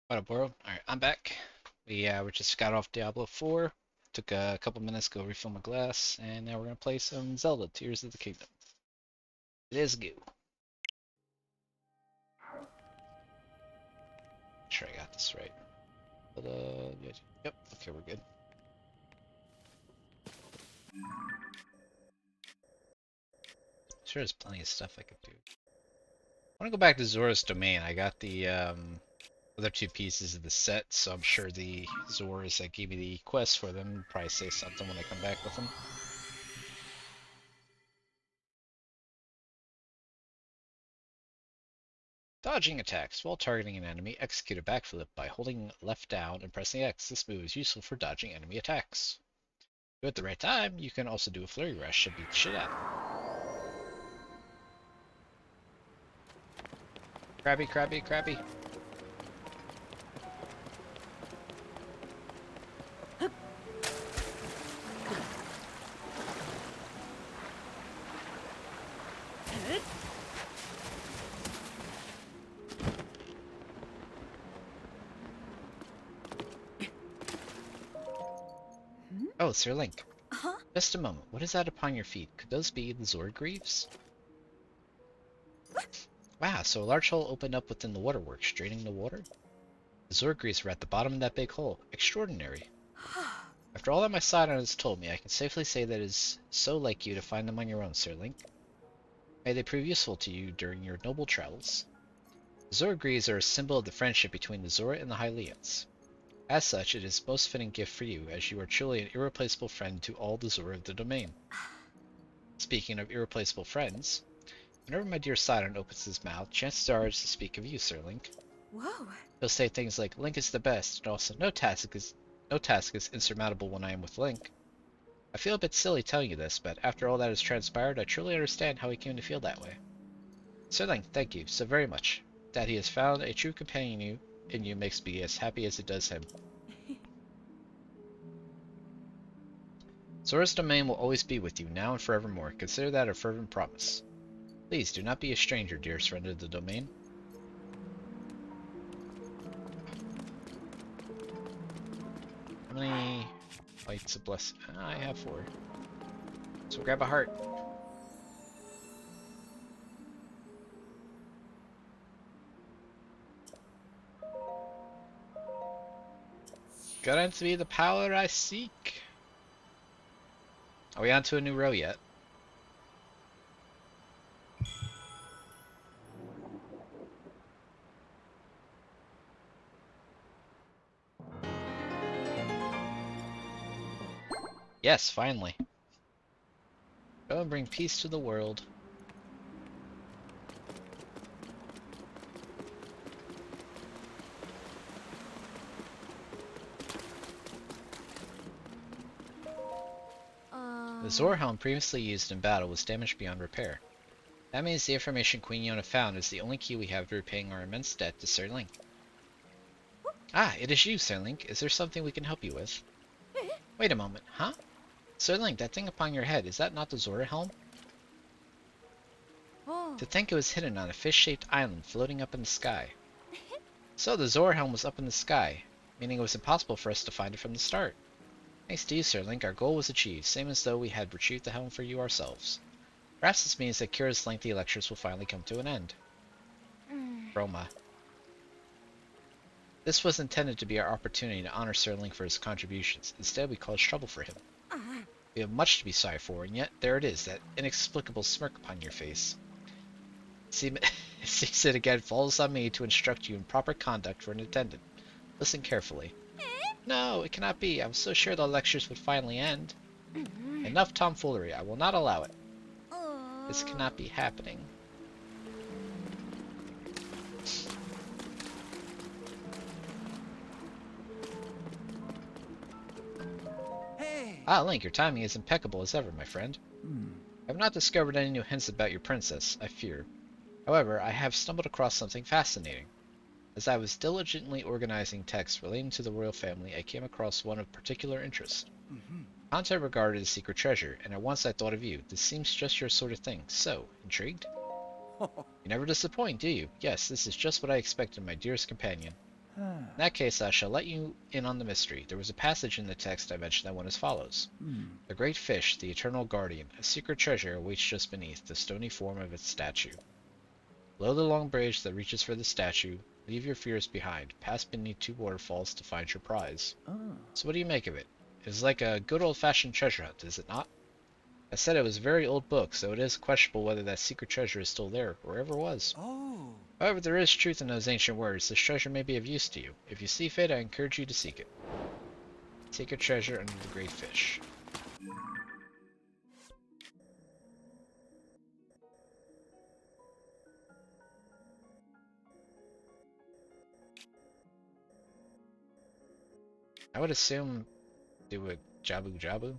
What up, world? Alright, I'm back. We just got off Diablo 4. Took a couple minutes to go refill my glass, and now we're gonna play some Zelda Tears of the Kingdom. Let's go. Make sure I got this right. But, yep, okay, we're good. Sure, there's plenty of stuff I could do. I want to go back to Zora's Domain. I got the other two pieces of the set, so I'm sure the Zoras that gave me the quest for them will probably say something when I come back with them. Dodging attacks. While targeting an enemy, execute a backflip by holding left down and pressing X. This move is useful for dodging enemy attacks. Do it at the right time, you can also do a flurry rush to beat the shit out of them. Crabby, crabby, crabby. Oh, Sir Link. Huh? Just a moment. What is that upon your feet? Could those be the Zorgreaves? Wow, so a large hole opened up within the waterworks, draining the water? The Zorgreaves were at the bottom of that big hole. Extraordinary. After all that my Sidon has told me, I can safely say that it is so like you to find them on your own, Sir Link. May they prove useful to you during your noble travels. The Zorgreaves are a symbol of the friendship between the Zora and the Hylians. As such, it is a most fitting gift for you, as you are truly an irreplaceable friend to all the Zora of the domain. Speaking of irreplaceable friends, whenever my dear Sidon opens his mouth, chances are it's to speak of you, Sir Link. Whoa. He'll say things like, Link is the best, and also, no task is insurmountable when I am with Link. I feel a bit silly telling you this, but after all that has transpired, I truly understand how he came to feel that way. Sir Link, thank you so very much. That he has found a true companion in you makes me as happy as it does him. Zora's domain will always be with you, now and forevermore. Consider that a fervent promise. Please do not be a stranger, dearest friend of the domain. How many lights of blessing? I have 4. So grab a heart. Got to be the power I seek. Are we on to a new row yet? Yes, finally. Go and bring peace to the world. The Zora helm previously used in battle was damaged beyond repair. That means the information Queen Yona found is the only key we have to repaying our immense debt to Sir Link. Ah, it is you, Sir Link. Is there something we can help you with? Wait a moment, huh? Sir Link, that thing upon your head, is that not the Zora helm? To think it was hidden on a fish-shaped island floating up in the sky. So the Zora helm was up in the sky, meaning it was impossible for us to find it from the start. Thanks to you, Sir Link, our goal was achieved, same as though we had retrieved the helm for you ourselves. Perhaps this means that Kira's lengthy lectures will finally come to an end. Roma. This was intended to be our opportunity to honor Sir Link for his contributions. Instead, we caused trouble for him. We have much to be sorry for, and yet there it is, that inexplicable smirk upon your face. Sees it again falls on me to instruct you in proper conduct for an attendant. Listen carefully. No, it cannot be. I was so sure the lectures would finally end. Enough tomfoolery. I will not allow it. This cannot be happening. Hey! Ah, Link, your timing is impeccable as ever, my friend. I have not discovered any new hints about your princess, I fear. However, I have stumbled across something fascinating. As I was diligently organizing texts relating to the royal family, I came across one of particular interest. Content regarded a secret treasure, and at once I thought of you. This seems just your sort of thing. So, intrigued? You never disappoint, do you? Yes, this is just what I expected, my dearest companion. In that case, I shall let you in on the mystery. There was a passage in the text I mentioned that went as follows. The great fish, the eternal guardian, a secret treasure awaits just beneath the stony form of its statue. Below the long bridge that reaches for the statue, leave your fears behind. Pass beneath 2 waterfalls to find your prize. So what do you make of it? It is like a good old-fashioned treasure hunt, is it not? I said it was a very old book, so it is questionable whether that secret treasure is still there, or ever was. Oh. However, there is truth in those ancient words. This treasure may be of use to you. If you see fit, I encourage you to seek it. Secret treasure under the great fish. I would assume do a Jabu Jabu.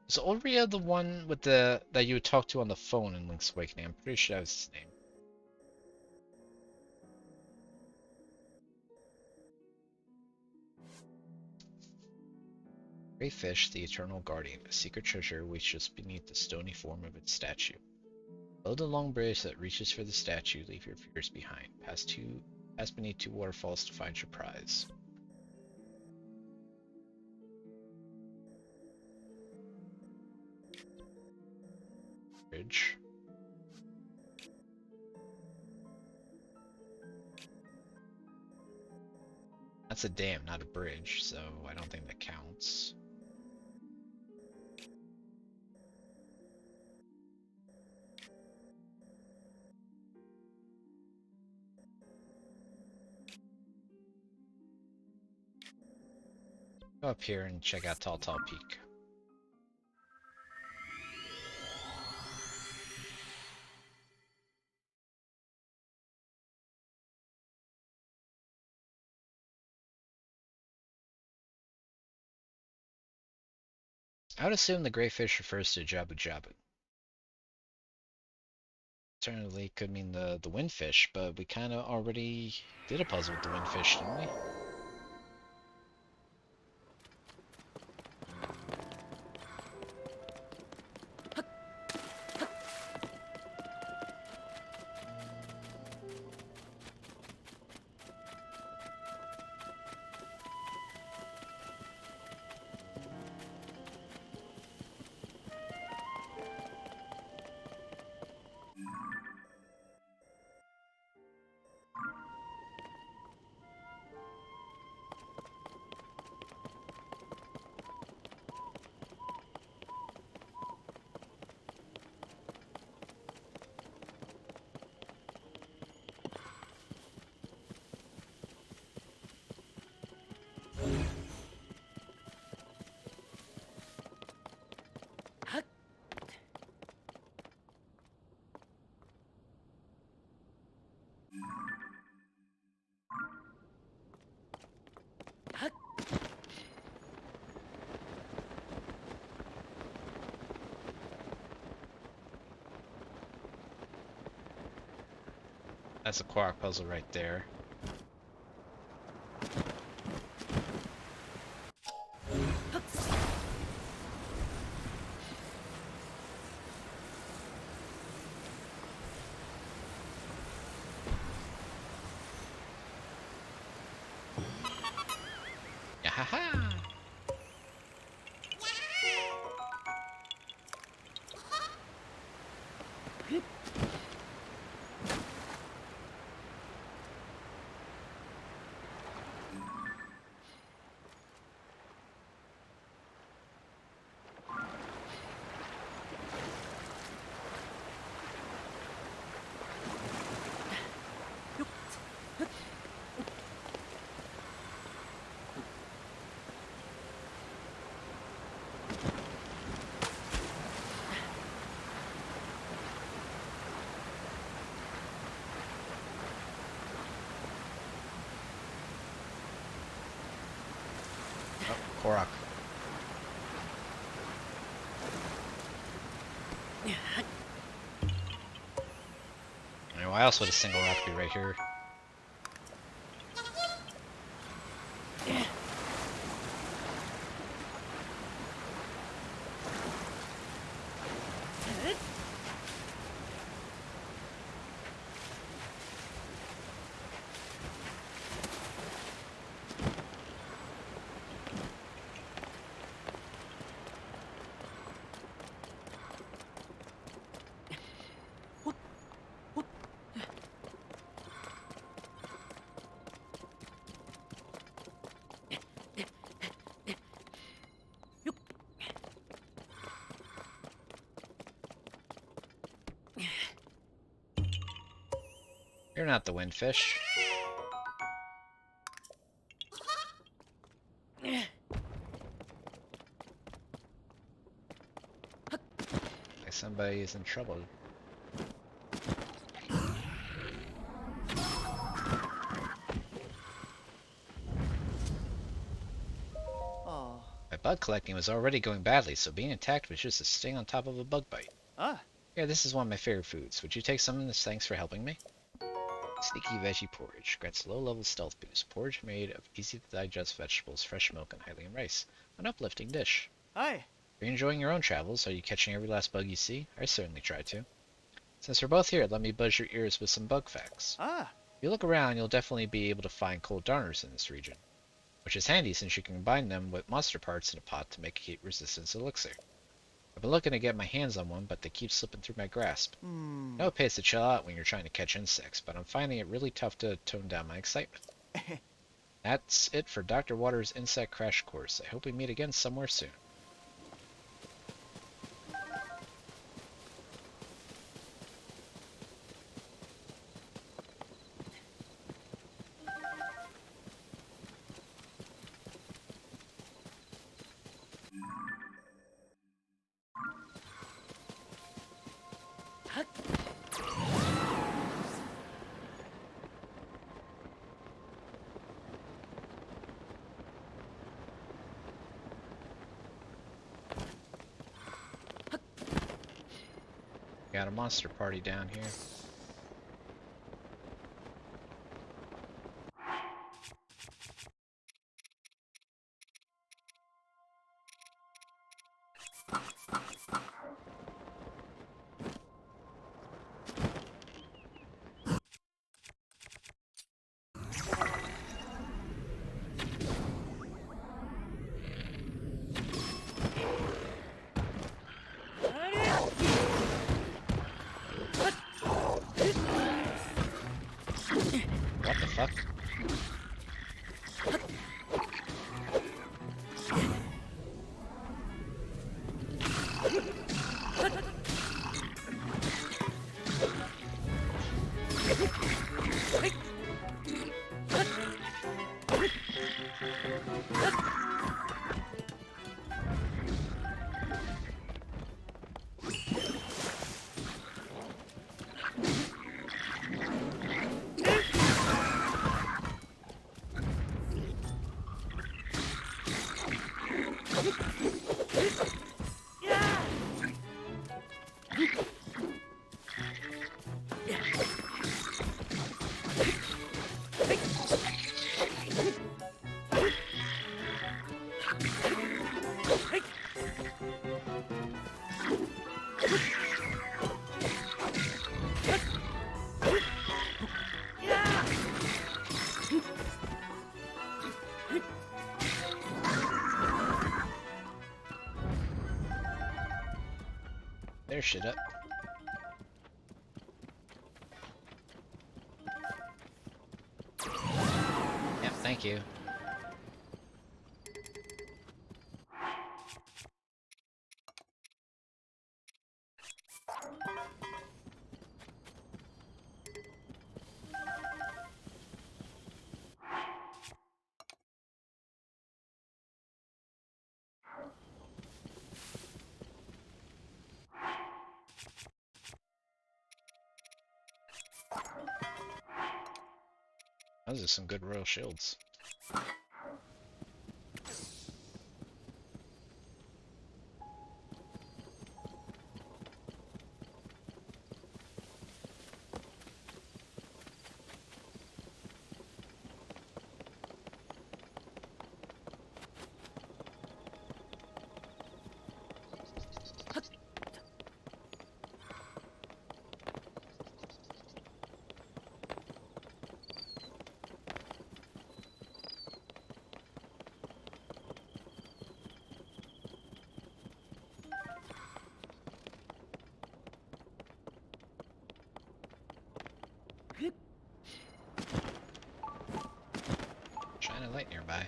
Is Ulria the one with the that you would talk to on the phone in Link's Awakening? I'm pretty sure that was his name. Great fish, the eternal guardian, a secret treasure waits just beneath the stony form of its statue. Below the long bridge that reaches for the statue, leave your fears behind. Pass beneath 2 waterfalls to find your prize. Bridge. That's a dam, not a bridge, so I don't think that counts. Go up here and check out Tall Tall Peak. I would assume the great fish refers to Jabu Jabu. Alternatively, it could mean the windfish, but we kind of already did a puzzle with the windfish, didn't we? That's a Korok puzzle right there. Yahaha! Oh, Korok. I mean, why else would a single rock be right here? You're not the windfish. Like somebody is in trouble. Oh. My bug collecting was already going badly, so being attacked was just a sting on top of a bug bite. Ah. Yeah, this is one of my favorite foods. Would you take some as thanks for helping me? Sneaky veggie porridge grants low-level stealth boost. Porridge made of easy-to-digest vegetables, fresh milk, and Hylian rice. An uplifting dish. Hi. Are you enjoying your own travels? Are you catching every last bug you see? I certainly try to. Since we're both here, let me buzz your ears with some bug facts. Ah. If you look around, you'll definitely be able to find cold darners in this region, which is handy since you can combine them with monster parts in a pot to make a heat resistance elixir. I've been looking to get my hands on one, but they keep slipping through my grasp. I know it pays to chill out when you're trying to catch insects, but I'm finding it really tough to tone down my excitement. That's it for Dr. Waters' Insect Crash Course. I hope we meet again somewhere soon. Got a monster party down here. What the fuck? There's shit up. Yep, thank you. Those are some good royal shields. Shine a light nearby.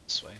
This way.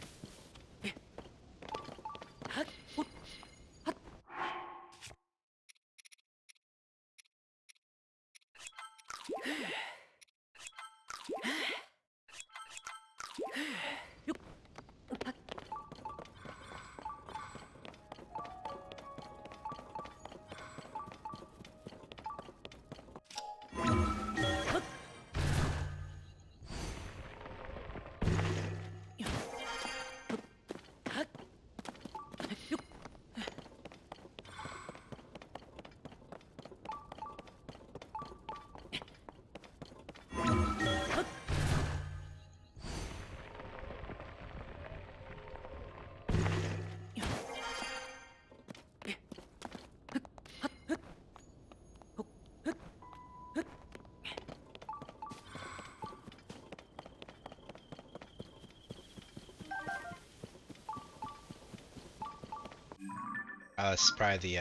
This is probably the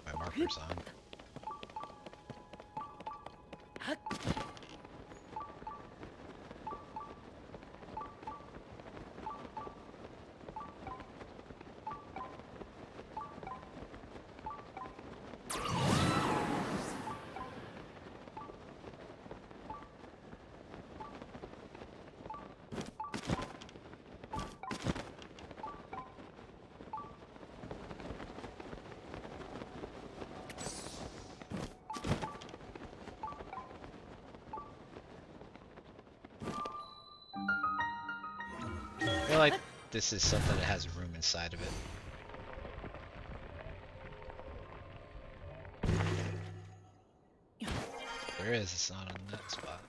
my marker's on. I feel like this is something that has room inside of it. There is, it's not on that spot.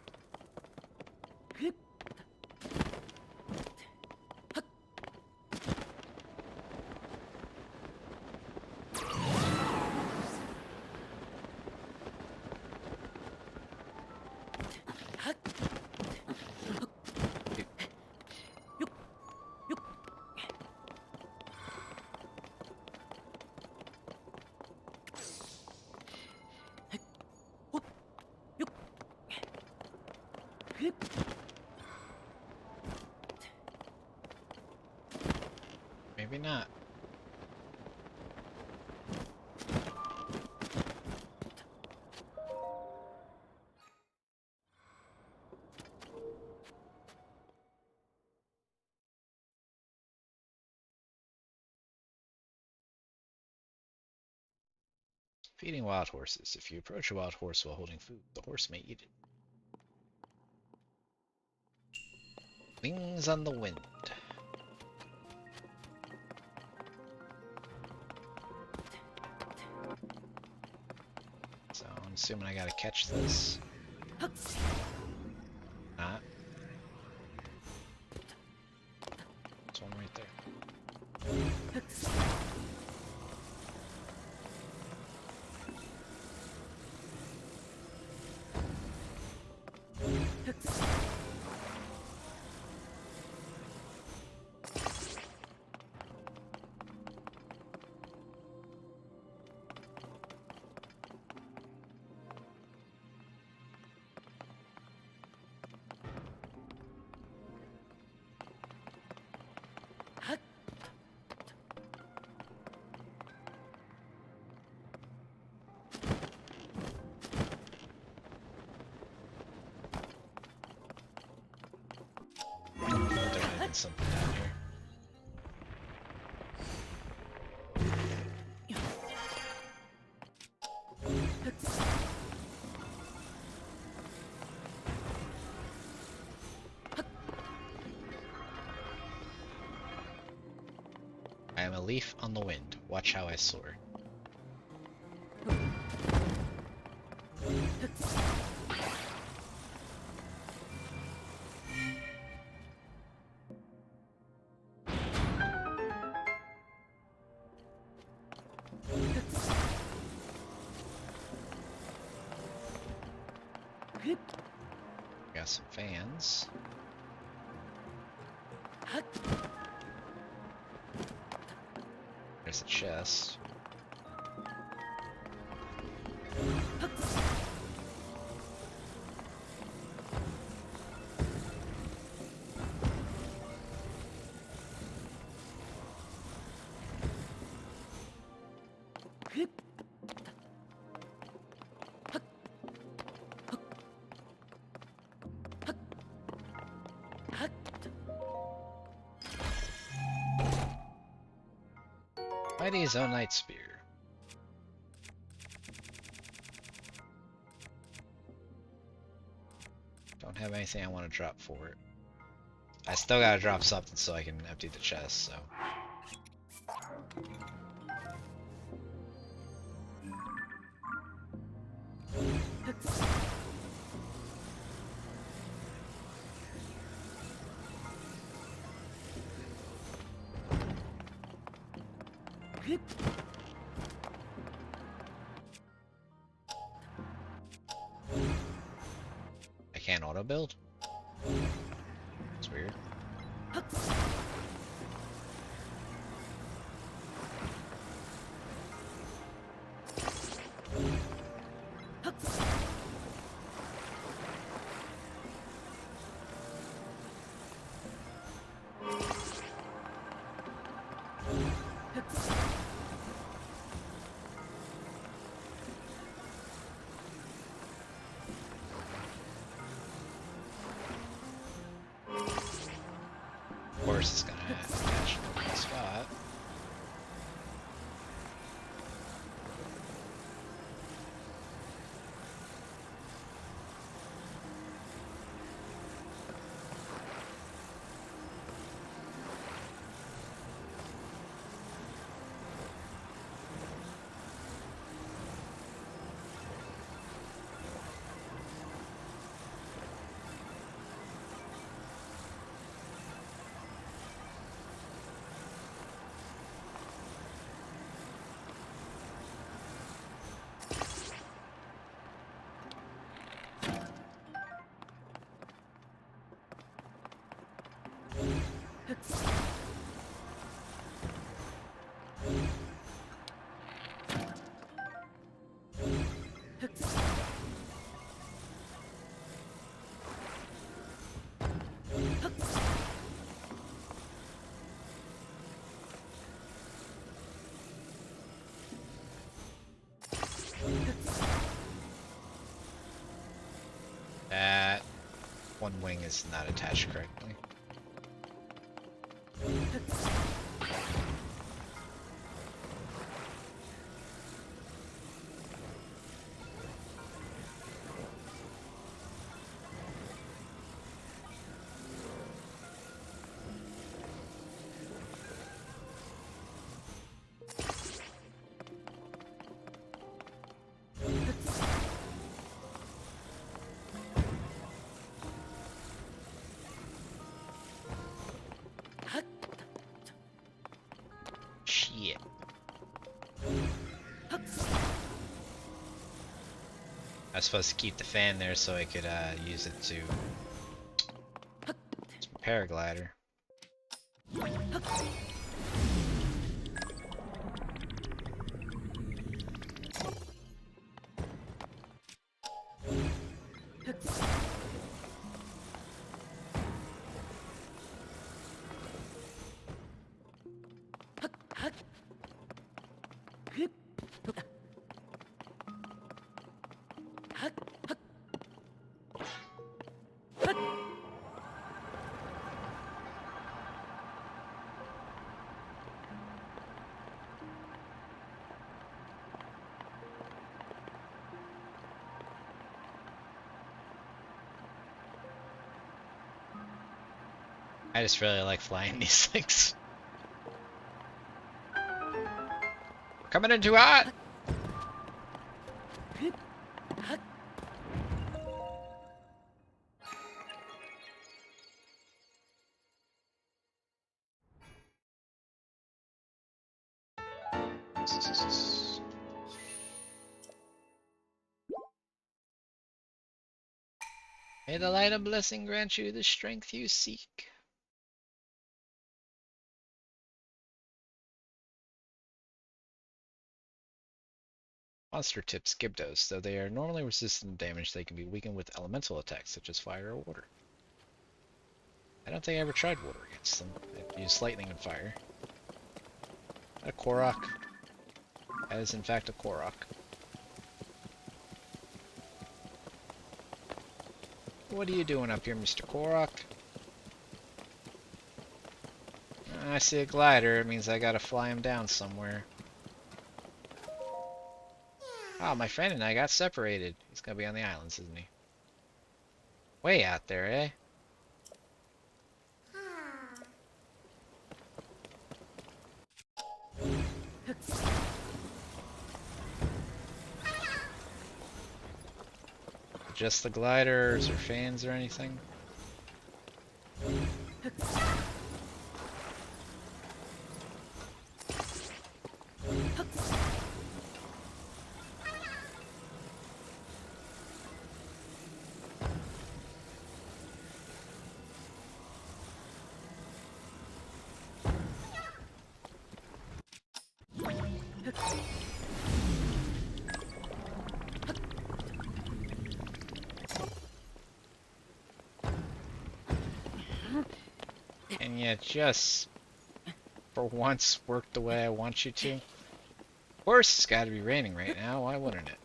Maybe not. Feeding wild horses. If you approach a wild horse while holding food, the horse may eat it. Wings on the wind. So I'm assuming I gotta catch this. Not. There's one right there. There might have been something down here. I am a leaf on the wind. Watch how I soar. Got some fans. There's a chest. Mighty Zonite Spear. Don't have anything I want to drop for it. I still gotta drop something so I can empty the chest, so. I can't auto build? It's weird. Of course it's gonna attach to the spot. That one wing is not attached correctly. Shit. I was supposed to keep the fan there so I could use it to paraglider. I just really like flying these things. Coming in too hot! May the light of blessing grant you the strength you seek. Monster tips Gibdos. Though they are normally resistant to damage, they can be weakened with elemental attacks such as fire or water. I don't think I ever tried water against them. I've used lightning and fire. A Korok. That is in fact a Korok. What are you doing up here, Mr. Korok? I see a glider. It means I gotta fly him down somewhere. Oh, my friend and I got separated. He's gonna be on the islands, isn't he? Way out there, eh? Just the gliders or fans or anything? Can you just, for once, work the way I want you to? Of course it's gotta be raining right now, why wouldn't it?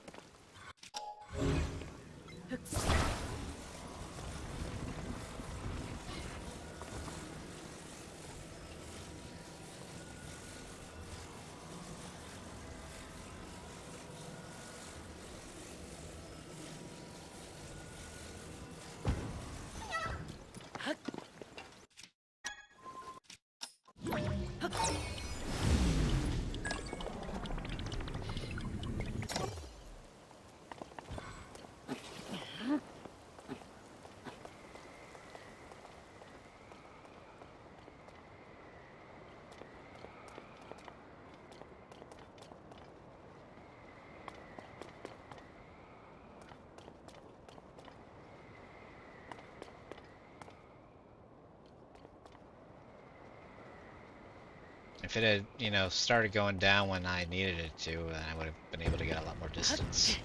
If it had, started going down when I needed it to, then I would have been able to get a lot more distance.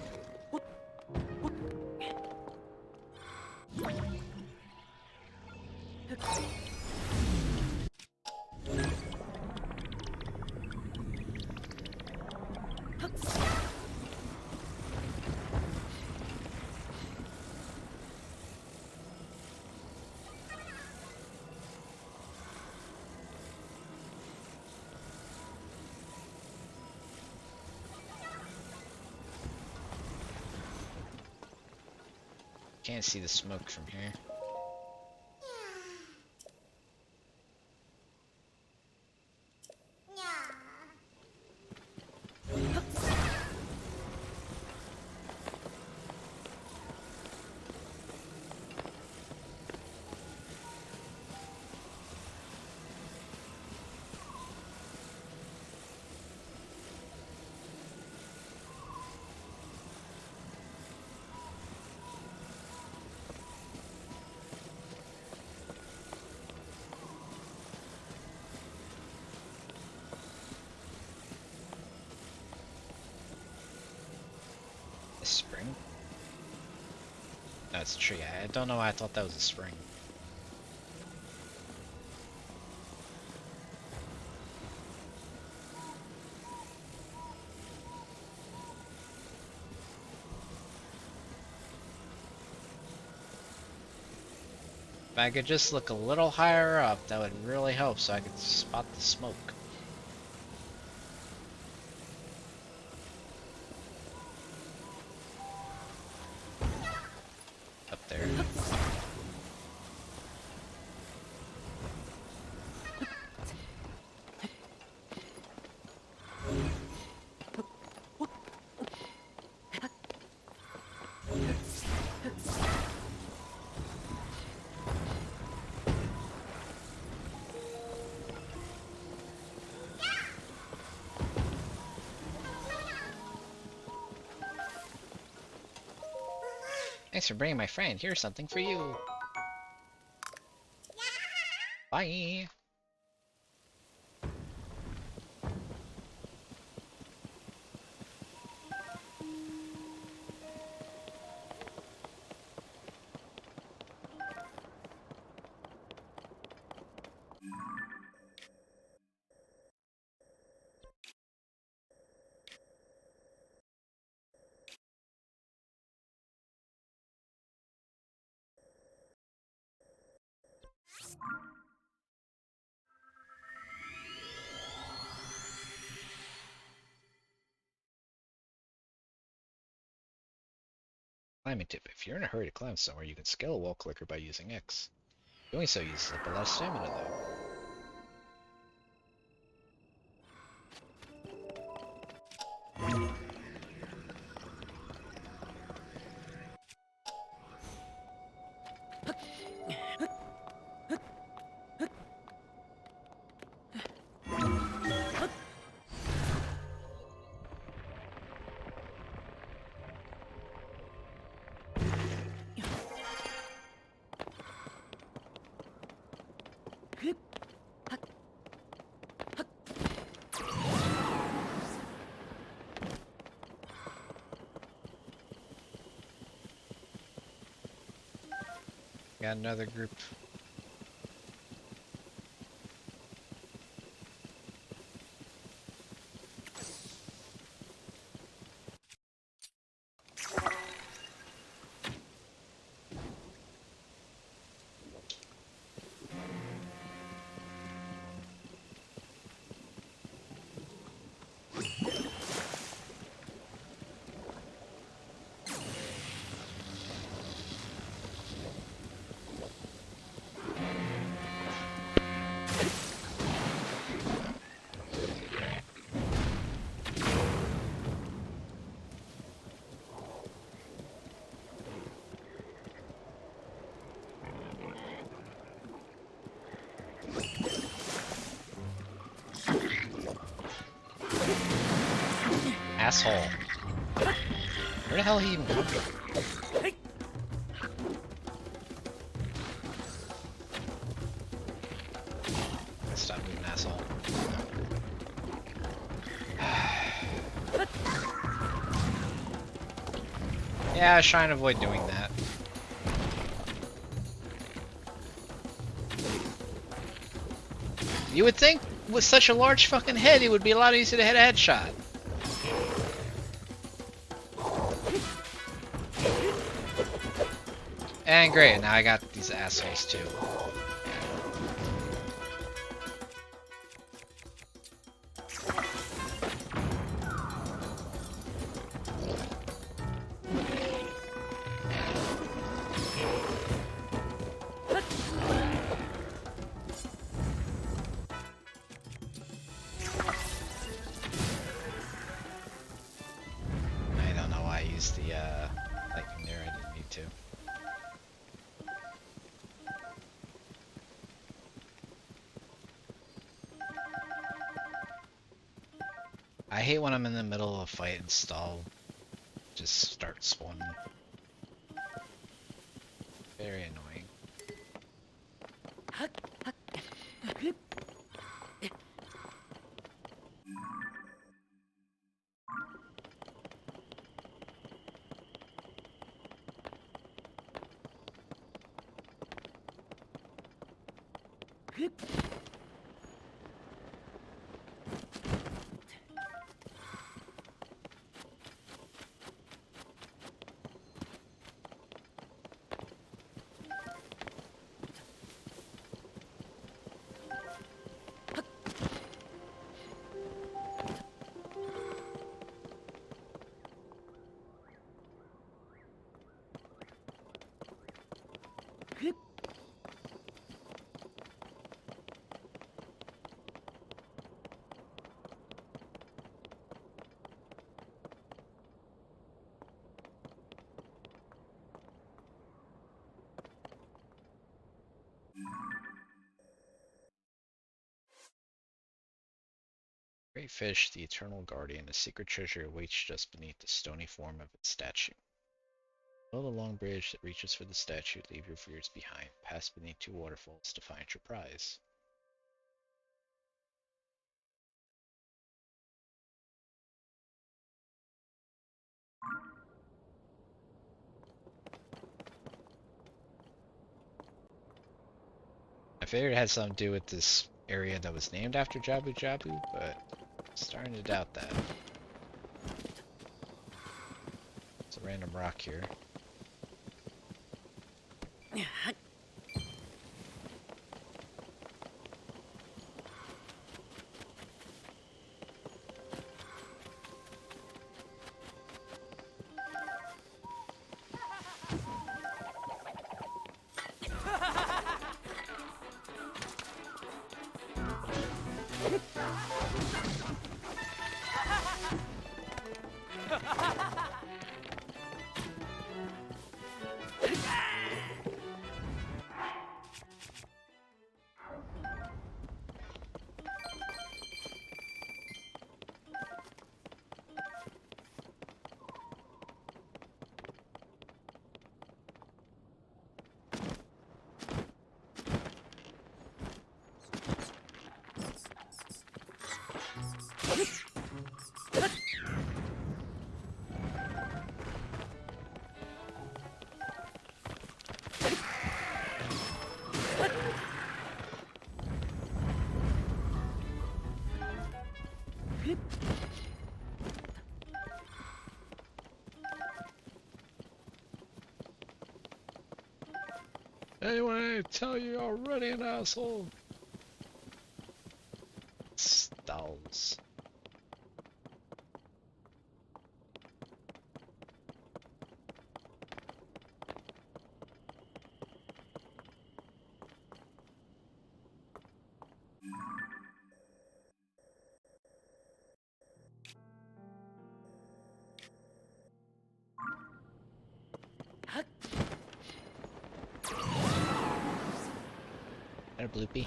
Can't see the smoke from here. A spring? No, it's a tree. I don't know why I thought that was a spring. If I could just look a little higher up, that would really help so I could spot the smoke. Up there. Thanks for bringing my friend. Here's something for you. Bye. Climbing tip. If you're in a hurry to climb somewhere, you can scale a wall quicker by using X. Doing so uses up a lot of stamina, though. Got another group. Asshole. Where the hell he even come from? Stop moving, asshole. Yeah, I was trying to avoid doing that. You would think with such a large fucking head, it would be a lot easier to hit a headshot. And great, now I got these assholes too. I don't know why I used the lightning there, I didn't need to. I hate when I'm in the middle of a fight and stall. Just start spawning. Very annoying. Great fish, the eternal guardian, a secret treasure awaits just beneath the stony form of its statue. Follow the long bridge that reaches for the statue, leave your fears behind, pass beneath 2 waterfalls to find your prize. I figured it had something to do with this area that was named after Jabu Jabu, but I'm starting to doubt that. It's a random rock here. Anyway, tell you already an asshole. Stalls. And a bloopy.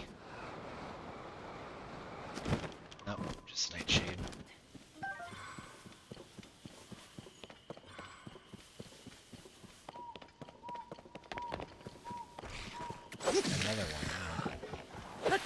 Nope, just Nightshade. Another one now.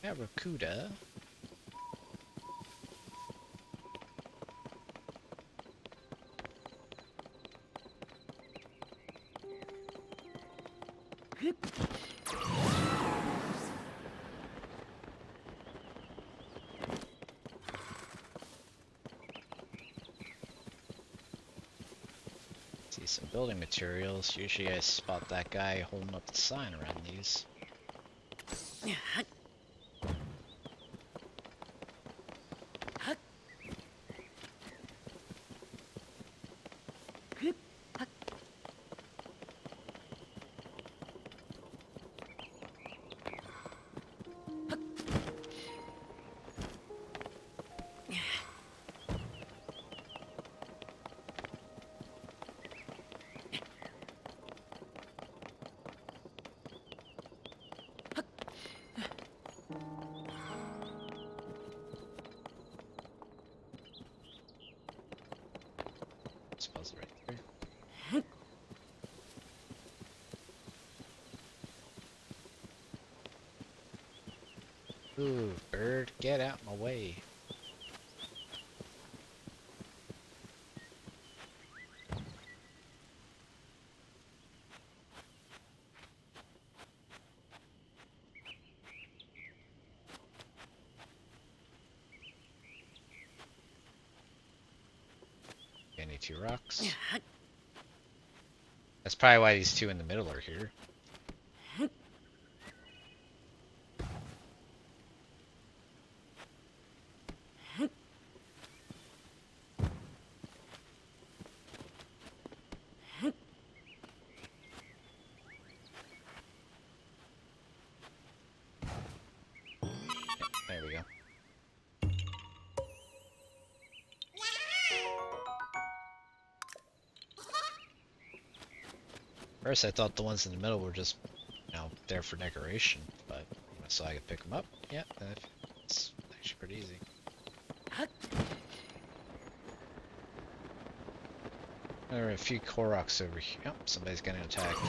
Barracuda. See some building materials. Usually I spot that guy holding up the sign around these. Spells right there. Ooh, bird, get out my way. Any two rocks. That's probably why these two in the middle are here. There we go. First I thought the ones in the middle were just, there for decoration, but so I could pick them up. Yeah, it's actually pretty easy. There are a few Koroks over here. Oh, somebody's getting attacked.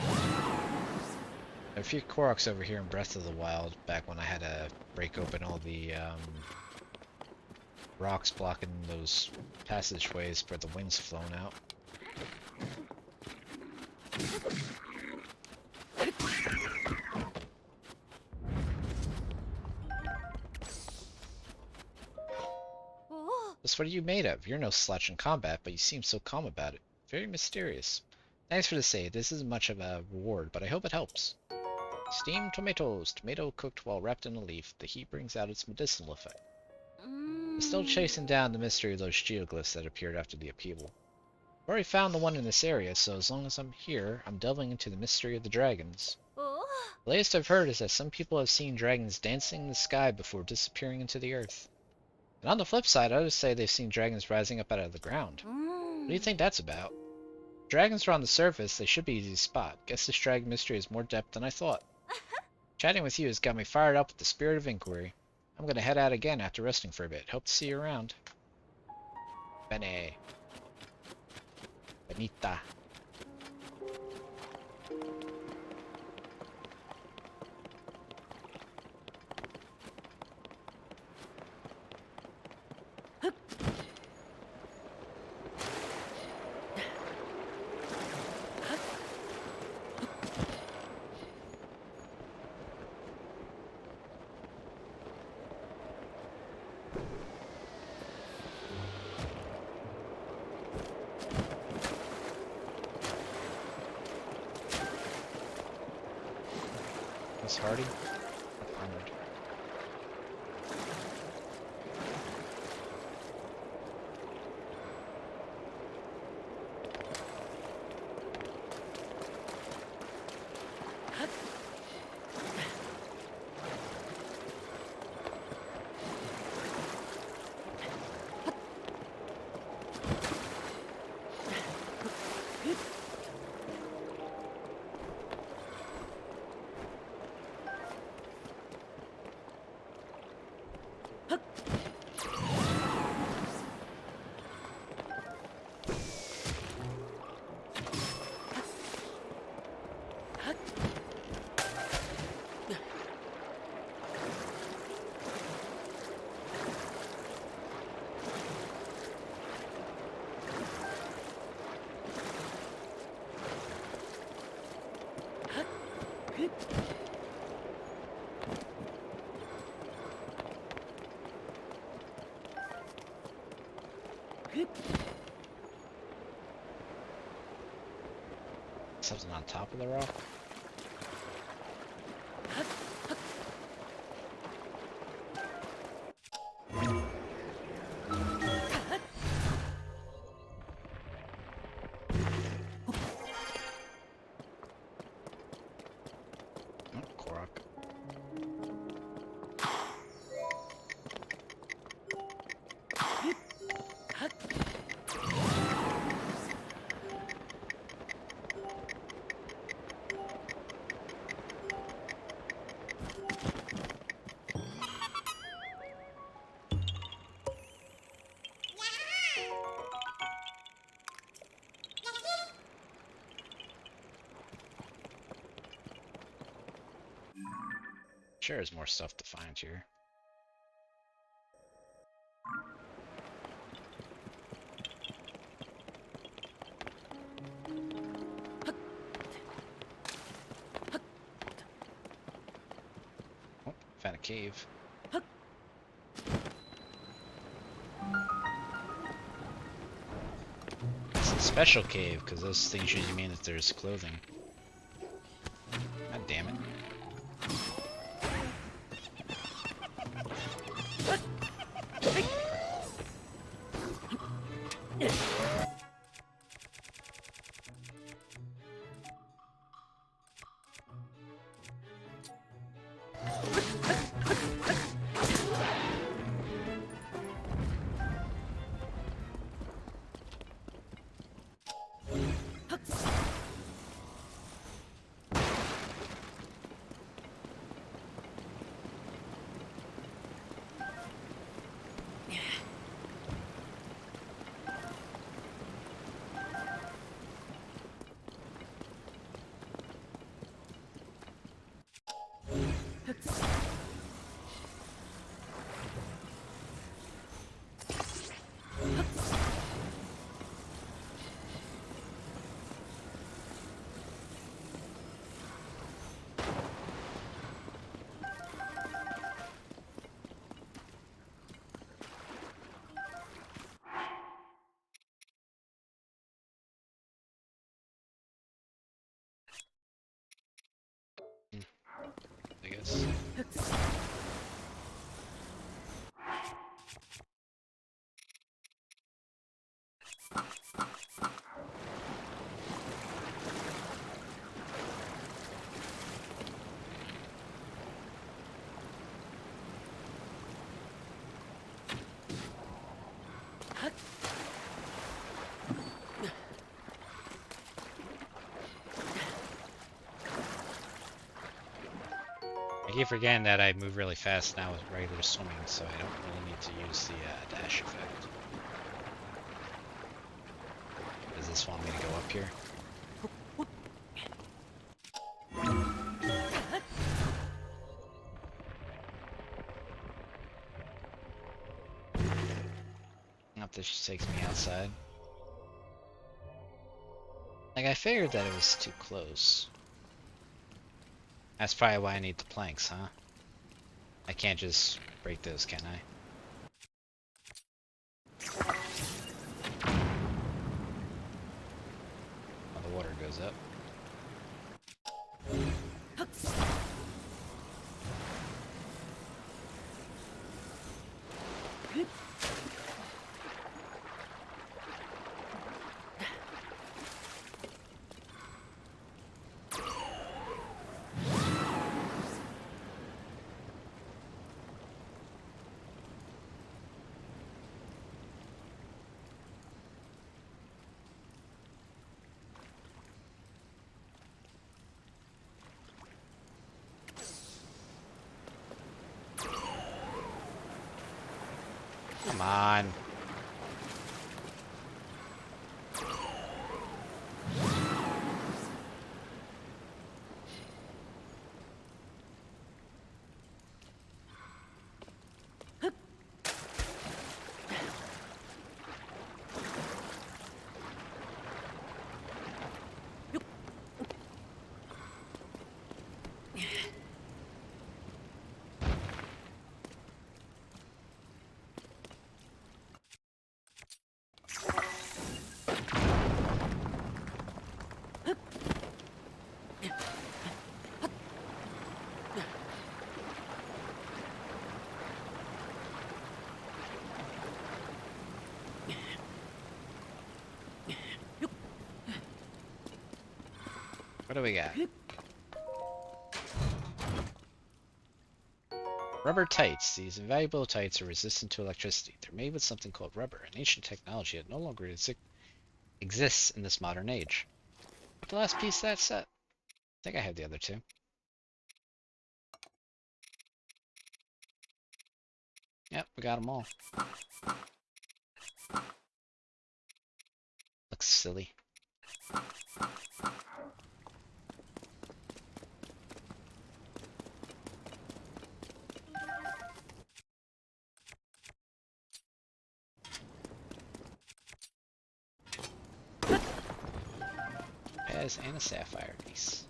A few Koroks over here in Breath of the Wild, back when I had to break open all the rocks blocking those passageways where the wind's flown out. Oh, Just what are you made of? You're no slouch in combat, but you seem so calm about it. Very mysterious. Thanks for the save. This isn't much of a reward, but I hope it helps. Steamed tomatoes. Tomato cooked while wrapped in a leaf. The heat brings out its medicinal effect. I'm still chasing down the mystery of those geoglyphs that appeared after the upheaval. I've already found the one in this area, so as long as I'm here, I'm delving into the mystery of the dragons. oh, The latest I've heard is that some people have seen dragons dancing in the sky before disappearing into the earth. And on the flip side, others say they've seen dragons rising up out of the ground. What do you think that's about? If dragons are on the surface, they should be easy to spot. Guess this dragon mystery has more depth than I thought. Chatting with you has got me fired up with the spirit of inquiry. I'm gonna head out again after resting for a bit. Hope to see you around. Bene. Benita. Miss Hardy? Armored. Something on top of the rock? Oh, Korok. Sure, there's more stuff to find here. Oh, found a cave. It's a special cave, because those things usually mean that there's clothing. God damn it. keep forgetting that I move really fast now with regular swimming, so I don't really need to use the dash effect. Does this want me to go up here? Nope, this just takes me outside. Like, I figured that it was too close. That's probably why I need the planks, huh? I can't just break those, can I? Oh, the water goes up. Come on. What do we got? Rubber tights. These invaluable tights are resistant to electricity. They're made with something called rubber, an ancient technology that no longer exists in this modern age. The last piece of that set. I think I have the other two. Yep, we got them all. Looks silly. Topaz and a sapphire. Nice.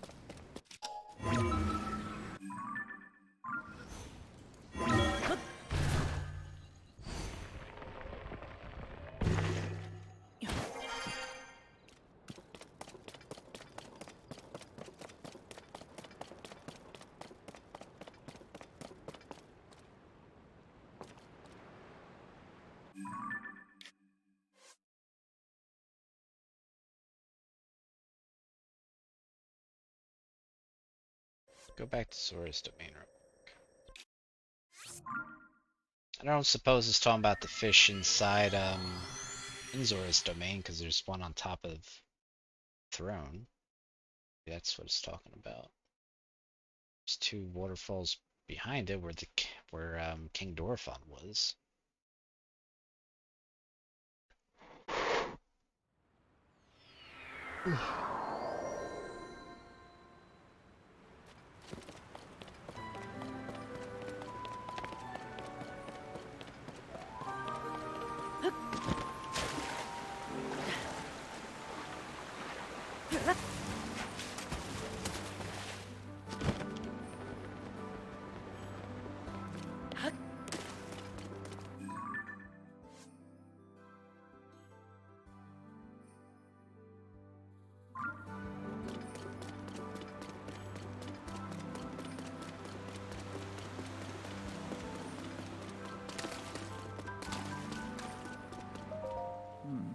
Go back to Zora's domain real quick. I don't suppose it's talking about the fish inside in Zora's domain, because there's one on top of the throne. That's what it's talking about. There's two waterfalls behind it where King Dorephan was.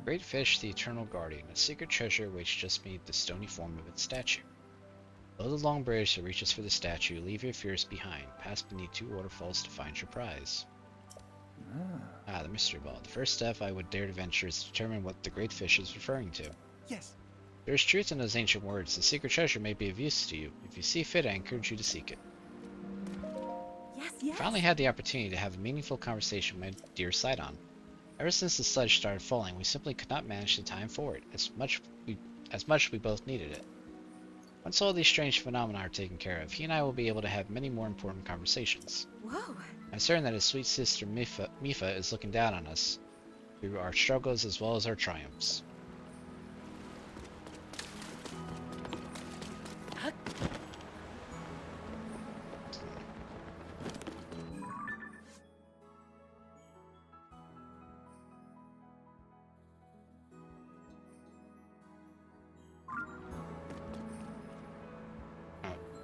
Great fish, the eternal guardian. A secret treasure waits just beneath the stony form of its statue. Below the long bridge that reaches for the statue, leave your fears behind. Pass beneath two waterfalls to find your prize. The mystery ball. The first step I would dare to venture is to determine what the great fish is referring to. Yes. There is truth in those ancient words. The secret treasure may be of use to you. If you see fit, I encourage you to seek it. Yes. Finally had the opportunity to have a meaningful conversation with my dear Sidon. Ever since the sludge started falling, we simply could not manage the time for it, as much we both needed it. Once all these strange phenomena are taken care of, he and I will be able to have many more important conversations. Whoa. I'm certain that his sweet sister Mifa is looking down on us, through our struggles as well as our triumphs.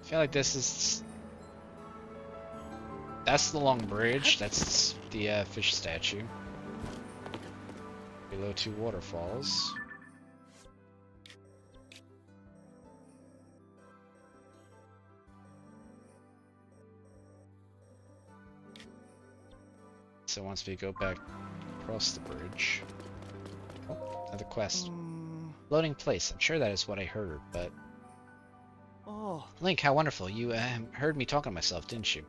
I feel like this is... That's the long bridge. That's the fish statue. Below two waterfalls. So once we go back across the bridge... Oh, another quest. Floating place. I'm sure that is what I heard, but... Oh. Link, how wonderful. You heard me talking to myself, didn't you?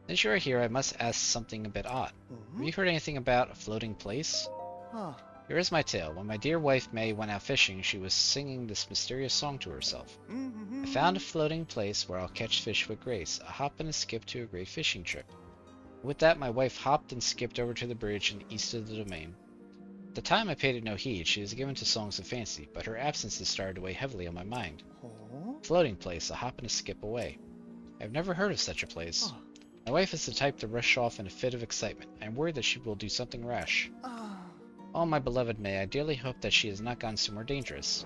Since you are here, I must ask something a bit odd. Have you heard anything about a floating place? Huh. Here is my tale. When my dear wife May went out fishing, she was singing this mysterious song to herself. I found a floating place where I'll catch fish with grace, a hop and a skip to a great fishing trip. With that, my wife hopped and skipped over to the bridge in the east of the domain. At the time, I paid it no heed. She was given to songs of fancy, but her absence has started to weigh heavily on my mind. Oh. Floating place, a hop and a skip away. I have never heard of such a place. Oh. My wife is the type to rush off in a fit of excitement. I am worried that she will do something rash. Oh, my beloved May, I dearly hope that she has not gone somewhere dangerous.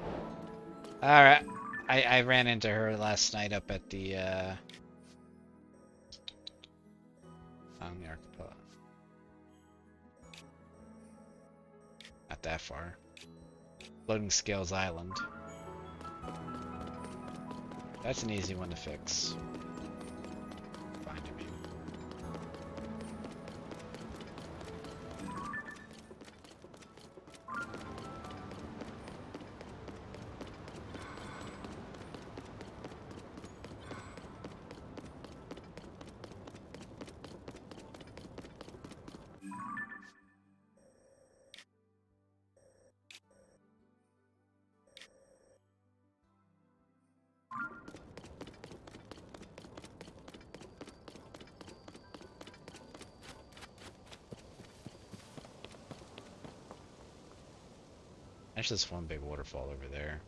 Alright, I ran into her last night up at the, on the archipelago. Not that far. Floating Scales Island. That's an easy one to fix. Find him here. There's just one big waterfall over there.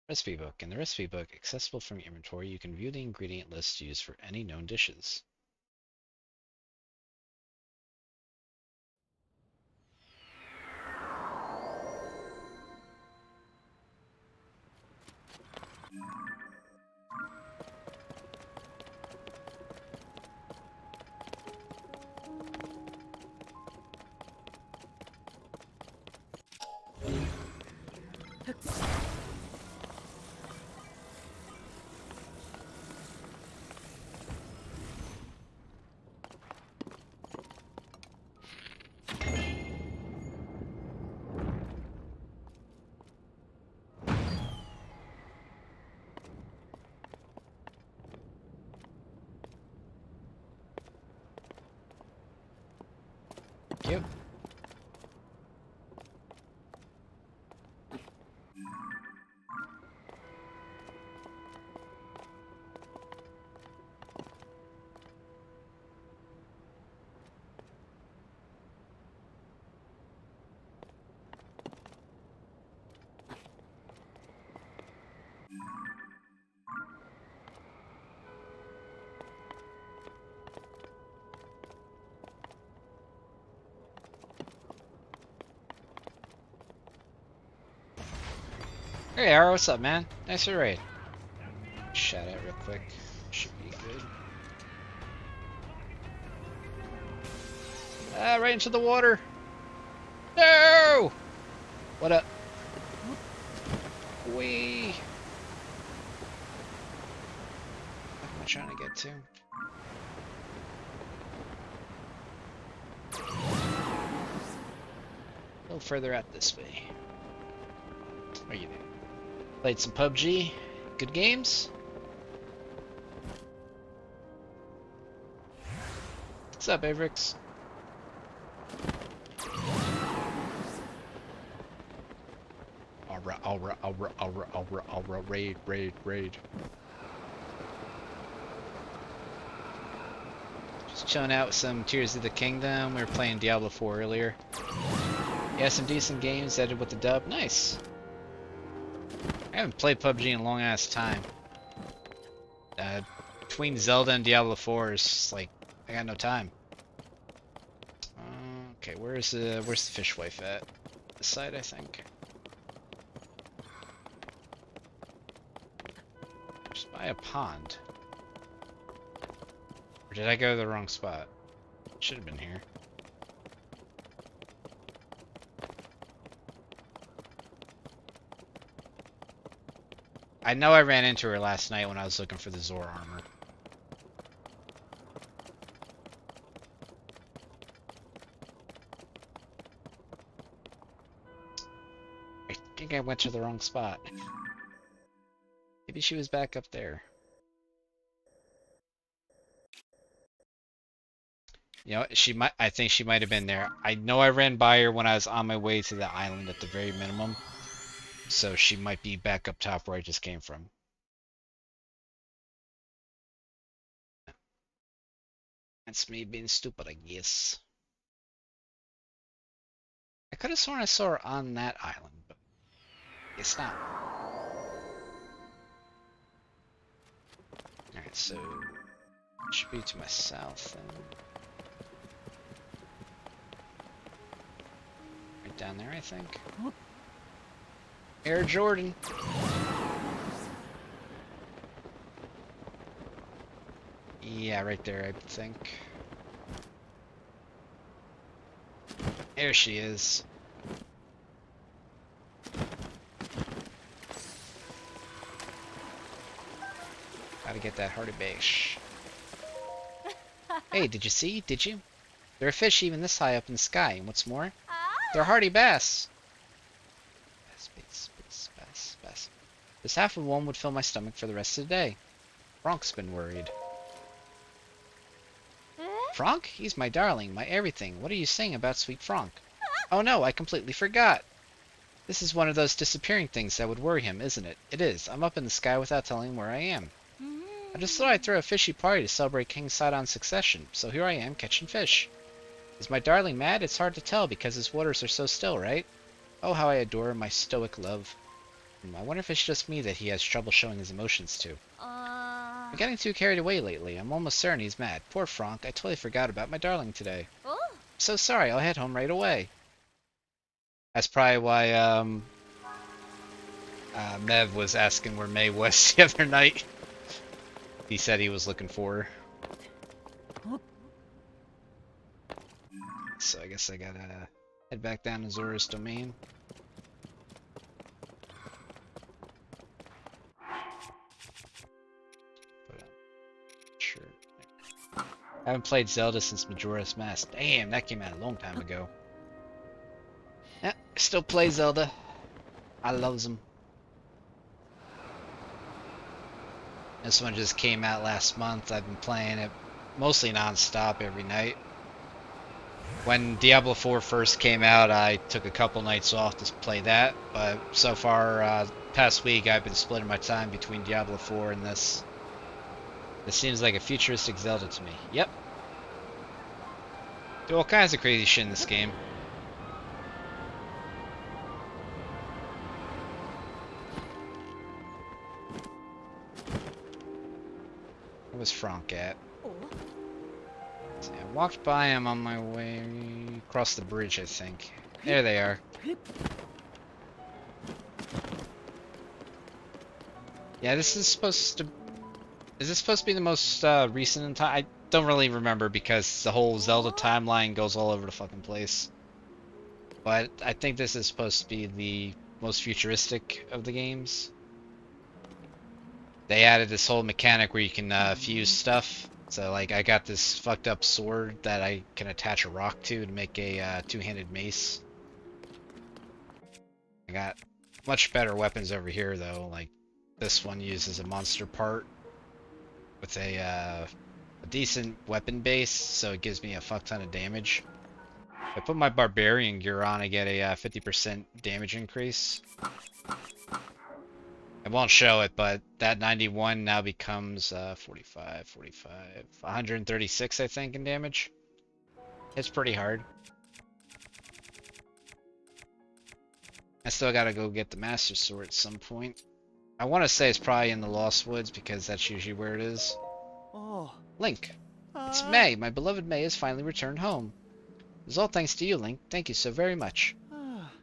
Recipe book. In the recipe book, accessible from your inventory, you can view the ingredient list used for any known dishes. Yep. Hey Arrow, what's up, man? Nice raid. Shout out real quick. Should be good. Ah, right into the water. No! What up? Wee. What am I trying to get to? A little further out this way. What are you doing? Played some PUBG. Good games. What's up, Avrix? Alra, raid. Just chilling out with some Tears of the Kingdom. We were playing Diablo 4 earlier. Yeah, some decent games edited with the dub. Nice. I haven't played PUBG in a long ass time. Between Zelda and Diablo 4 is just like I got no time. Okay, where's the fishwife at? This side, I think. Just by a pond. Or did I go to the wrong spot? Should have been here. I know I ran into her last night when I was looking for the Zor armor. I think I went to the wrong spot. Maybe she was back up there. You know, I think she might have been there. I know I ran by her when I was on my way to the island at the very minimum. So she might be back up top where I just came from. That's me being stupid, I guess. I could have sworn I saw her on that island, but it's not. Alright, so it should be to my south then. Right down there, I think. Air Jordan. Yeah, right there, I think. There she is. Gotta get that hardy bash. Hey, did you see? Did you? There are fish even this high up in the sky, and what's more, they're hardy bass. Bass. This half of one would fill my stomach for the rest of the day. Frank's been worried. Frank? He's my darling, my everything. What are you saying about sweet Frank? Oh no, I completely forgot. This is one of those disappearing things that would worry him, isn't it? It is. I'm up in the sky without telling him where I am. I just thought I'd throw a fishy party to celebrate King Sidon's succession, so here I am catching fish. Is my darling mad? It's hard to tell because his waters are so still, right? Oh, how I adore my stoic love. I wonder if it's just me that he has trouble showing his emotions to. I'm getting too carried away lately. I'm almost certain he's mad. Poor Frank, I totally forgot about my darling today. I'm so sorry, I'll head home right away. That's probably why Mev was asking where May was the other night. He said he was looking for her. So I guess I gotta head back down to Zora's domain. Sure. I haven't played Zelda since Majora's Mask. Damn, that came out a long time ago. Yeah, still play Zelda. I love them. This one just came out last month. I've been playing it mostly non-stop every night. When Diablo 4 first came out, I took a couple nights off to play that, but so far, past week, I've been splitting my time between Diablo 4 and this. This seems like a futuristic Zelda to me. Yep. Do all kinds of crazy shit in this game. Where was Frank at? I walked by him on my way across the bridge, I think. There they are. Yeah, this is supposed to. Is this supposed to be the most recent in time? I don't really remember because the whole Zelda timeline goes all over the fucking place. But I think this is supposed to be the most futuristic of the games. They added this whole mechanic where you can fuse stuff. So like I got this fucked up sword that I can attach a rock to make a two-handed mace. I got much better weapons over here though. Like this one uses a monster part with a decent weapon base, so it gives me a fuck ton of damage. If I put my barbarian gear on, I get a 50% damage increase. I won't show it, but that 91 now becomes 45, 136, I think, in damage. It's pretty hard. I still gotta go get the Master Sword at some point. I want to say it's probably in the Lost Woods because that's usually where it is. Oh. Link, it's May. My beloved May has finally returned home. It was all thanks to you, Link. Thank you so very much.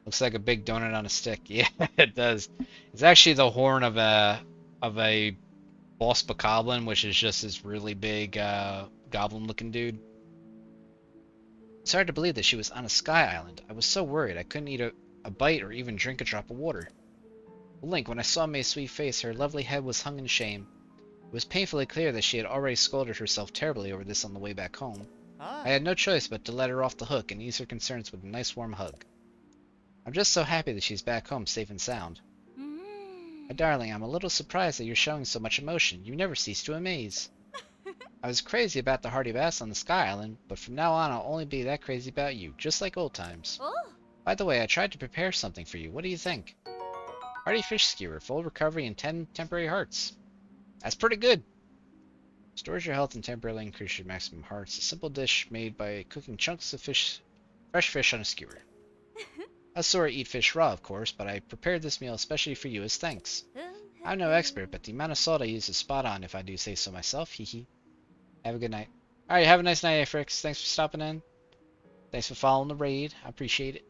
Looks like a big donut on a stick. Yeah, it does. It's actually the horn of a boss bokoblin, which is just this really big goblin-looking dude. It's hard to believe that she was on a sky island. I was so worried I couldn't eat a bite or even drink a drop of water. Link, when I saw May's sweet face, her lovely head was hung in shame. It was painfully clear that she had already scolded herself terribly over this on the way back home. I had no choice but to let her off the hook and ease her concerns with a nice warm hug. I'm just so happy that she's back home safe and sound. My darling, I'm a little surprised that you're showing so much emotion. You never cease to amaze. I was crazy about the hearty bass on the Sky Island, but from now on I'll only be that crazy about you, just like old times. Oh. By the way, I tried to prepare something for you. What do you think? Hearty fish skewer, full recovery and 10 temporary hearts. That's pretty good. Stores your health and temporarily increase your maximum hearts. A simple dish made by cooking chunks of fresh fish on a skewer. Us Sora eat fish raw, of course, but I prepared this meal especially for you as thanks. I'm no expert, but the amount of salt I use is spot on if I do say so myself. Hee hee. Have a good night. Alright, have a nice night, Afrix. Thanks for stopping in. Thanks for following the raid. I appreciate it.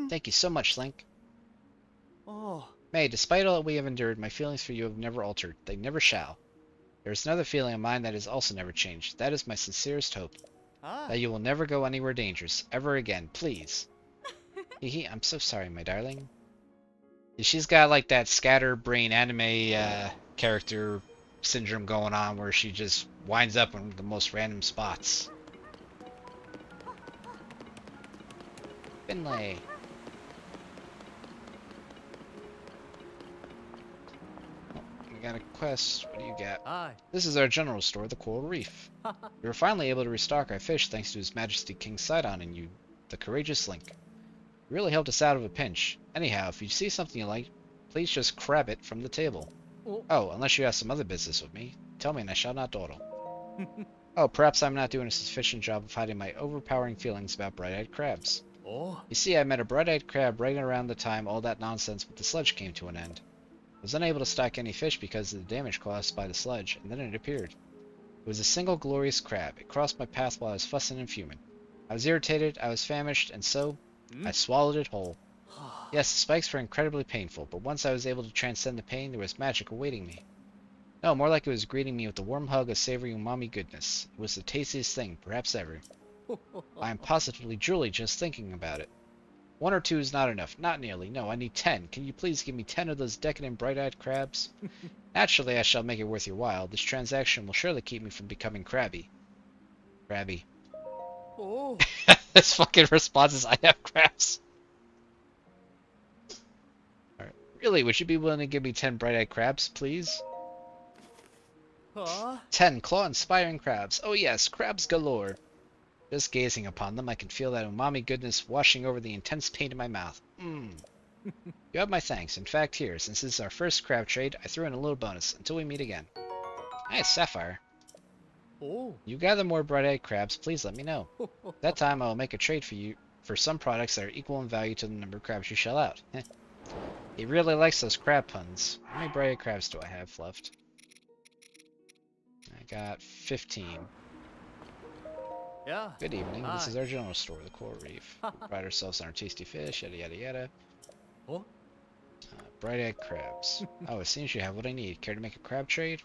Thank you so much, Link. Oh. May, despite all that we have endured, my feelings for you have never altered. They never shall. There is another feeling of mine that has also never changed. That is my sincerest hope. That you will never go anywhere dangerous. Ever again. Please. Hehe, I'm so sorry, my darling. She's got like that scatterbrain anime character syndrome going on where she just winds up in the most random spots. Finlay. We got a quest. What do you got? Aye. This is our general store, the Coral Reef. We were finally able to restock our fish thanks to His Majesty King Sidon and you, the courageous Link. You really helped us out of a pinch. Anyhow, if you see something you like, please just grab it from the table. Oh, unless you have some other business with me. Tell me and I shall not dawdle. Oh, perhaps I'm not doing a sufficient job of hiding my overpowering feelings about bright-eyed crabs. Oh. You see, I met a bright-eyed crab right around the time all that nonsense with the sludge came to an end. I was unable to stock any fish because of the damage caused by the sludge, and then it appeared. It was a single glorious crab. It crossed my path while I was fussing and fuming. I was irritated, I was famished, and so I swallowed it whole. Yes, the spikes were incredibly painful, but once I was able to transcend the pain, there was magic awaiting me. No, more like it was greeting me with a warm hug of savory umami goodness. It was the tastiest thing, perhaps ever. I am positively drooly just thinking about it. 1 or 2 is not enough. Not nearly. No, I need 10. Can you please give me 10 of those decadent bright-eyed crabs? Naturally, I shall make it worth your while. This transaction will surely keep me from becoming crabby. Crabby. Oh. This fucking response is, I have crabs. Alright. Really, would you be willing to give me 10 bright-eyed crabs, please? 10 claw-inspiring crabs. Oh yes, crabs galore. Just gazing upon them, I can feel that umami goodness washing over the intense pain in my mouth. Mmm. You have my thanks. In fact, here, since this is our first crab trade, I threw in a little bonus until we meet again. Nice, Sapphire. Oh. You gather more bright-eyed crabs, please let me know. That time I will make a trade for you for some products that are equal in value to the number of crabs you shell out. He really likes those crab puns. How many bright-eyed crabs do I have left? I got 15. Yeah. Good evening. This Aye. is our general store, the Coral Reef. We pride ourselves on our tasty fish, yada yada yada. Oh. bright egg crabs. Oh, it seems you have what I need. Care to make a crab trade?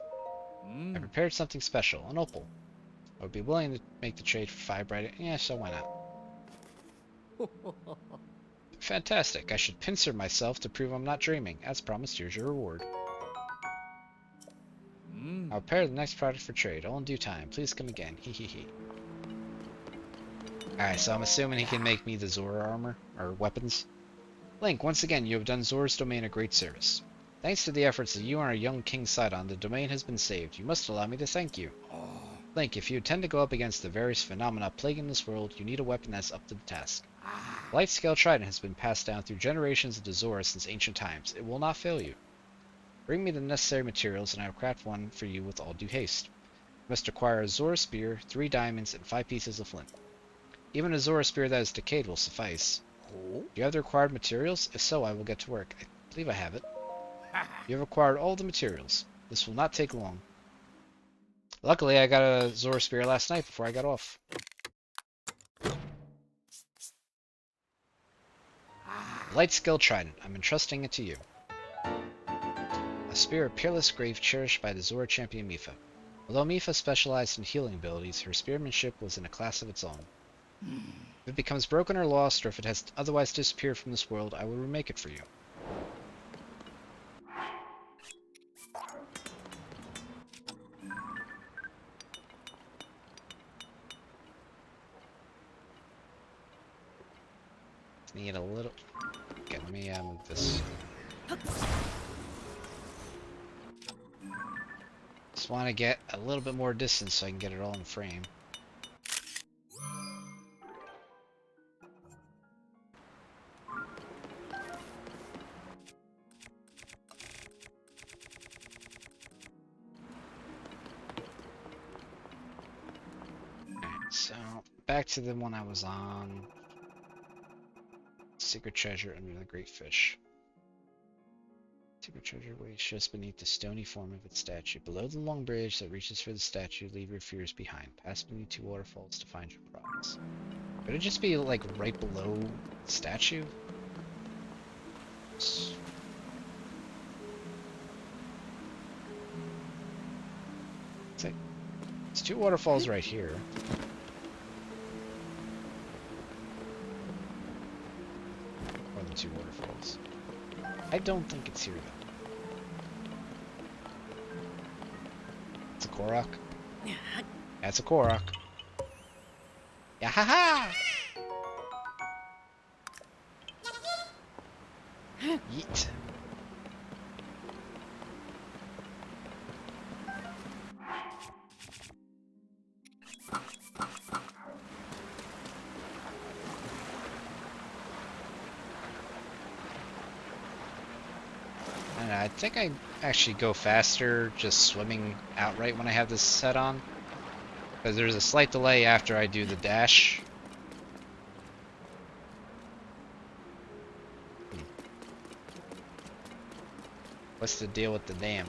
I Mm. prepared something special, an opal. I would be willing to make the trade for 5 bright egg. Yeah, so why not? Fantastic. I should pincer myself to prove I'm not dreaming. As promised, here's your reward. Mm. I'll prepare the next product for trade, all in due time. Please come again. Hee hee hee. Alright, so I'm assuming he can make me the Zora armor, or weapons. Link, once again, you have done Zora's domain a great service. Thanks to the efforts of you and our young King Sidon, the domain has been saved. You must allow me to thank you. Oh. Link, if you intend to go up against the various phenomena plaguing this world, you need a weapon that's up to the task. The light scale trident has been passed down through generations of the Zora since ancient times. It will not fail you. Bring me the necessary materials, and I will craft one for you with all due haste. You must acquire a Zora spear, 3 diamonds, and 5 pieces of flint. Even a Zora spear that is decayed will suffice. Oh. Do you have the required materials? If so, I will get to work. I believe I have it. You have acquired all the materials. This will not take long. Luckily, I got a Zora spear last night before I got off. Light Skill Trident. I'm entrusting it to you. A spear of peerless grave cherished by the Zora champion Mipha. Although Mipha specialized in healing abilities, her spearmanship was in a class of its own. If it becomes broken or lost, or if it has otherwise disappeared from this world, I will remake it for you. Need a little... Okay, let me move this. Just want to get a little bit more distance so I can get it all in frame. Alright, so back to the one I was on. Secret treasure under the great fish. Secret treasure waits just beneath the stony form of its statue. Below the long bridge that reaches for the statue, leave your fears behind. Pass beneath 2 waterfalls to find your prize. Could it just be like right below the statue? It's like, it's 2 waterfalls right here. More than 2 waterfalls. I don't think it's here though. It's a Korok. That's a Korok. Yeah ha ha! Yeet. And I think I actually go faster just swimming outright when I have this set on. Because there's a slight delay after I do the dash. What's the deal with the dam?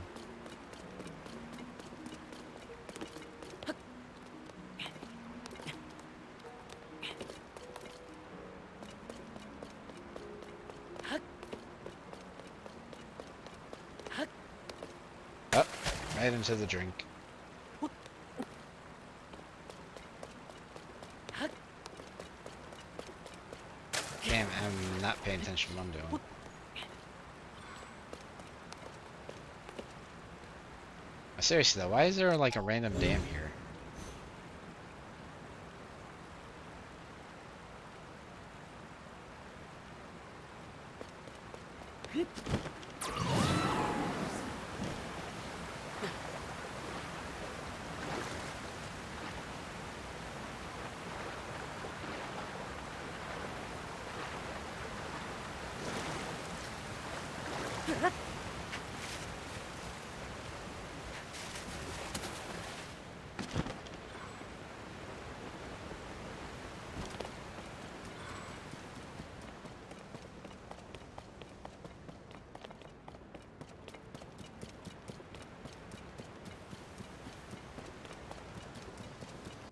Oh, right into the drink. Damn, I'm not paying attention to what I'm doing. Seriously though, why is there like a random dam here?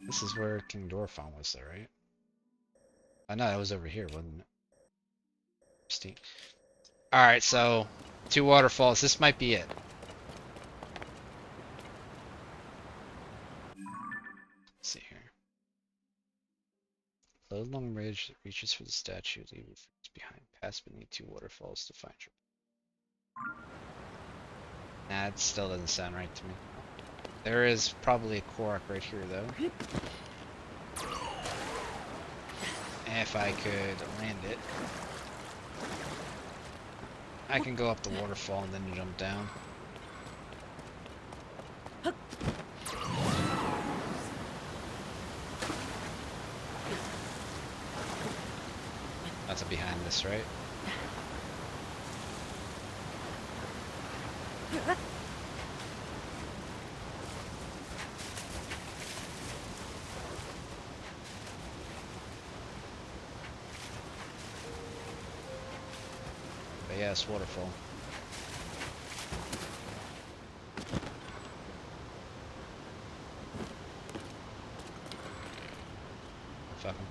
This is where King Dorphan was there, right? Oh no, that was over here, wasn't it? Alright, so 2 waterfalls. This might be it. Let's see here. Low long ridge that reaches for the statue, leave your friends behind. Pass beneath 2 waterfalls to find your. Nah, it still doesn't sound right to me. There is probably a Korok right here, though. If I could land it. I can go up the waterfall and then jump down. That's behind this, right? But yeah, it's waterfall. Fuck 'em.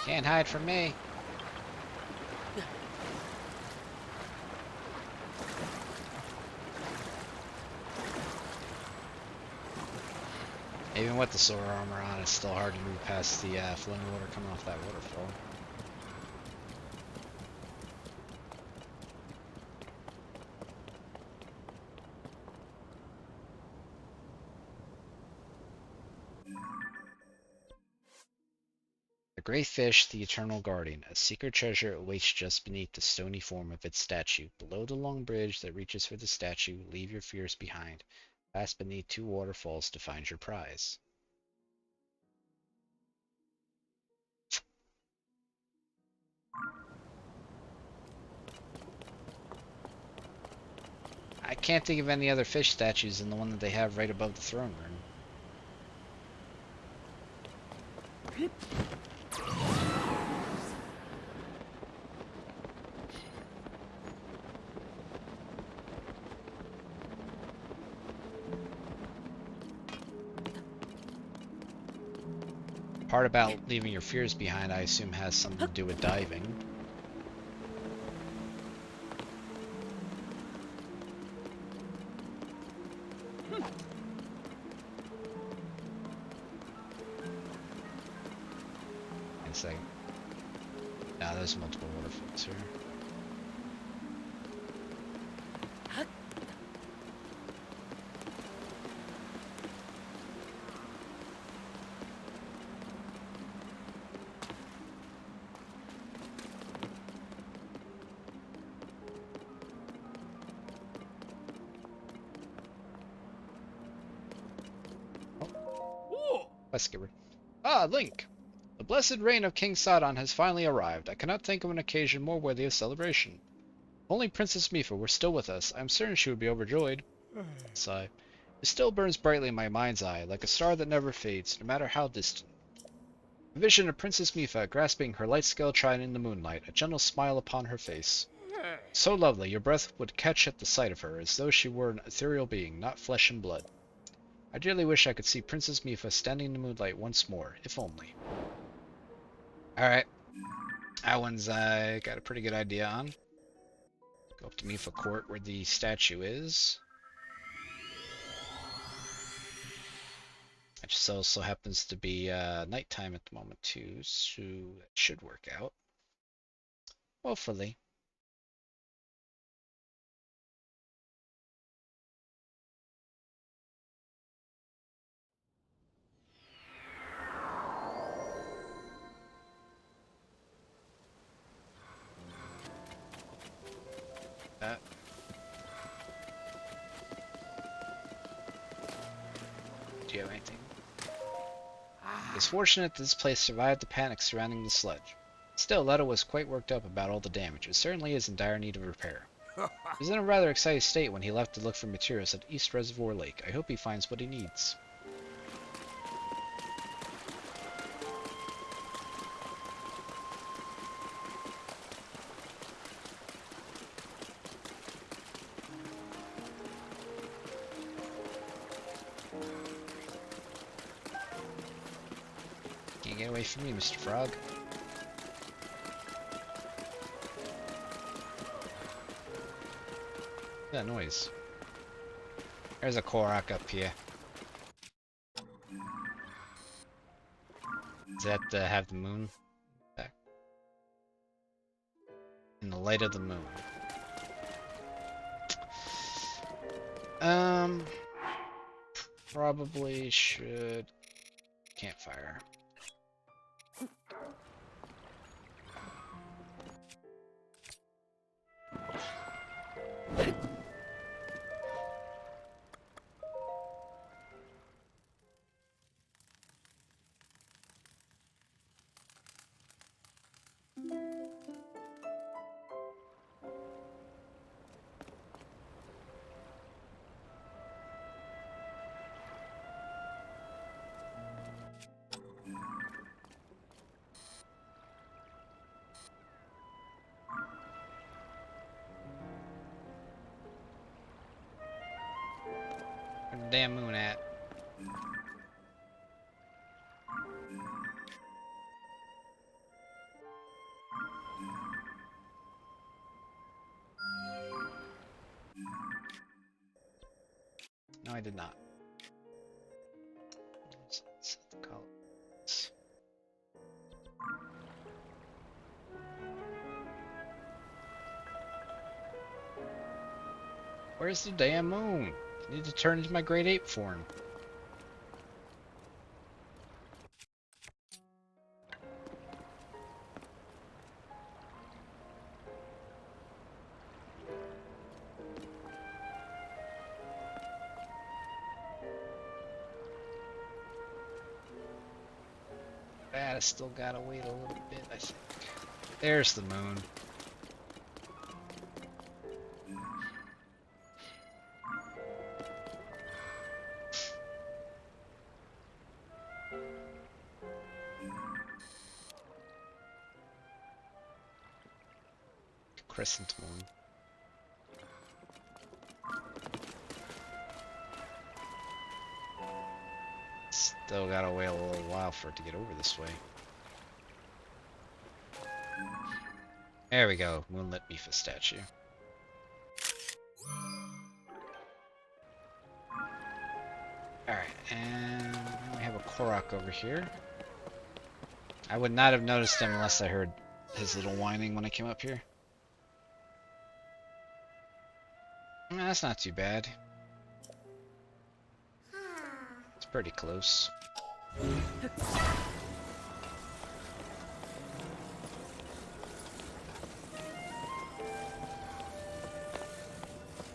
Can't hide from me. Even with the solar armor on, it's still hard to move past the flowing water coming off that waterfall. The Great Fish, the Eternal Guardian. A secret treasure awaits just beneath the stony form of its statue. Below the long bridge that reaches for the statue, leave your fears behind. Pass beneath 2 waterfalls to find your prize. I can't think of any other fish statues than the one that they have right above the throne room. Part about leaving your fears behind, I assume, has something to do with diving. One second. Nah, there's multiple waterfalls here. Skipper. Ah, Link! The blessed reign of King Sidon has finally arrived. I cannot think of an occasion more worthy of celebration. If only Princess Mipha were still with us. I am certain she would be overjoyed. Sigh. It still burns brightly in my mind's eye, like a star that never fades, no matter how distant. A vision of Princess Mipha grasping her light scale trident in the moonlight, a gentle smile upon her face. So lovely, your breath would catch at the sight of her, as though she were an ethereal being, not flesh and blood. I dearly wish I could see Princess Mipha standing in the moonlight once more, if only. Alright. That one's got a pretty good idea on. Go up to Mipha Court where the statue is. It just also happens to be nighttime at the moment too, so it should work out. Hopefully. Do you have anything? It's fortunate that this place survived the panic surrounding the sledge. Still, Leto was quite worked up about all the damage. It certainly is in dire need of repair. He was in a rather excited state when he left to look for materials at East Reservoir Lake. I hope he finds what he needs. Get away from me, Mr. Frog. What's that noise? There's a Korok up here. Does that have the moon back? In the light of the moon. Probably should campfire. Where's the damn moon at? No, I did not. Set the colors. Where's the damn moon? I need to turn into my grade 8 form. I still gotta wait a little bit, I think. There's the moon. Crescent moon. Still gotta wait a little while for it to get over this way. There we go, Moonlit Mifa statue. Alright, and we have a Korok over here. I would not have noticed him unless I heard his little whining when I came up here. That's not too bad. It's pretty close.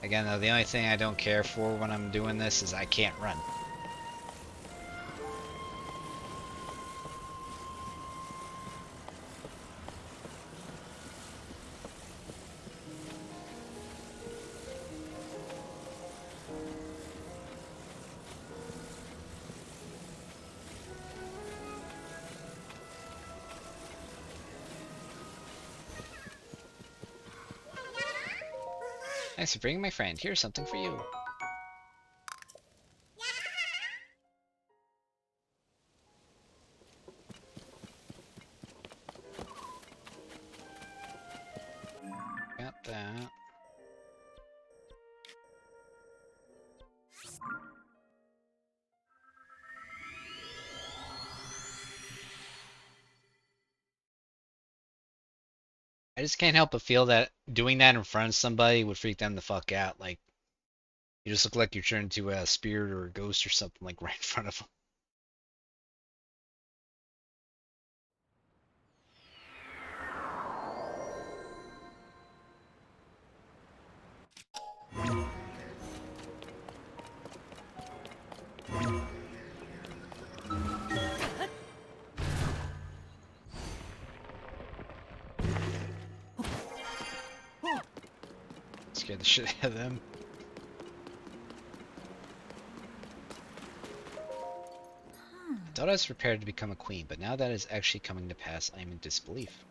Again, though, the only thing I don't care for when I'm doing this is I can't run. Thanks for bringing my friend. Here's something for you. Got that. I just can't help but feel that doing that in front of somebody would freak them the fuck out. Like, you just look like you're turned into a spirit or a ghost or something, like right in front of them. Scared the shit out of them. I thought I was prepared to become a queen, but now that is actually coming to pass, I am in disbelief.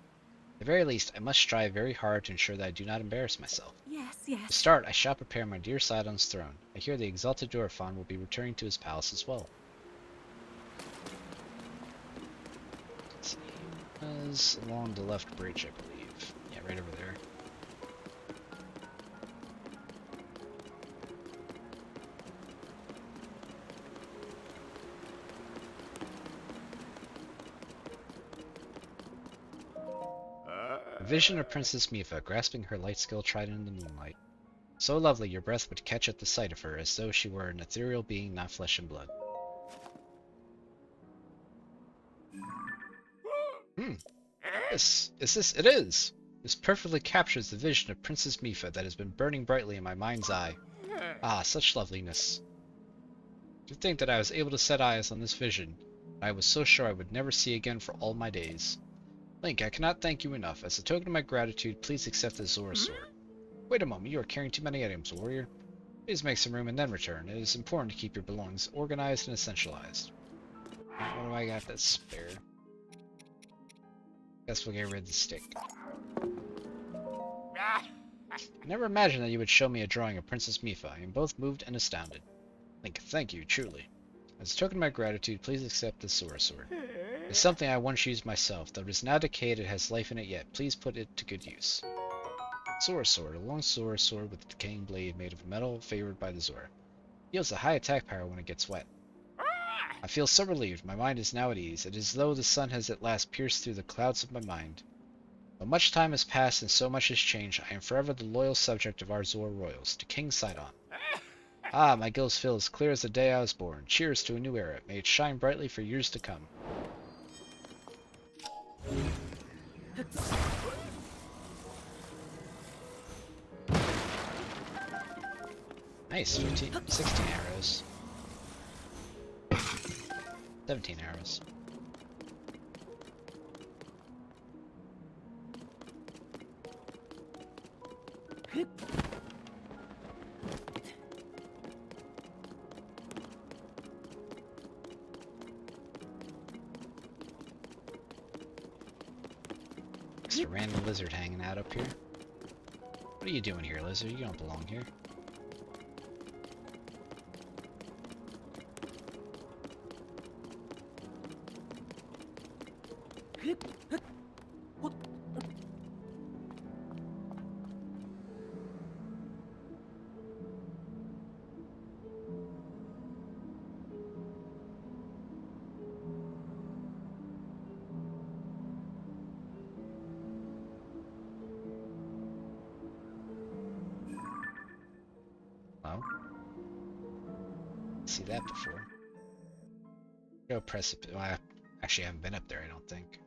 At the very least, I must strive very hard to ensure that I do not embarrass myself. Yes, To yes. start, I shall prepare my dear Sidon's throne. I hear the exalted Durafon will be returning to his palace as well. was along the left bridge, I believe. Yeah, right over there. A vision of Princess Mifa grasping her light-skill trident in the moonlight. So lovely your breath would catch at the sight of her, as though she were an ethereal being, not flesh and blood. It is! This perfectly captures the vision of Princess Mifa that has been burning brightly in my mind's eye. Ah, such loveliness. To think that I was able to set eyes on this vision, I was so sure I would never see again for all my days. Link, I cannot thank you enough. As a token of my gratitude, please accept this Zora sword. Wait a moment, you are carrying too many items, warrior. Please make some room and then return. It is important to keep your belongings organized and essentialized. What do I got that's spare? Guess we'll get rid of the stick. I never imagined that you would show me a drawing of Princess Mifa. I am both moved and astounded. Link, thank you, truly. As a token of my gratitude, please accept this Zora sword. It's something I once used myself, though it is now decayed, it has life in it yet. Please put it to good use. Zora sword, a long Zora sword with a decaying blade made of metal favored by the Zora. Yields a high attack power when it gets wet. I feel so relieved, my mind is now at ease. It is as though the sun has at last pierced through the clouds of my mind. Though much time has passed and so much has changed, I am forever the loyal subject of our Zora royals, to King Sidon. Ah, my gills feel as clear as the day I was born. Cheers to a new era. May it shine brightly for years to come. Nice, 16 arrows. 17 arrows. Just a random lizard hanging out up here. What are you doing here, lizard? You don't belong here. Oh. See that before. Go precipice. Well, I actually haven't been up there, I don't think.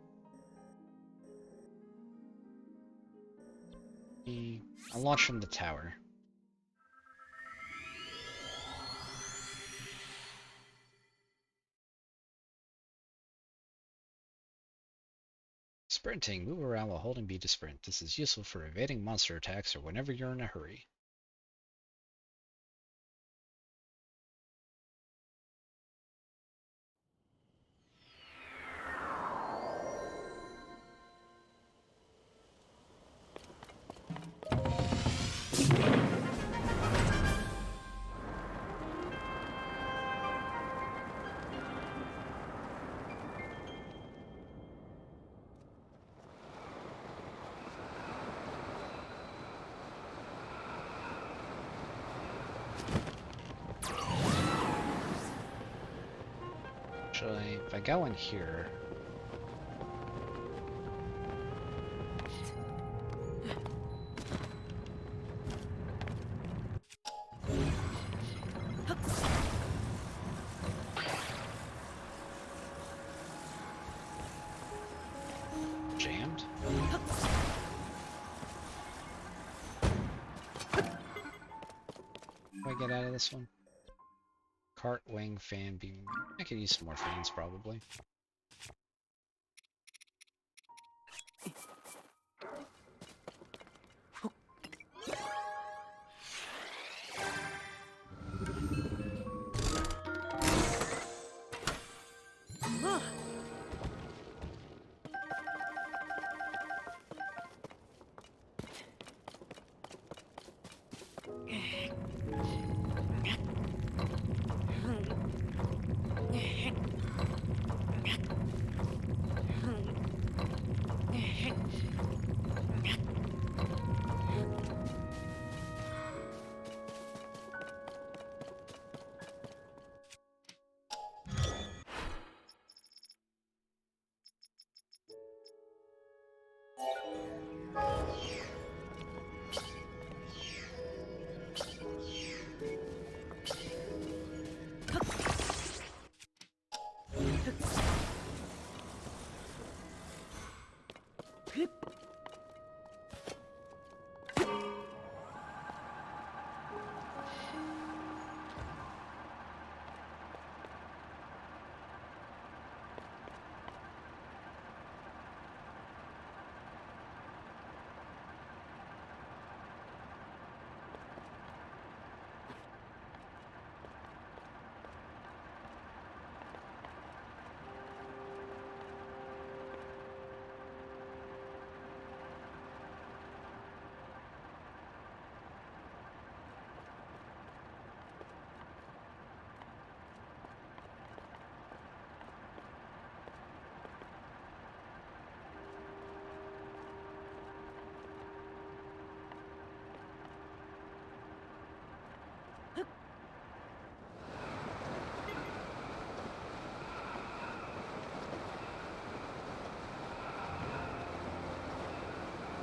I'll launch from the tower. Sprinting. Move around while holding B to sprint. This is useful for evading monster attacks or whenever you're in a hurry. Actually, if I go in here... Jammed? What do I get out of this one? Cart, wing, fan, beam. I could use some more fans, probably.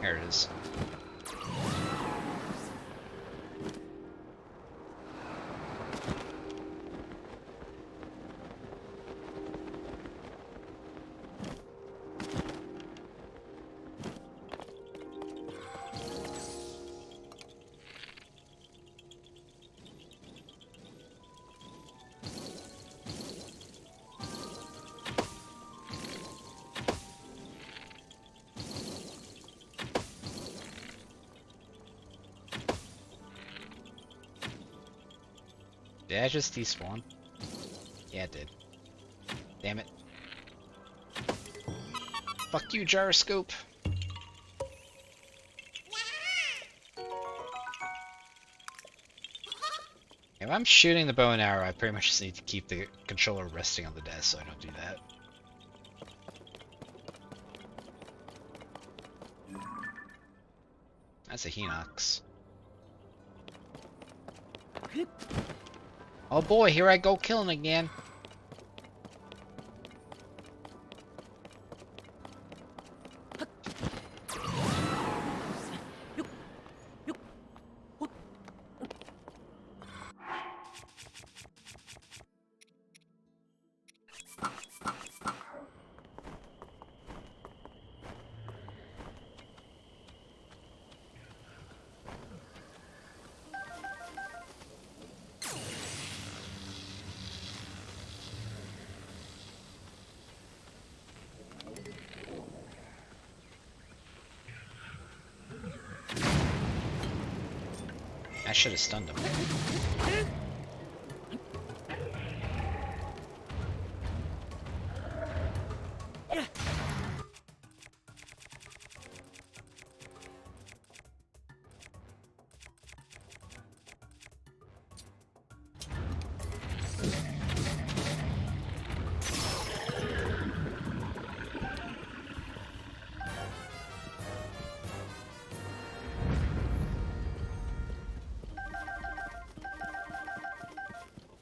Here it is. Did I just despawn? Yeah, it did. Damn it. Fuck you, gyroscope! If I'm shooting the bow and arrow, I pretty much just need to keep the controller resting on the desk so I don't do that. That's a Hinox. Oh boy, here I go killing again. I should have stunned him.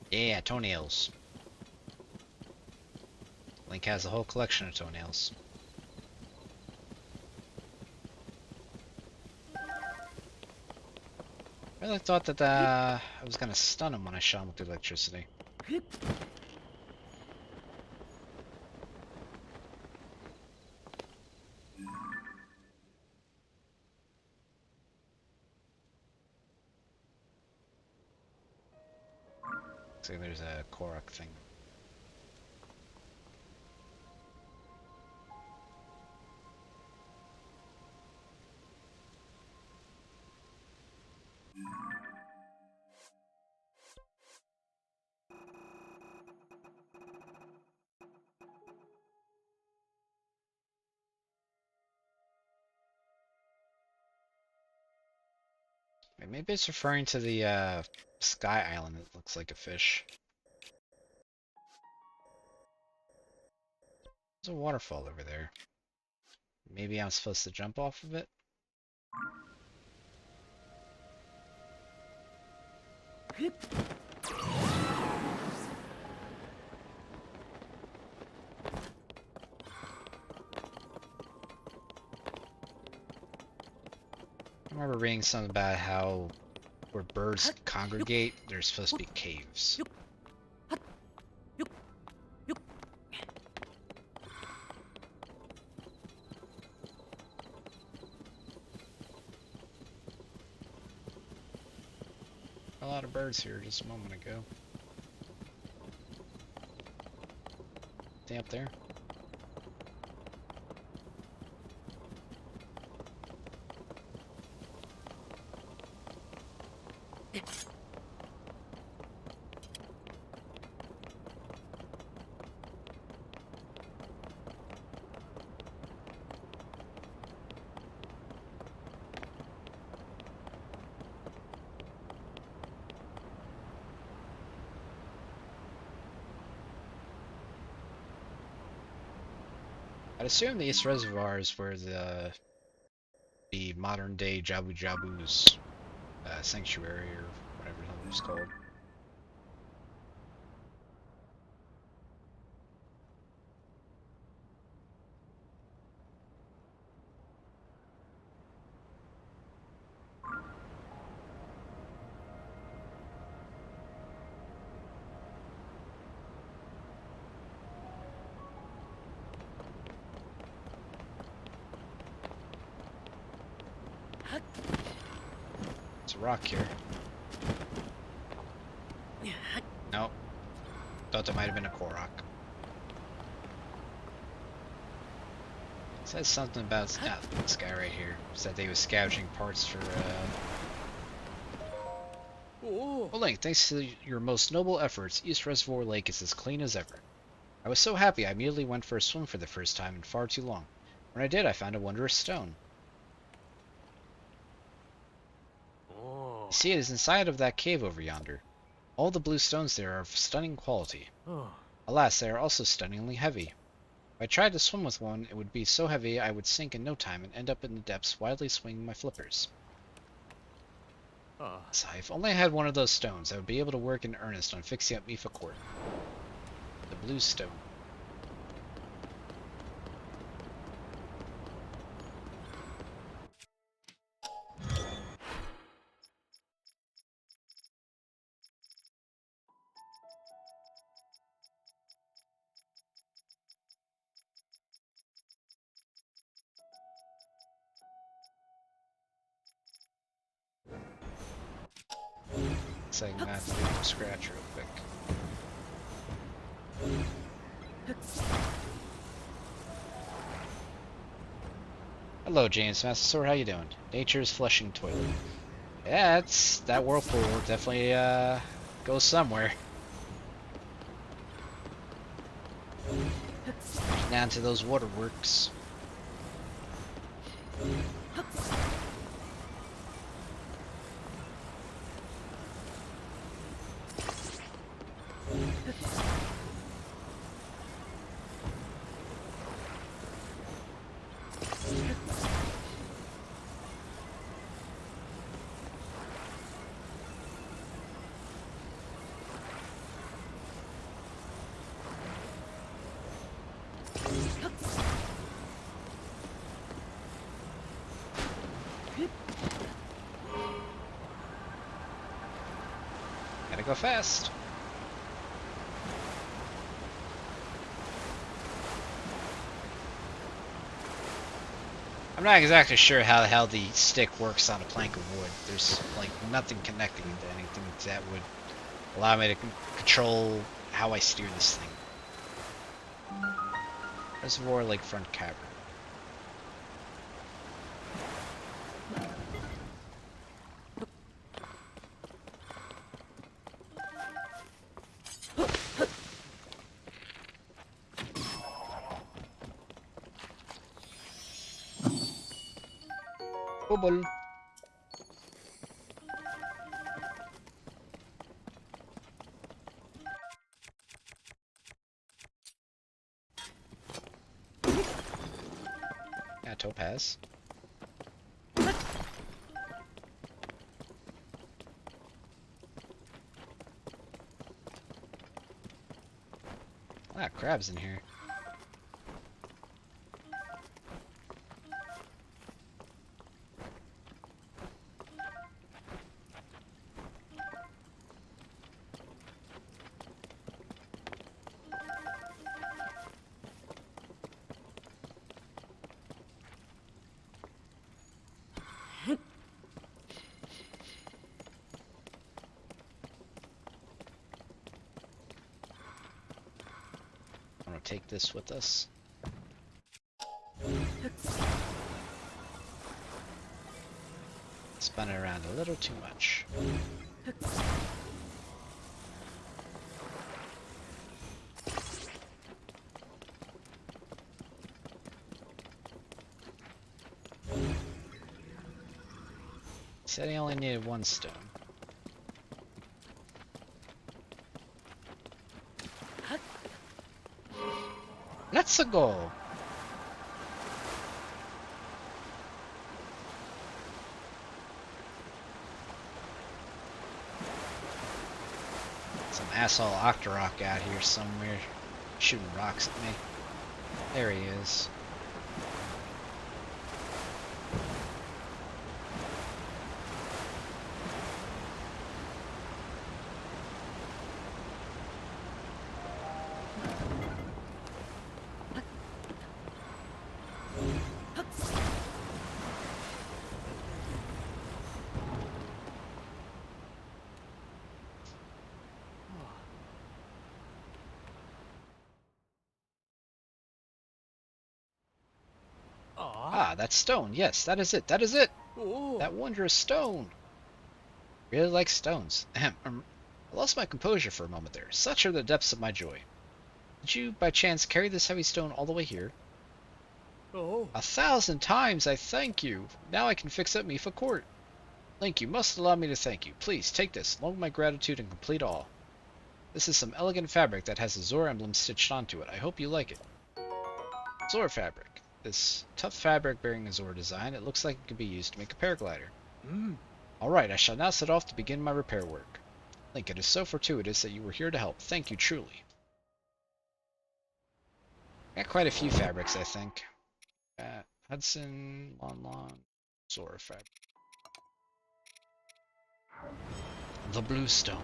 Yeah, toenails. Link has a whole collection of toenails. I really thought that I was gonna stun him when I shot him with the electricity. Looks like there's a Korok thing. Wait, maybe it's referring to the sky island that looks like a fish. There's a waterfall over there. Maybe I'm supposed to jump off of it? I remember reading something about how where birds congregate, there's supposed to be caves. A lot of birds here just a moment ago. Stay up there. I'd assume the East Reservoir is where the modern day Jabu Jabu's sanctuary or whatever the hell it's called. There's a rock here. Nope. Thought there might have been a Korok. It says something about this guy right here. Said they was scavenging parts for Oh. Well, Link, thanks to your most noble efforts, East Reservoir Lake is as clean as ever. I was so happy I immediately went for a swim for the first time in far too long. When I did, I found a wondrous stone. Oh. You see, it is inside of that cave over yonder. All the blue stones there are of stunning quality. Oh. Alas, they are also stunningly heavy. If I tried to swim with one, it would be so heavy I would sink in no time and end up in the depths wildly swinging my flippers. Ah. So if only I had one of those stones, I would be able to work in earnest on fixing up Mipha Court. The blue stone. Saying that from scratch real quick. Hello, James Master. How you doing? Nature's flushing toilet. Yeah, it's that whirlpool definitely goes somewhere. Down to those waterworks. Gotta go fast. I'm not exactly sure how the hell the stick works on a plank of wood. There's like nothing connecting to anything that would allow me to control how I steer this thing. Reservoir Lakefront Cavern. Bubble. Yeah, topaz. Ah, crabs in here. I'm gonna take this with us. Spun it around a little too much. Said he only needed one stone. Let's go. Some asshole Octorok out here somewhere shooting rocks at me. There he is. that stone. Yes, that is it. That is it. Oh. That wondrous stone. Really like stones. Ahem. I lost my composure for a moment there. Such are the depths of my joy. Did you, by chance, carry this heavy stone all the way here? Oh. 1,000 times I thank you. Now I can fix up me for court. Link, you must allow me to thank you. Please, take this, along with my gratitude and complete awe. This is some elegant fabric that has a Zor emblem stitched onto it. I hope you like it. Zor fabric. This tough fabric bearing a Zor design, it looks like it could be used to make a paraglider. Alright, I shall now set off to begin my repair work. Link, it is so fortuitous that you were here to help. Thank you, truly. Got quite a few fabrics, I think. Hudson, Lon, Zor fabric. The Blue Stone.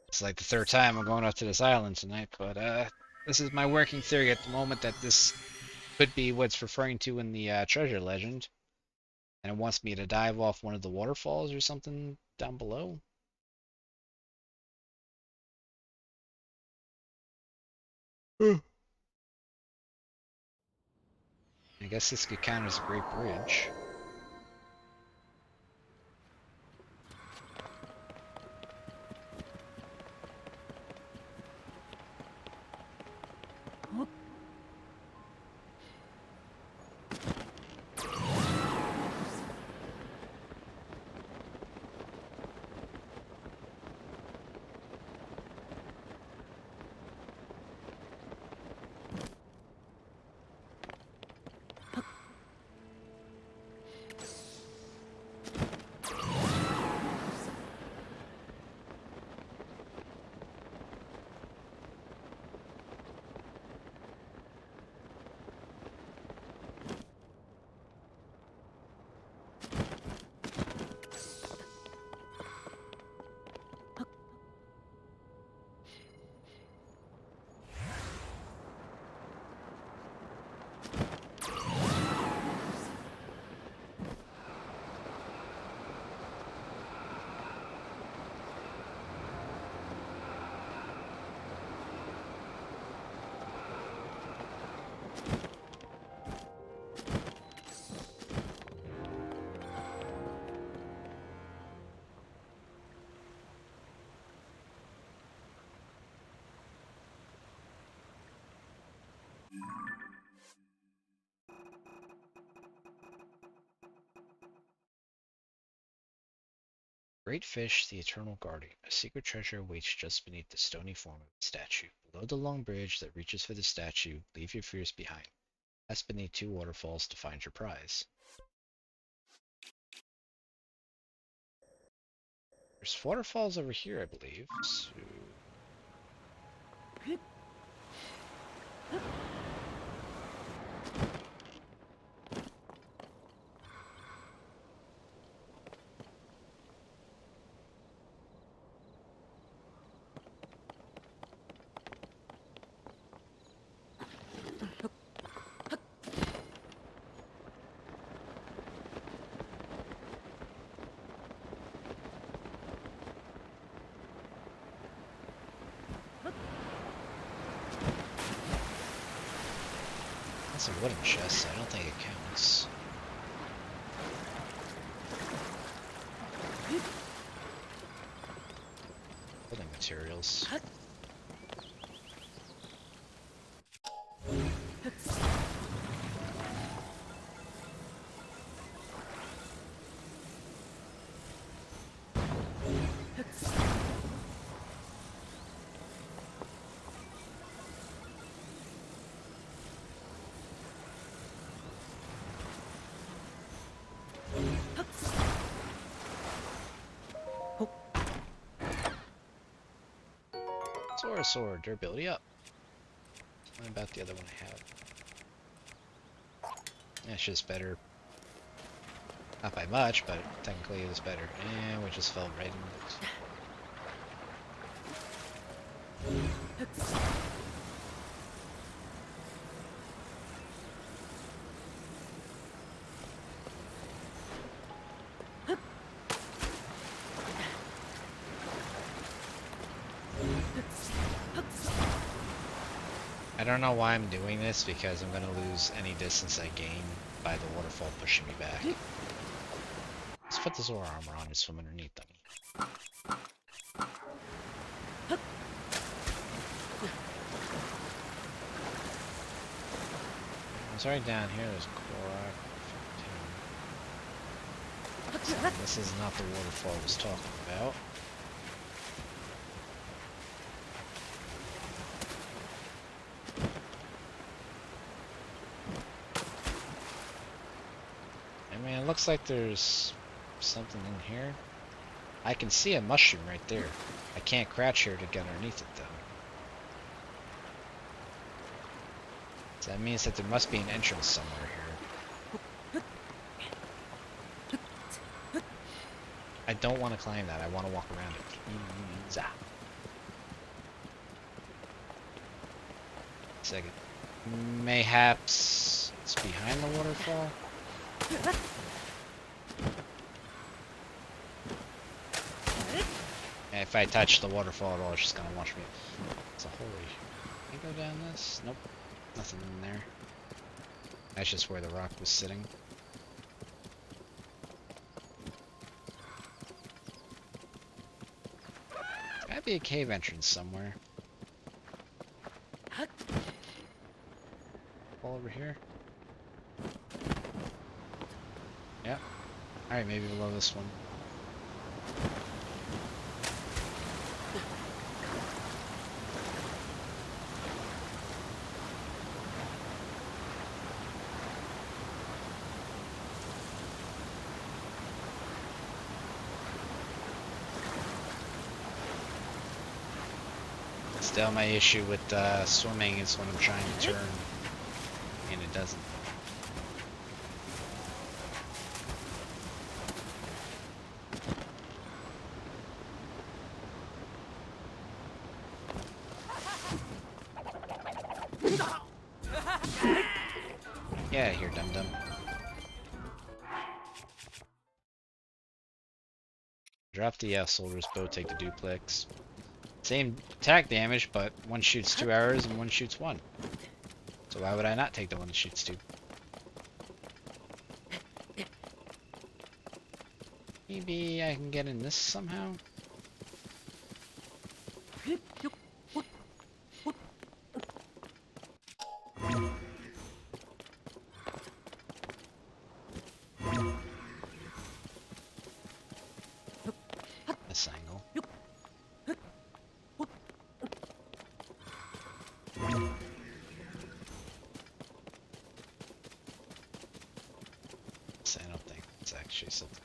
It's like the third time I'm going up to this island tonight, but this is my working theory at the moment that this could be what's referring to in the treasure legend. And it wants me to dive off one of the waterfalls or something down below. I guess this could count as a great bridge. Great fish, the eternal guardian. A secret treasure awaits just beneath the stony form of the statue. Below the long bridge that reaches for the statue, leave your fears behind. Pass beneath 2 waterfalls to find your prize. There's waterfalls over here, I believe. So... That's a wooden chest, so I don't think it counts. Building materials. Sword, durability up. What about the other one I have? It's just better. Not by much, but technically it was better. And we just fell right into it. I don't know why I'm doing this, because I'm gonna lose any distance I gain by the waterfall pushing me back. Let's put the Zora armor on and swim underneath them. It's right down here, there's Korak. This is not the waterfall I was talking about. I mean, it looks like there's something in here. I can see a mushroom right there. I can't crouch here to get underneath it, though. So that means that there must be an entrance somewhere here. I don't want to climb that. I want to walk around it. Zah. Second. Mayhaps it's behind the waterfall? And if I touch the waterfall at all, it's just gonna wash me. It's a holy. Can I go down this? Nope. Nothing in there. That's just where the rock was sitting. There's gotta be a cave entrance somewhere. Fall over here. Yep. Alright, maybe below this one. Still, my issue with swimming is when I'm trying to turn, and it doesn't. Yeah, here, dum-dum. Drop the soldier's bow, take the duplex. Same attack damage, but one shoots 2 arrows and one shoots 1. So why would I not take the one that shoots 2? Maybe I can get in this somehow? This angle. I don't think it's actually something.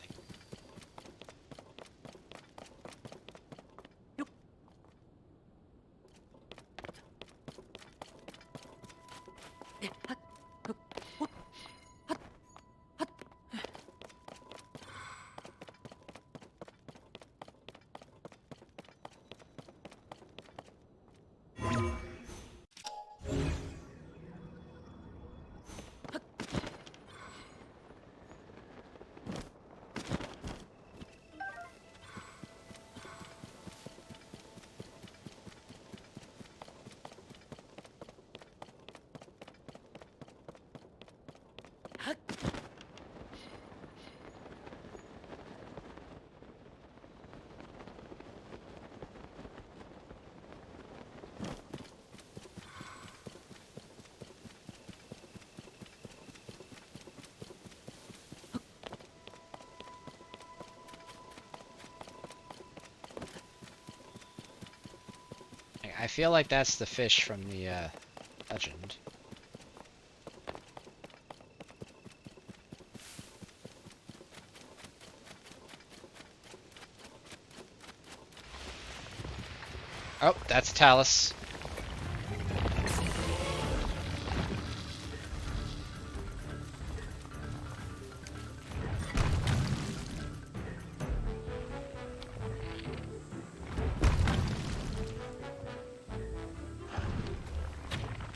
I feel like that's the fish from the legend. Oh, that's Talus.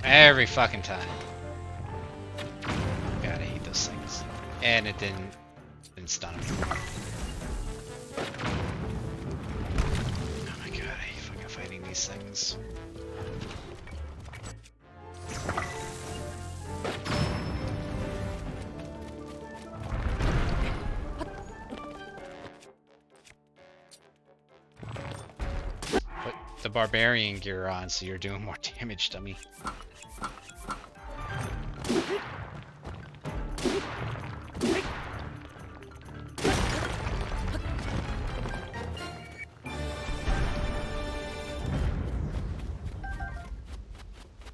Every fucking time. God, I hate those things. And it didn't stun me. Oh my god, I hate fucking fighting these things. the barbarian gear on, so you're doing more damage, dummy.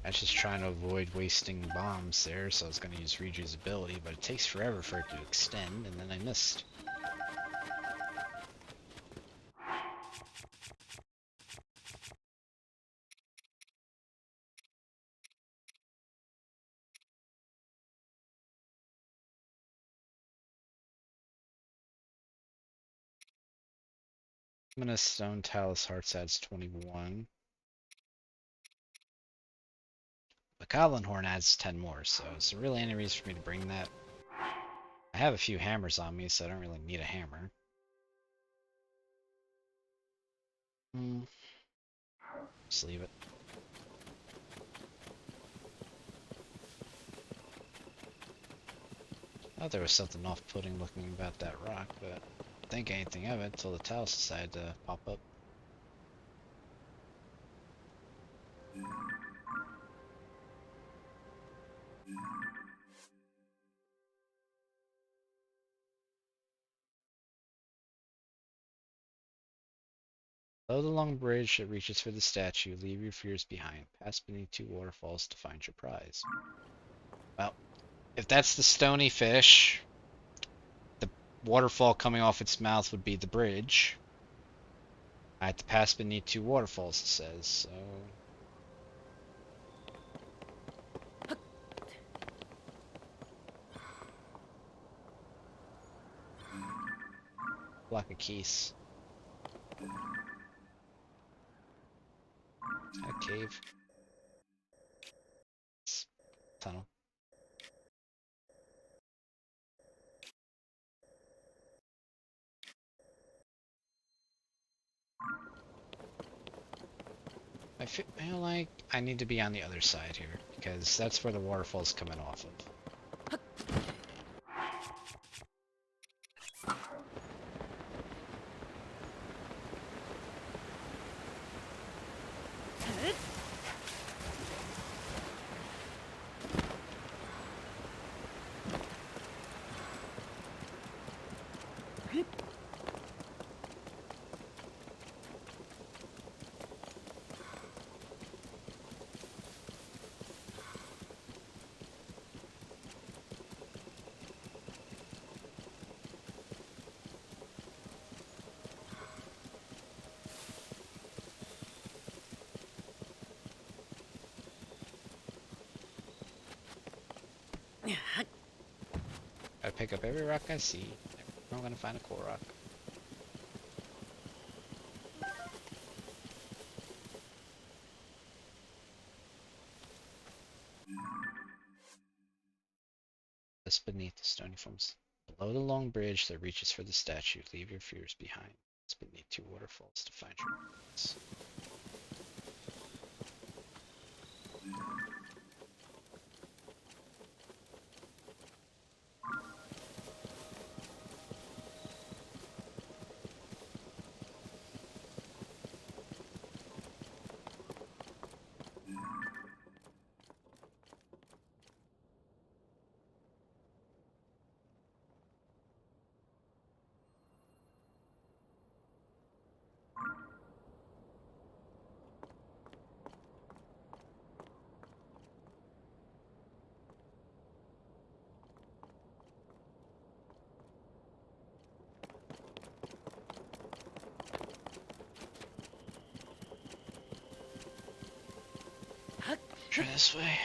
I was just trying to avoid wasting bombs there, so I was going to use Riju's ability, but it takes forever for it to extend, and then I missed. I'm gonna Stone Talus Hearts adds 21. The Goblin Horn adds 10 more, so is there really any reason for me to bring that? I have a few hammers on me, so I don't really need a hammer. Just leave it. I thought there was something off-putting looking about that rock, but I didn't think anything of it until the Talus decided to pop up. Below the long bridge that reaches for the statue, leave your fears behind. Pass beneath 2 waterfalls to find your prize. Well, if that's the stony fish, the waterfall coming off its mouth would be the bridge. I have to pass beneath 2 waterfalls, it says, so... Block a case. A cave. It's tunnel. I feel like I need to be on the other side here, because that's where the waterfall's coming off of. I pick up every rock I see. I'm gonna find a cool rock. Just beneath the stony forms. Below the long bridge that reaches for the statue, leave your fears behind. It's beneath 2 waterfalls to find your prize. Try this way.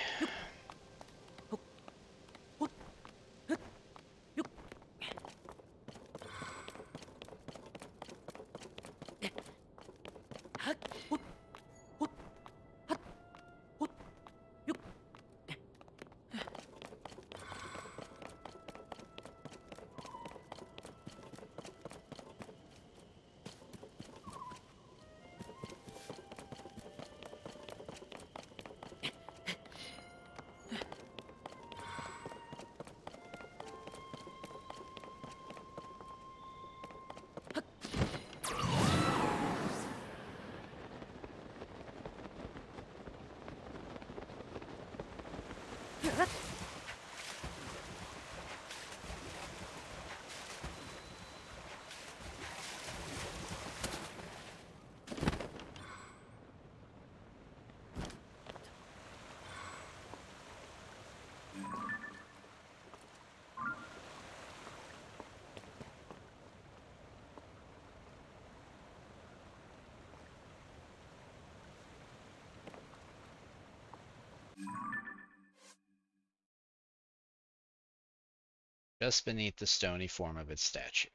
Just beneath the stony form of its statue.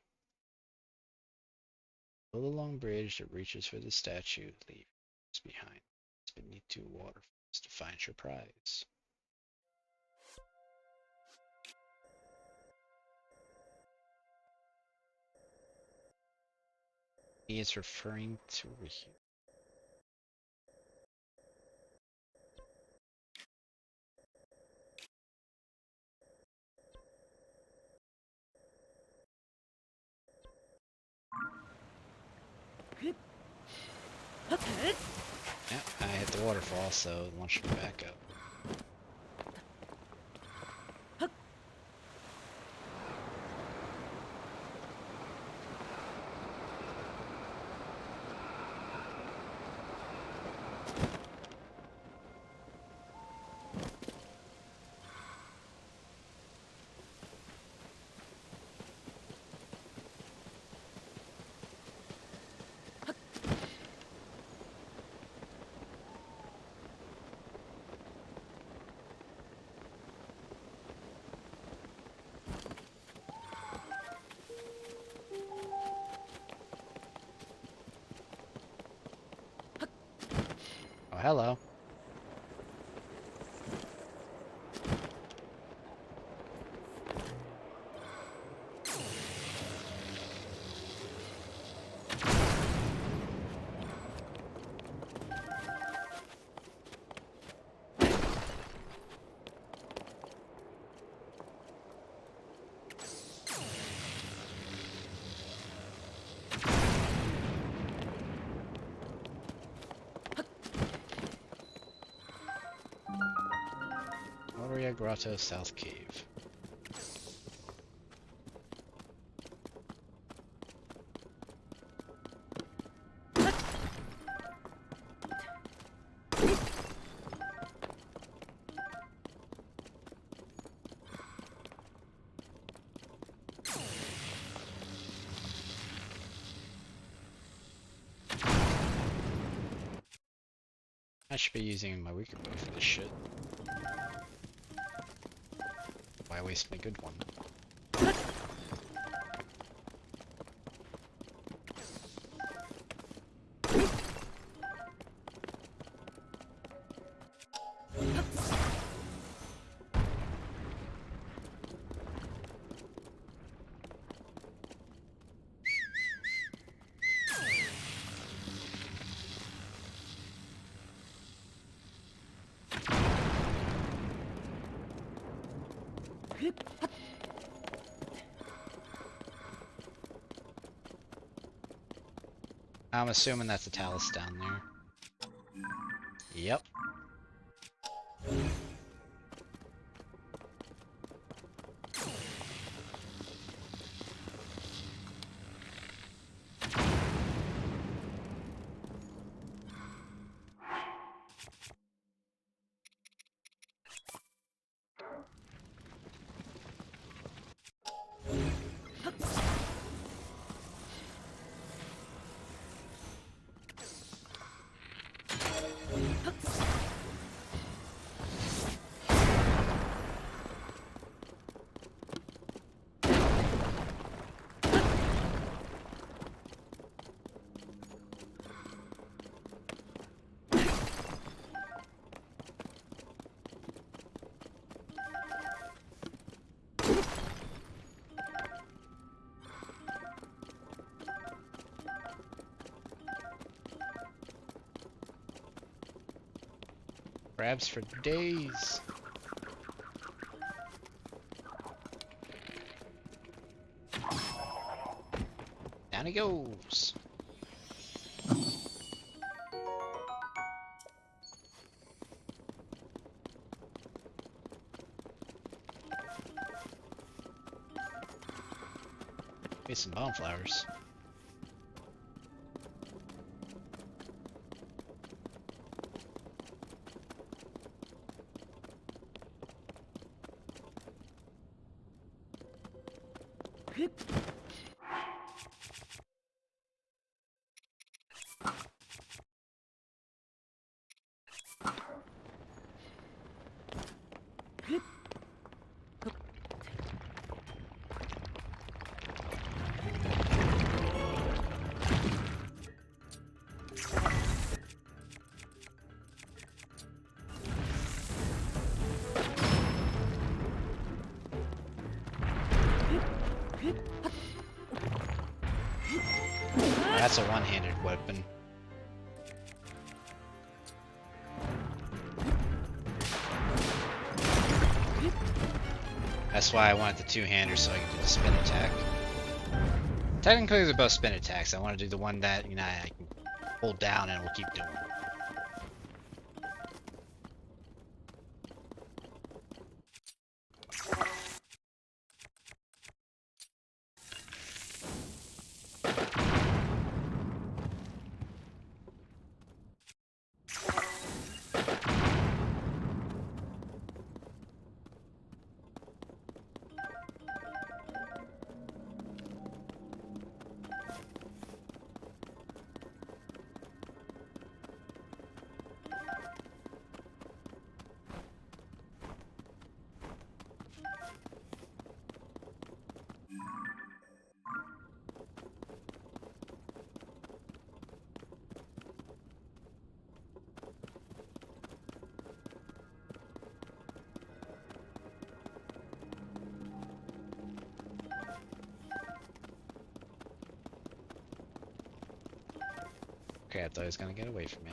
Build a long bridge that reaches for the statue, leave yours behind. It's beneath two waterfalls to find your prize. He is referring to over here. Yep, I hit the waterfall, so it launched me back up. Oh, hello. Moria Grotto South Cave. I should be using my weaker bow for this shit. Why waste my good one? I'm assuming that's a talus down there. Yep. Crabs for days. Down he goes. Maybe some bone flowers. That's a one-handed weapon. That's why I wanted the two-hander so I could do the spin attack. Technically they're both spin attacks. I want to do the one that, you know, I can hold down and we'll keep doing. Okay, I thought he was gonna get away from me.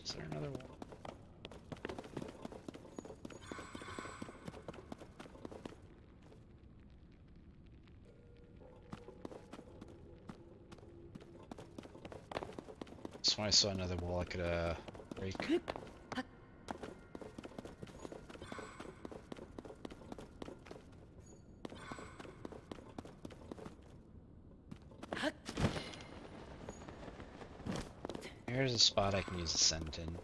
Is there another one? Just when I saw another wall I could break. Here's a spot I can use the scent in.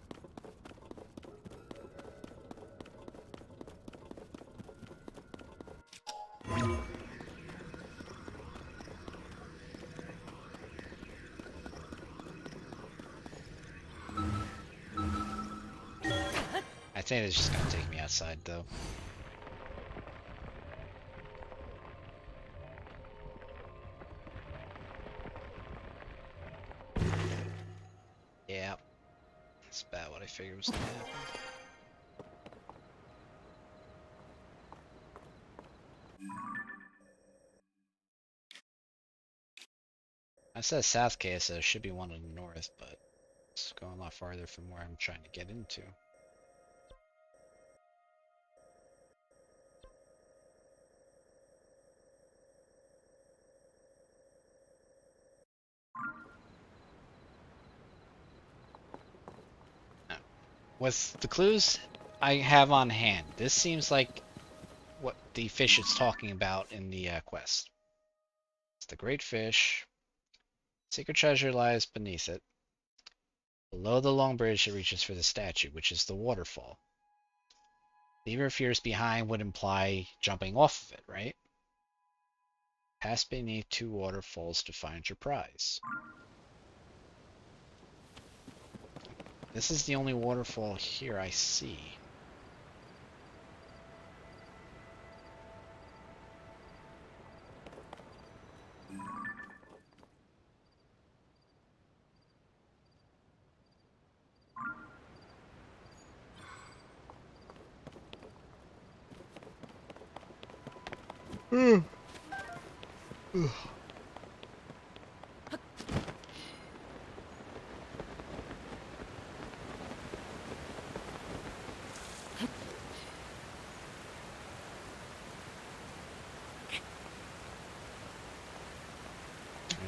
I think it's just gonna take me outside though. Yeah. That's about what I figured was gonna happen. I said South Case, so there should be one in the north, but it's going a lot farther from where I'm trying to get into. Now, with the clues I have on hand, this seems like what the fish is talking about in the quest. It's the great fish. Secret treasure lies beneath it. Below the long bridge that reaches for the statue, which is the waterfall. Leaving your fears behind would imply jumping off of it, right? Pass beneath two waterfalls to find your prize. This is the only waterfall here I see.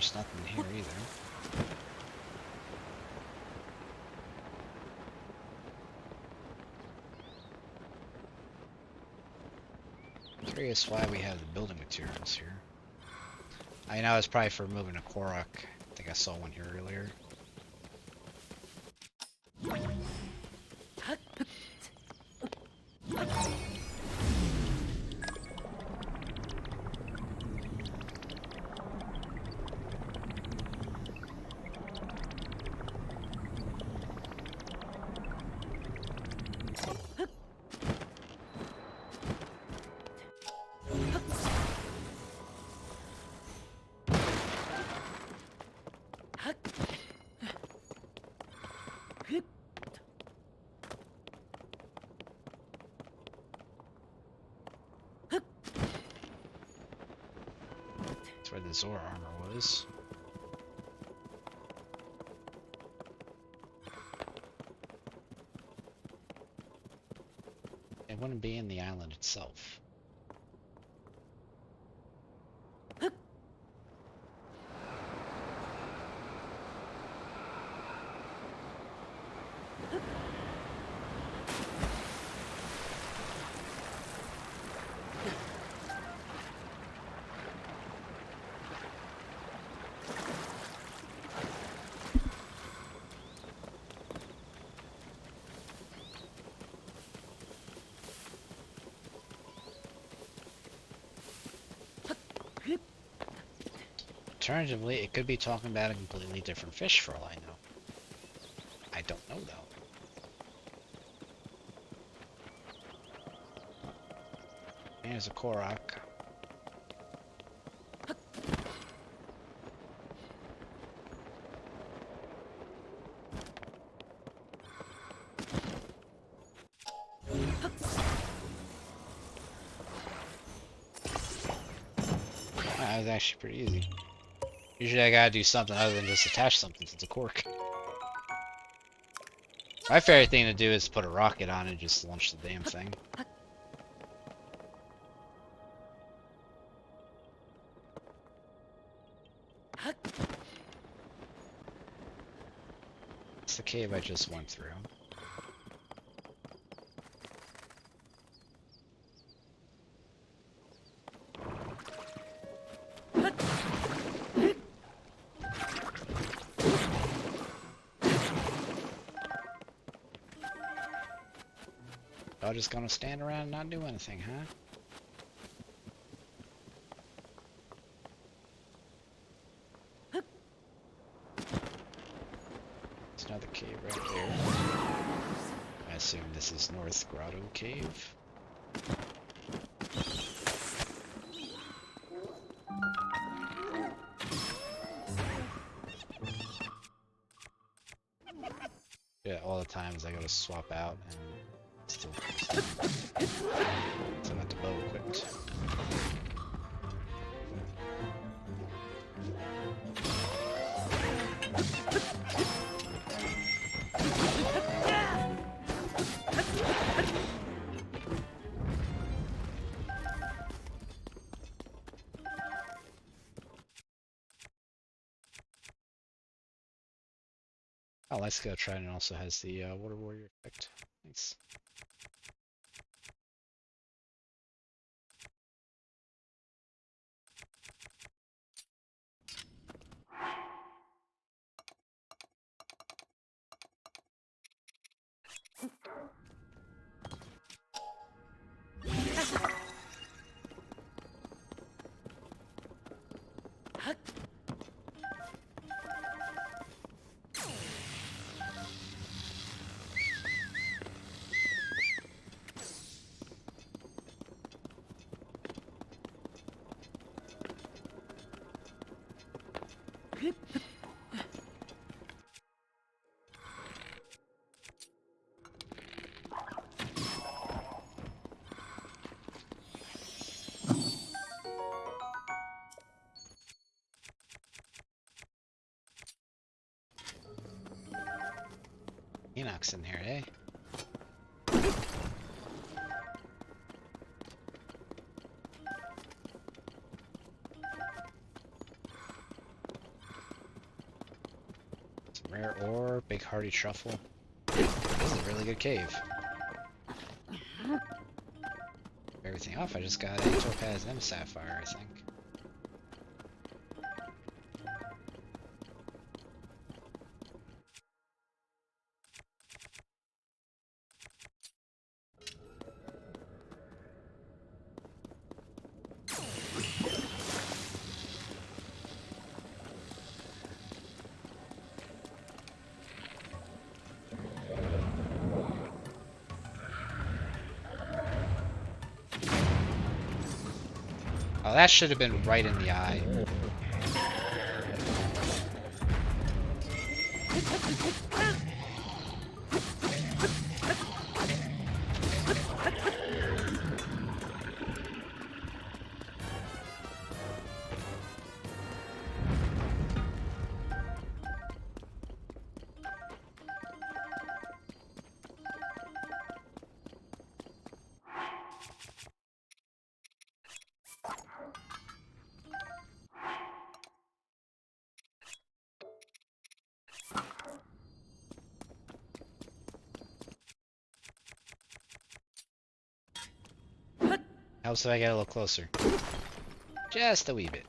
There's nothing here either. Curious why we have the building materials here. I know it's probably for moving a Korok. I think I saw one here earlier. That's where the Zora armor was. It wouldn't be in the island itself. Alternatively, it could be talking about a completely different fish for all I know. I don't know though. There's a Korok. That was actually pretty easy. Usually I gotta do something other than just attach something to the cork. My favorite thing to do is put a rocket on and just launch the damn thing. It's the cave I just went through. Y'all just gonna stand around and not do anything, huh? There's another cave right there. I assume this is North Grotto Cave. Yeah, all the times I gotta swap out and still got the bow equipped. Oh, Let's Go Trident also has the Water Warrior effect. Nice. Enoch's in here, eh? Rare ore, big hardy truffle. This is a really good cave. Everything off, I just got a topaz and a sapphire, I think. Oh, that should have been right in the eye. Helps if I get a little closer. Just a wee bit.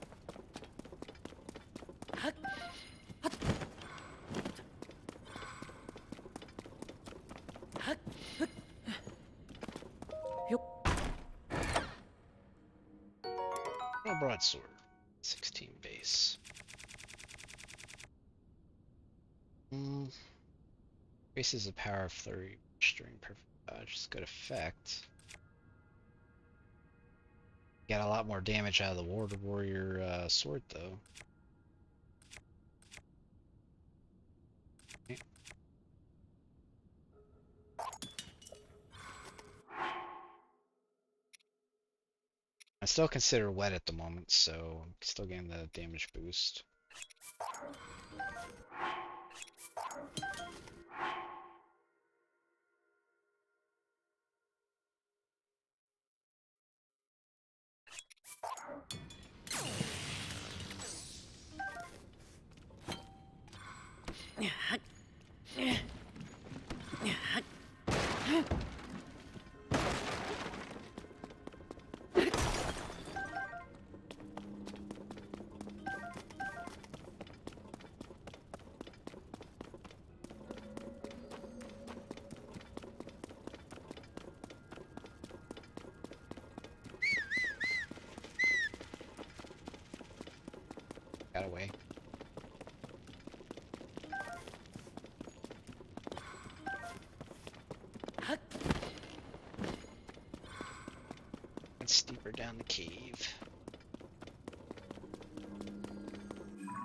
Oh, broadsword. 16 base. Increases the power of flurry during perfect dodge. It's good effect. Got a lot more damage out of the warrior sword though. Okay. I still consider wet at the moment, so I'm still getting the damage boost. Got away. It's steeper down the cave.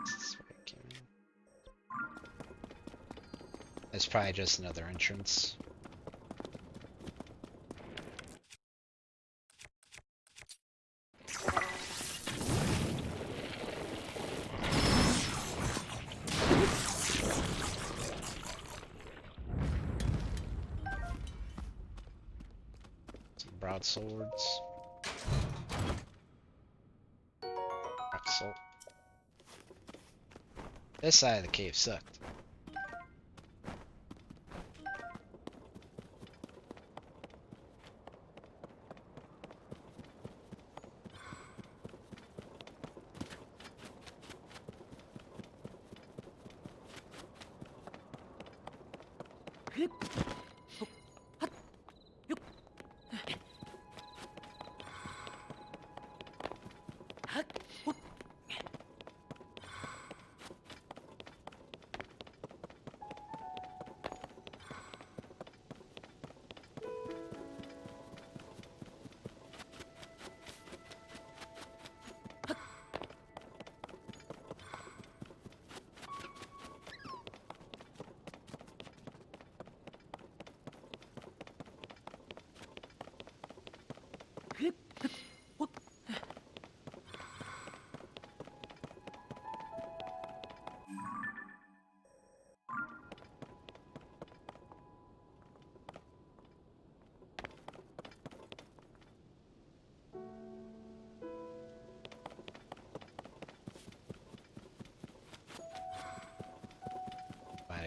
This way I came in. It's probably just another entrance. Broadswords. Rock salt. This side of the cave sucked.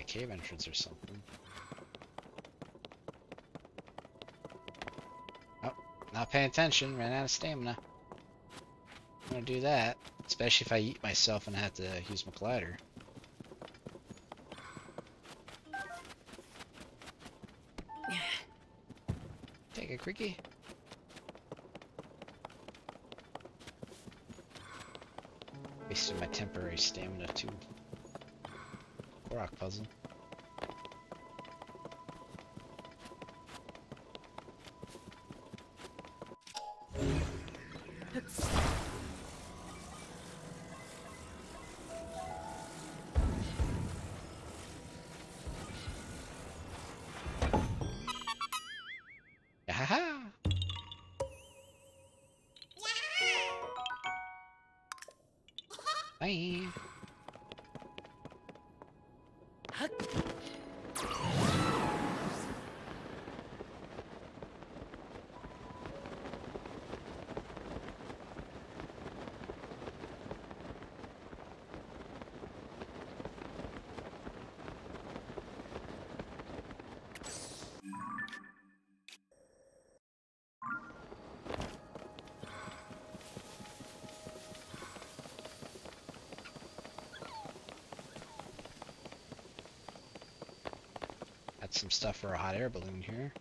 cave entrance or something. Oh, not paying attention. Ran out of stamina. I'm gonna do that, especially if I eat myself and I have to use my glider. Take it, Creaky. Wasted my temporary stamina too. Korok puzzle. Yahaha! Bye! Got some stuff for a hot air balloon here.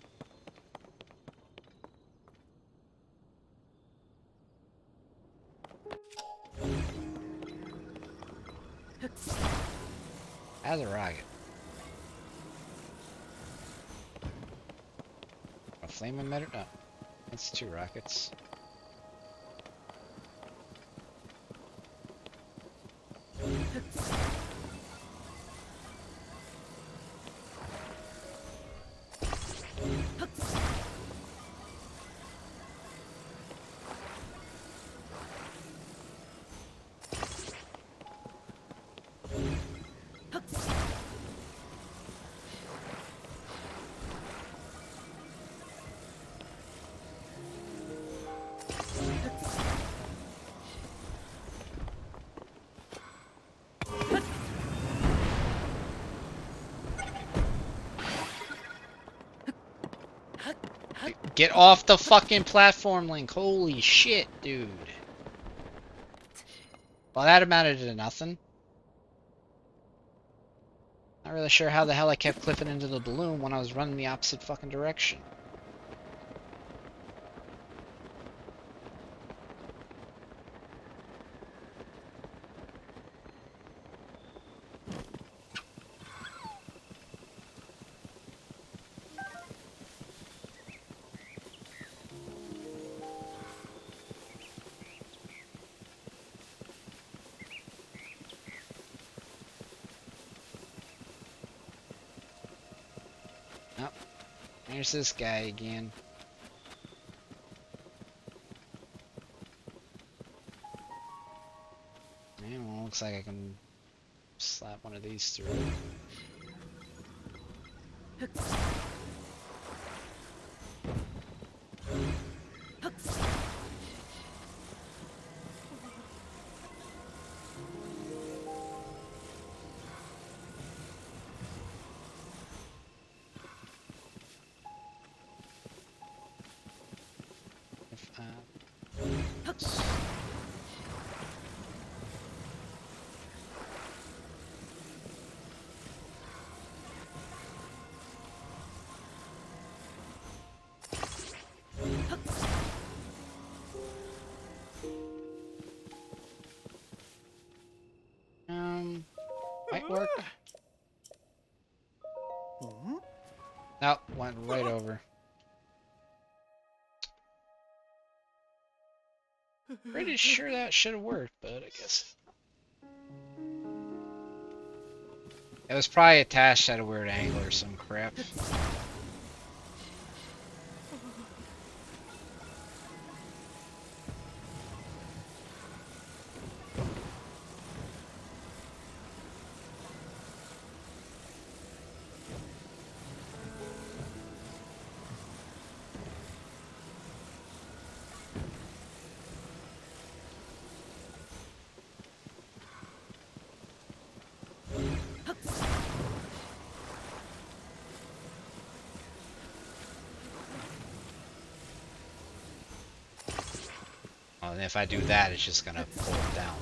As a rocket. A flame emitter? Oh, that's 2 rockets. Get off the fucking platform, Link. Holy shit, dude. Well, that amounted to nothing. Not really sure how the hell I kept clipping into the balloon when I was running the opposite fucking direction. Oh, there's this guy again. Well, looks like I can slap one of these through. If, might work. Nope, went right over. Pretty sure that should have worked, but I guess it was probably attached at a weird angle or some crap. and if I do that, it's just gonna pull them down.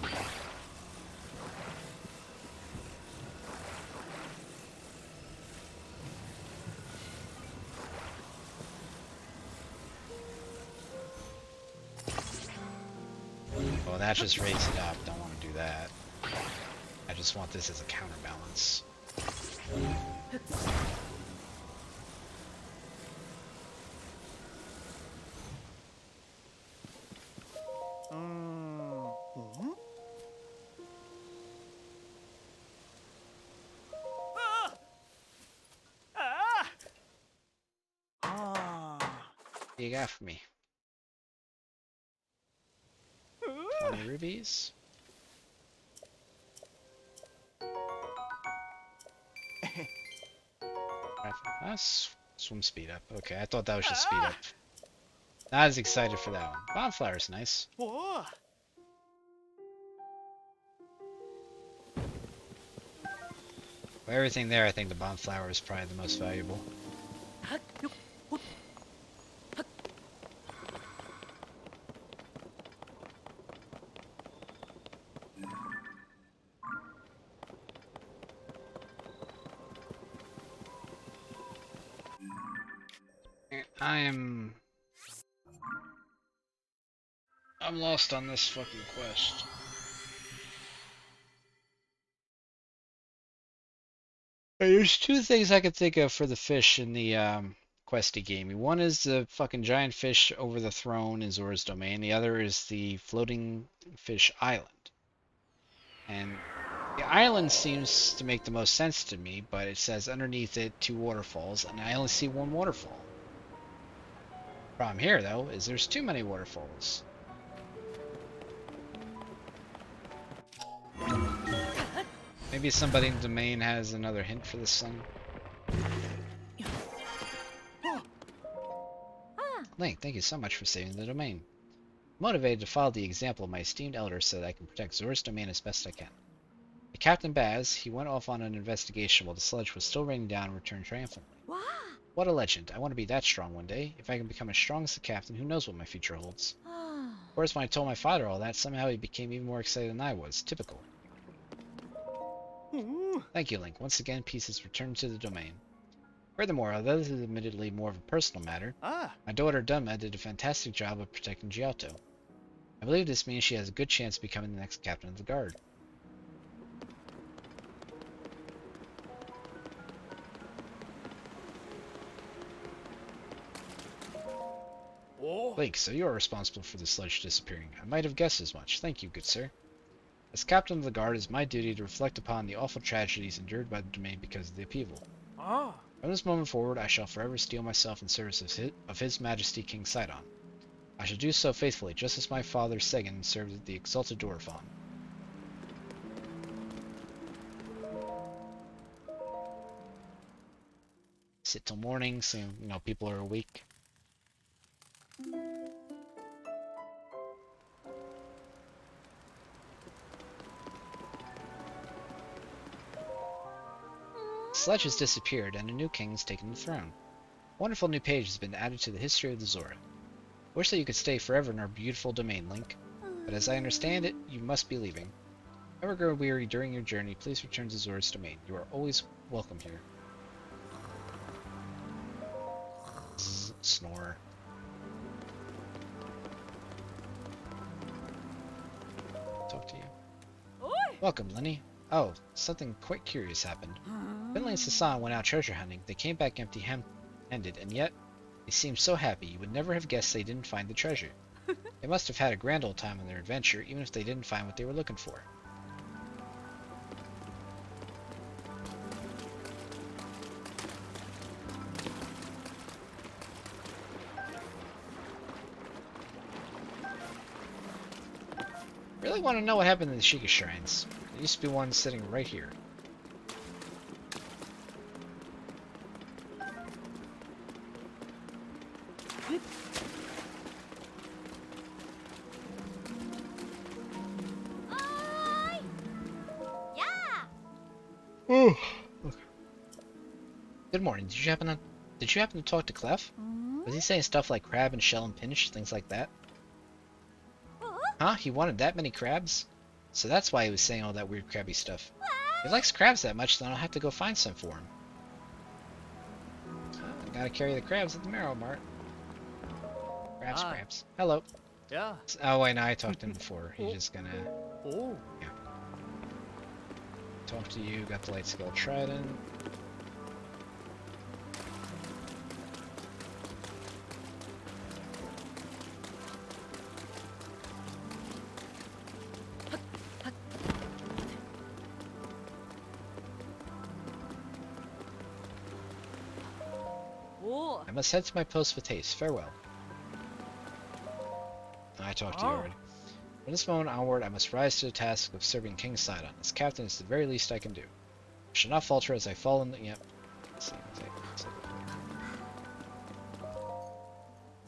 Well, that just raised it up. Don't want to do that. I just want this as a counterbalance. Mhm. Ah! Ah! What do you got for me? 20 rubies? That's swim speed up. Okay, I thought that was just speed up. Not as excited for that one. Bonfire's nice. Oh! For everything there, I think the bonfire is probably the most valuable. I'm lost on this fucking quest. There's two things I could think of for the fish in the quest he gave me. One is the fucking giant fish over the throne in Zora's domain. The other is the floating fish island. And the island seems to make the most sense to me, but it says underneath it 2 waterfalls, and I only see 1 waterfall. Problem here, though, is there's too many waterfalls. Maybe somebody in the domain has another hint for this thing. Link, thank you so much for saving the domain. Motivated to follow the example of my esteemed elders so that I can protect Zora's domain as best I can. The Captain Baz, he went off on an investigation while the sludge was still raining down and returned triumphantly. Wow. What a legend. I want to be that strong one day. If I can become as strong as the captain, who knows what my future holds. Of course, when I told my father all that, somehow he became even more excited than I was. Typical. Thank you, Link. Once again, peace is returned to the domain. Furthermore, although this is admittedly more of a personal matter, my daughter Dunma did a fantastic job of protecting Giotto. I believe this means she has a good chance of becoming the next captain of the guard. Oh! Link, so you are responsible for the sludge disappearing. I might have guessed as much. Thank you, good sir. As captain of the guard, it is my duty to reflect upon the awful tragedies endured by the domain because of the upheaval. Ah! From this moment forward, I shall forever steel myself in service of His Majesty King Sidon. I shall do so faithfully, just as my father Segan served the exalted Dorephan. Sit till morning, seeing people are awake. Sledge has disappeared, and a new king has taken the throne. A wonderful new page has been added to the history of the Zora. I wish that you could stay forever in our beautiful domain, Link, but as I understand it, you must be leaving. If you ever grow weary during your journey, please return to Zora's domain. You are always welcome here. Snore. Talk to you. Welcome, Lenny. Oh, something quite curious happened. Finley and Sasan went out treasure hunting. They came back empty-handed, and yet they seemed so happy you would never have guessed they didn't find the treasure. They must have had a grand old time on their adventure, even if they didn't find what they were looking for. Really want to know what happened to the Sheikah Shrines. There used to be one sitting right here. Yeah. Good morning. Did you happen to talk to Clef? Was he saying stuff like crab and shell and pinch, things like that? Huh? He wanted that many crabs? So that's why he was saying all that weird crabby stuff. He likes crabs that much, then I'll have to go find some for him. I gotta carry the crabs at the Marrow Mart. Crabs, Hi. crabs. Hello. Yeah. Oh wait, no, I talked to him before. He's just gonna Oh. talk to you. Got the light scale trident. Oh. I must head to my post with haste. Farewell. I talked to you Oh. already. From this moment onward, I must rise to the task of serving King Sidon. As captain, it's the very least I can do. I shall not falter as I fall in the... Yep. Let's see.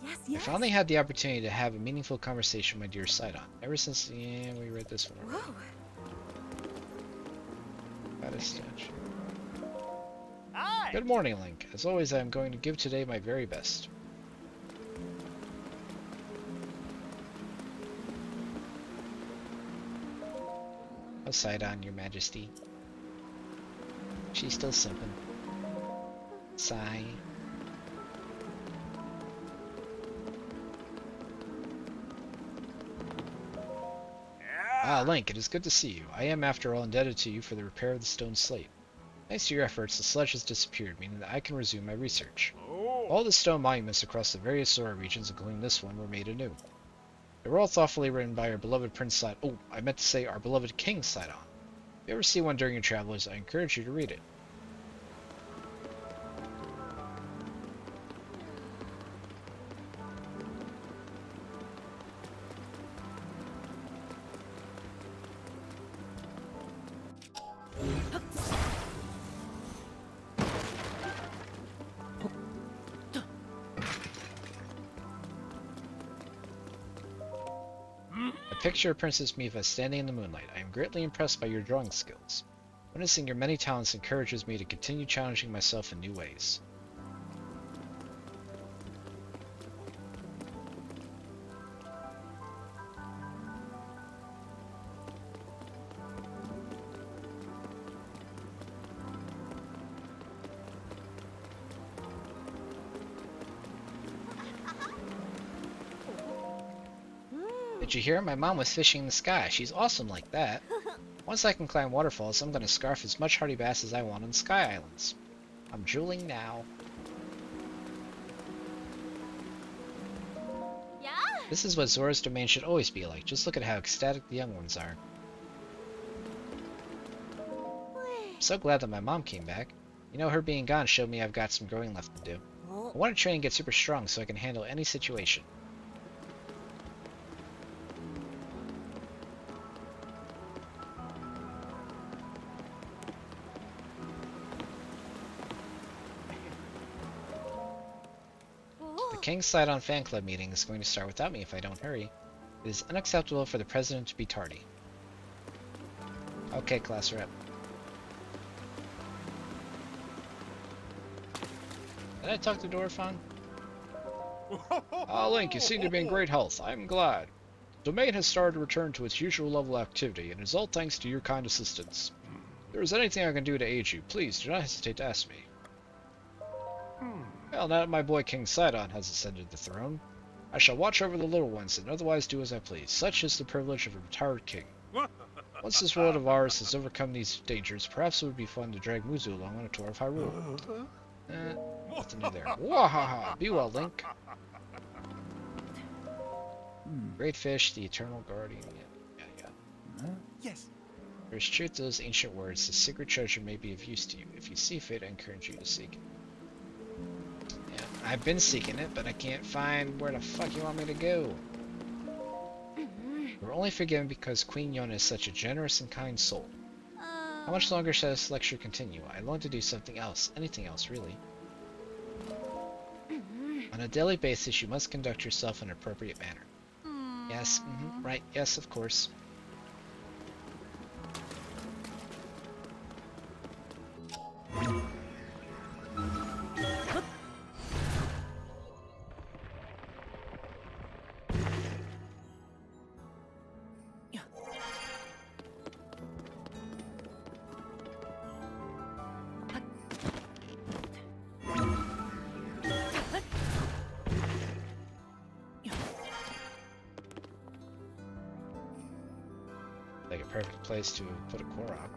Yes, I yes. finally had the opportunity to have a meaningful conversation with my dear Sidon. Ever since... Yeah, we read this one already. Whoa. Got a statue. Hi. Good morning, Link. As always, I am going to give today my very best. Oh, Sidon, your majesty. She's still simping. Sigh. Ah, Link, it is good to see you. I am, after all, indebted to you for the repair of the stone slate. Thanks to your efforts, the sludge has disappeared, meaning that I can resume my research. Oh. All the stone monuments across the various Zora regions, including this one, were made anew. They were all thoughtfully written by our beloved Prince Sidon. Oh, I meant to say our beloved King Sidon. If you ever see one during your travels, I encourage you to read it. A picture of Princess Mifa standing in the moonlight. I am greatly impressed by your drawing skills. Witnessing your many talents encourages me to continue challenging myself in new ways. Did you hear? My mom was fishing in the sky. She's awesome like that. Once I can climb waterfalls, I'm gonna scarf as much hardy bass as I want on Sky Islands. I'm drooling now. Yeah. This is what Zora's domain should always be like. Just look at how ecstatic the young ones are. I'm so glad that my mom came back. You know, her being gone showed me I've got some growing left to do. Oh. I want to train and get super strong so I can handle any situation. The King Sidon fan club meeting is going to start without me if I don't hurry. It is unacceptable for the president to be tardy. Okay, class rep. Did I talk to Dorfan? Ah, Link, you seem to be in great health. I'm glad. The domain has started to return to its usual level of activity, and it is all thanks to your kind assistance. If there is anything I can do to aid you, please do not hesitate to ask me. Well, now that my boy King Sidon has ascended the throne, I shall watch over the little ones and otherwise do as I please. Such is the privilege of a retired king. Once this world of ours has overcome these dangers, perhaps it would be fun to drag Muzu along on a tour of Hyrule. Nothing new there. Wahaha! Be well, Link. Great fish, the eternal guardian. Yeah. Yes. There's truth to those ancient words. The secret treasure may be of use to you. If you see fit, I encourage you to seek it. Yeah, I've been seeking it, but I can't find where the fuck you want me to go. We're only forgiven because Queen Yona is such a generous and kind soul. How much longer shall this lecture continue? I long to do something else. Anything else, really. On a daily basis, you must conduct yourself in an appropriate manner. Yes, right, yes, of course. perfect place to put a Korok.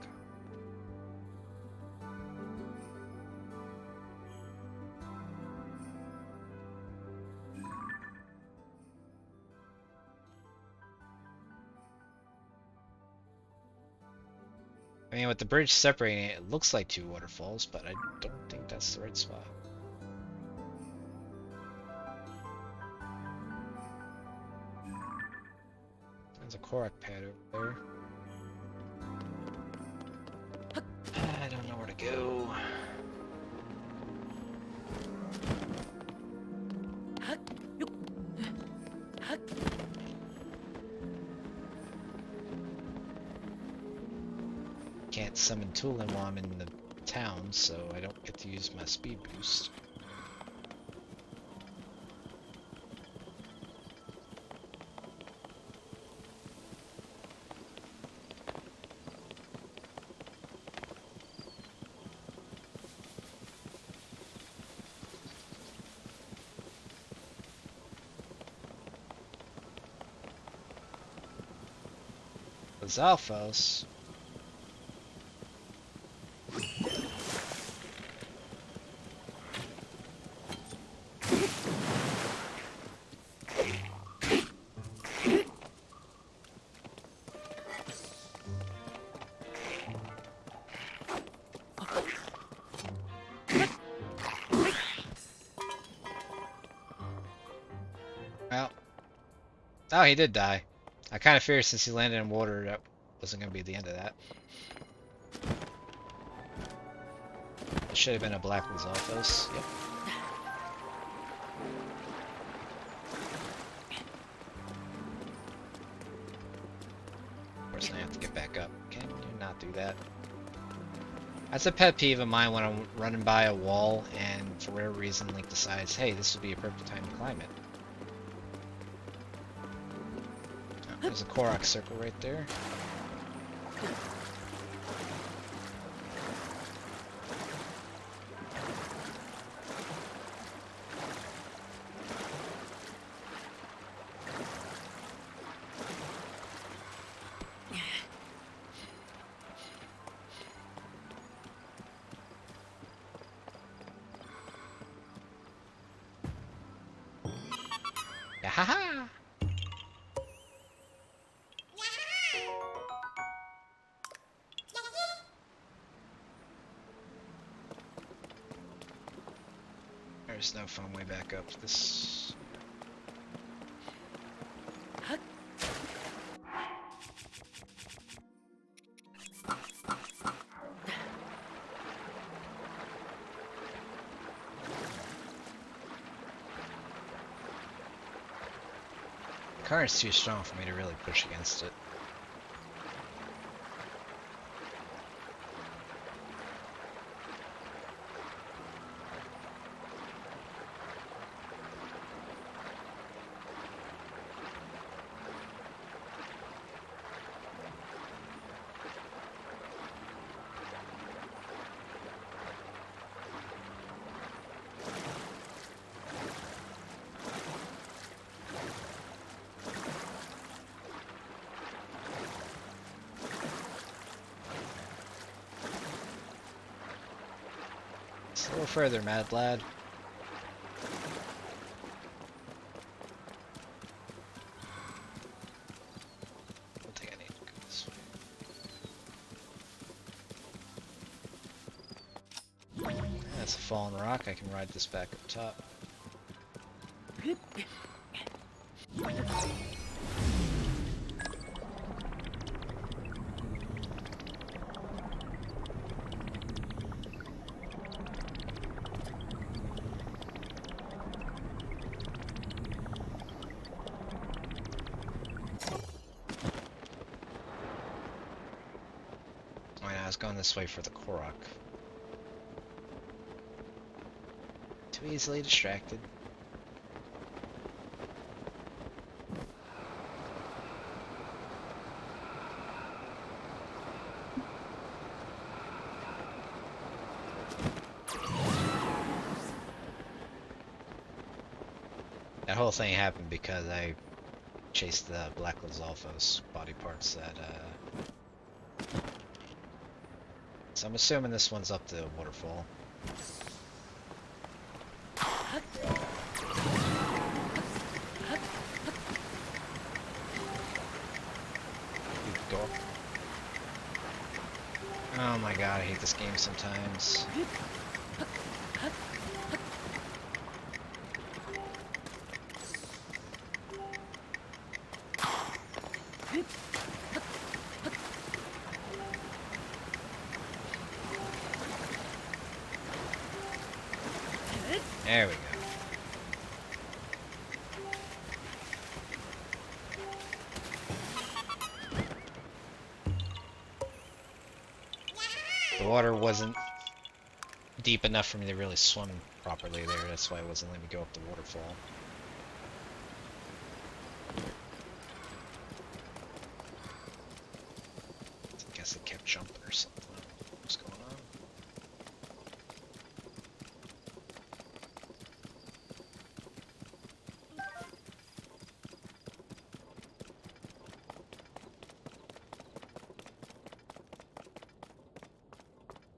I mean, with the bridge separating it, it looks like two waterfalls, but I don't think that's the right spot. There's a Korok pad over there. I don't know where to go. Can't summon Tulin while I'm in the town, so I don't get to use my speed boost. Zalfos. Well, oh, he did die. I kind of feared since he landed in water that wasn't going to be the end of that. It should have been a black Lizalfos. Yep. Of course, I have to get back up. Can you not do that? That's a pet peeve of mine when I'm running by a wall and for whatever reason Link decides, hey, this would be a perfect time to climb it. Oh, there's a Korok circle right there. Yahaha! There's no fun way back up this. The current's too strong for me to really push against it. A little further, Mad Lad. I don't think I need to go this way. That's a fallen rock. I can ride this back up top. I was going this way for the Korok. Too easily distracted. That whole thing happened because I chased the Black Lizalfos body parts that So I'm assuming this one's up the waterfall. Go up. Oh my god, I hate this game sometimes. There we go. The water wasn't deep enough for me to really swim properly there. That's why it wasn't letting me go up the waterfall. I guess it kept jumping or something. I don't know what's going on.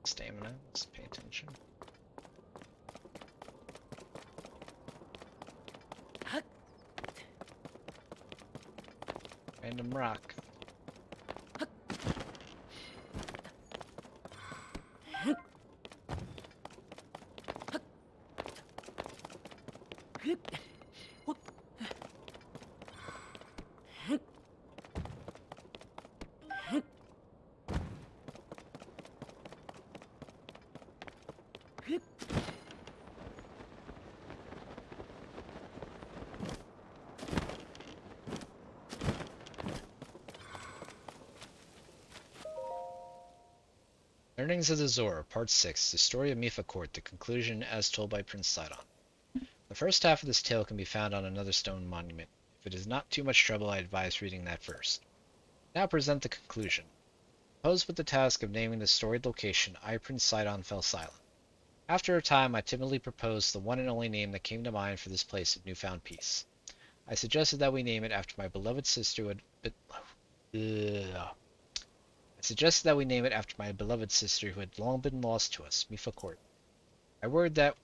Stamina, let's pay attention. Random rock. Learnings of the Zora, Part 6, The Story of Mipha Court, The Conclusion as told by Prince Sidon. The first half of this tale can be found on another stone monument. If it is not too much trouble, I advise reading that first. Now present the conclusion. Posed with the task of naming the storied location, I, Prince Sidon, fell silent. After a time, I timidly proposed the one and only name that came to mind for this place of newfound peace. I suggested that we name it after my beloved sister who had long been lost to us, Mipha Court. I worried they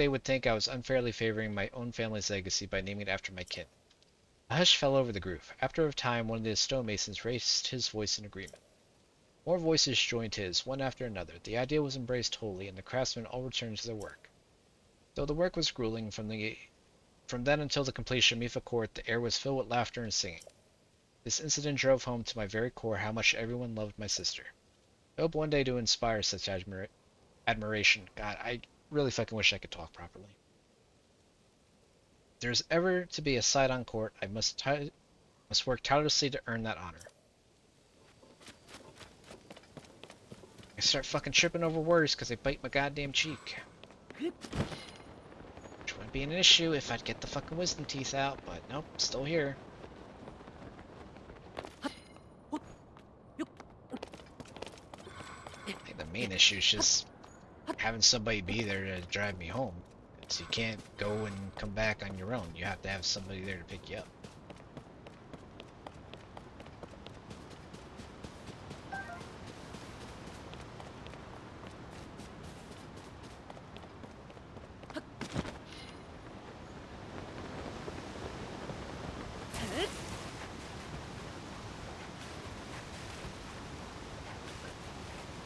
would think I was unfairly favoring my own family's legacy by naming it after my kin. A hush fell over the group. After a time, one of the stonemasons raised his voice in agreement. More voices joined his, one after another. The idea was embraced wholly, and the craftsmen all returned to their work. Though the work was grueling, from then until the completion of Mipha Court, the air was filled with laughter and singing. This incident drove home to my very core how much everyone loved my sister. I hope one day to inspire such admiration. God, I really fucking wish I could talk properly. If there's ever to be a Sidon Court, I must work tirelessly to earn that honor. I start fucking tripping over words because they bite my goddamn cheek. Which wouldn't be an issue if I'd get the fucking wisdom teeth out, but nope, still here. I think the main issue is just having somebody be there to drive me home. So you can't go and come back on your own. You have to have somebody there to pick you up.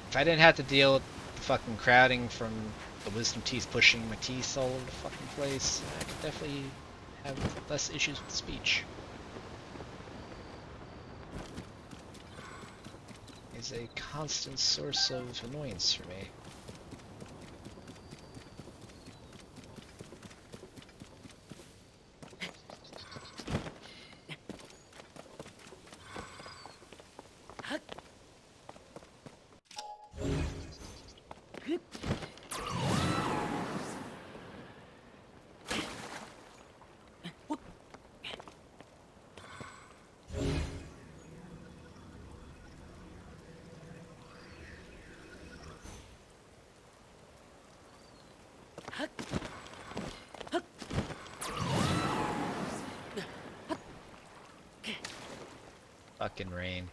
If I didn't have to deal with the fucking crowding from the wisdom teeth pushing my teeth all over the fucking place, I could definitely have less issues with speech. It's a constant source of annoyance for me. Fucking rain.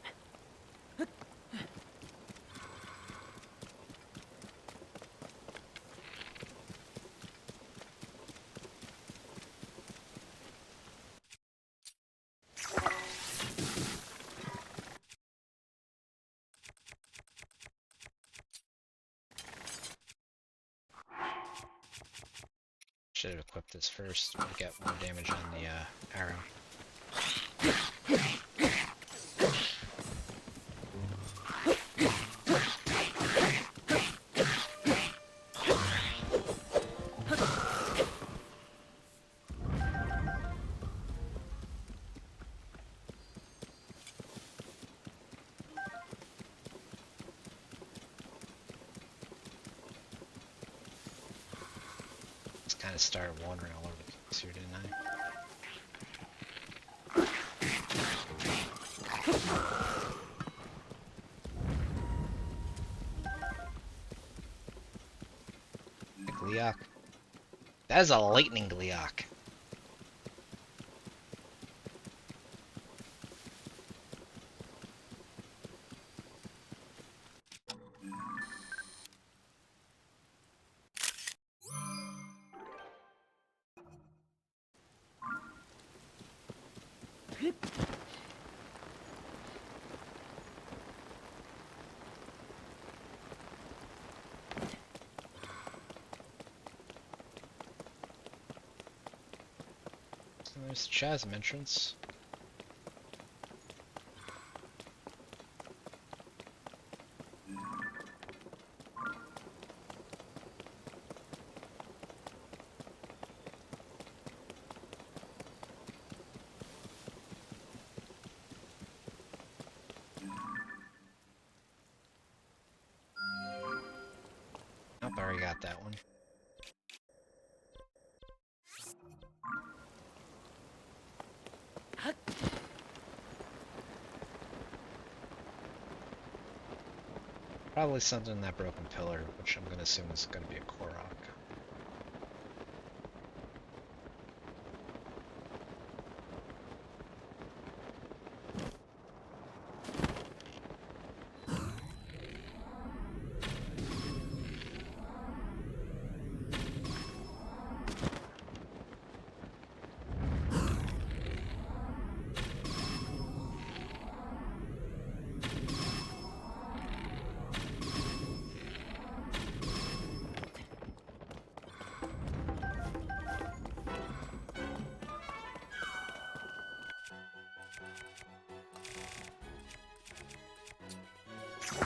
Should have equipped this first to get more damage on the arrow. Kind of started wandering all over the place here, didn't I? Gleeok. That is a lightning Gleeok. There's the chasm entrance. Nope, I already got that one. Probably something in that broken pillar, which I'm going to assume is going to be a Korok.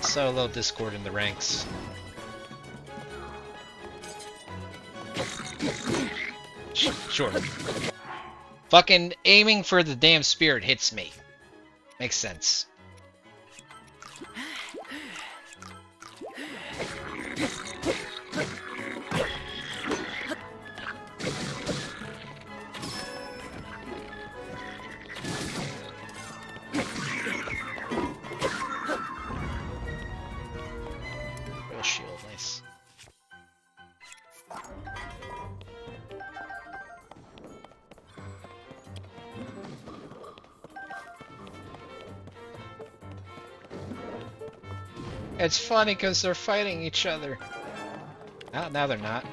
So a little discord in the ranks. Sure. Fucking aiming for the damn spirit hits me. Makes sense. It's funny because they're fighting each other. Oh, now they're not.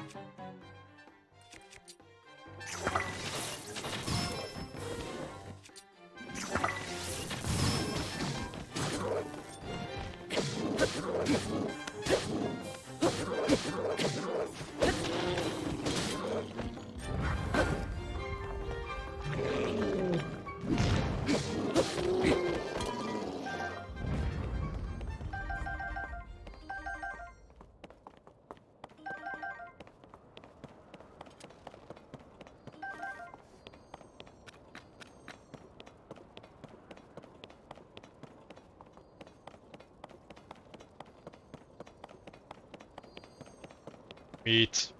Meat.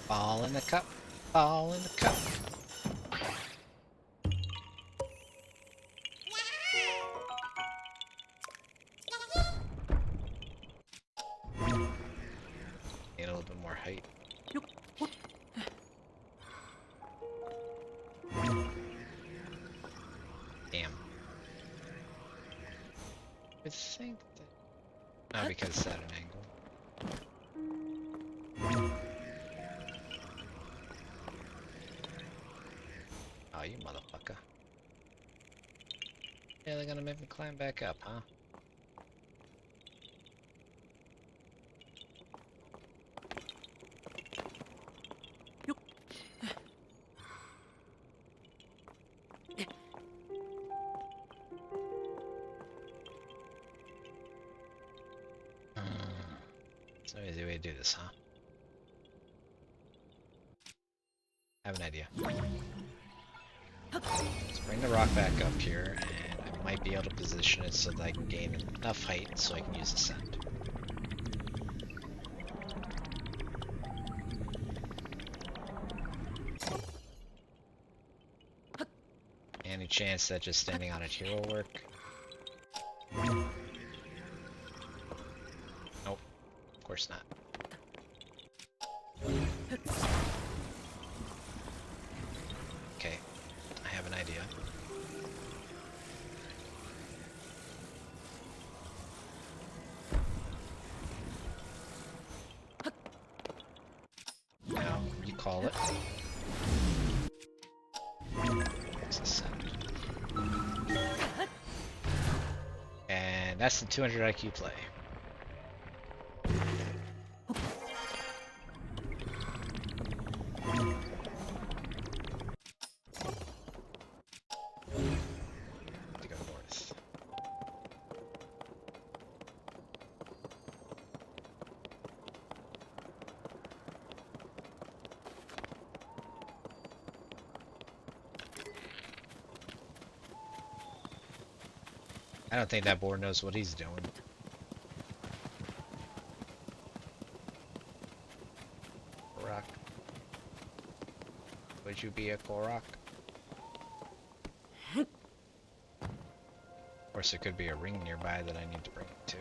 Ball in the cup. Ball in the cup. Need a little bit more height. Damn. I think that Not because it's at an angle. Oh, you motherfucker. Yeah, they're gonna make me climb back up, huh? So easy way to do this, huh? I have an idea. Let's bring the rock back up here, and I might be able to position it so that I can gain enough height so I can use Ascend. Any chance that just standing on it here will work? Nope, of course not. Okay, I have an idea. Now, you call it. Let's Ascend. And that's the 200 IQ play. To go north. I don't think that boar knows what he's doing. Korok. Would you be a Korok? Of course, there could be a ring nearby that I need to bring it to.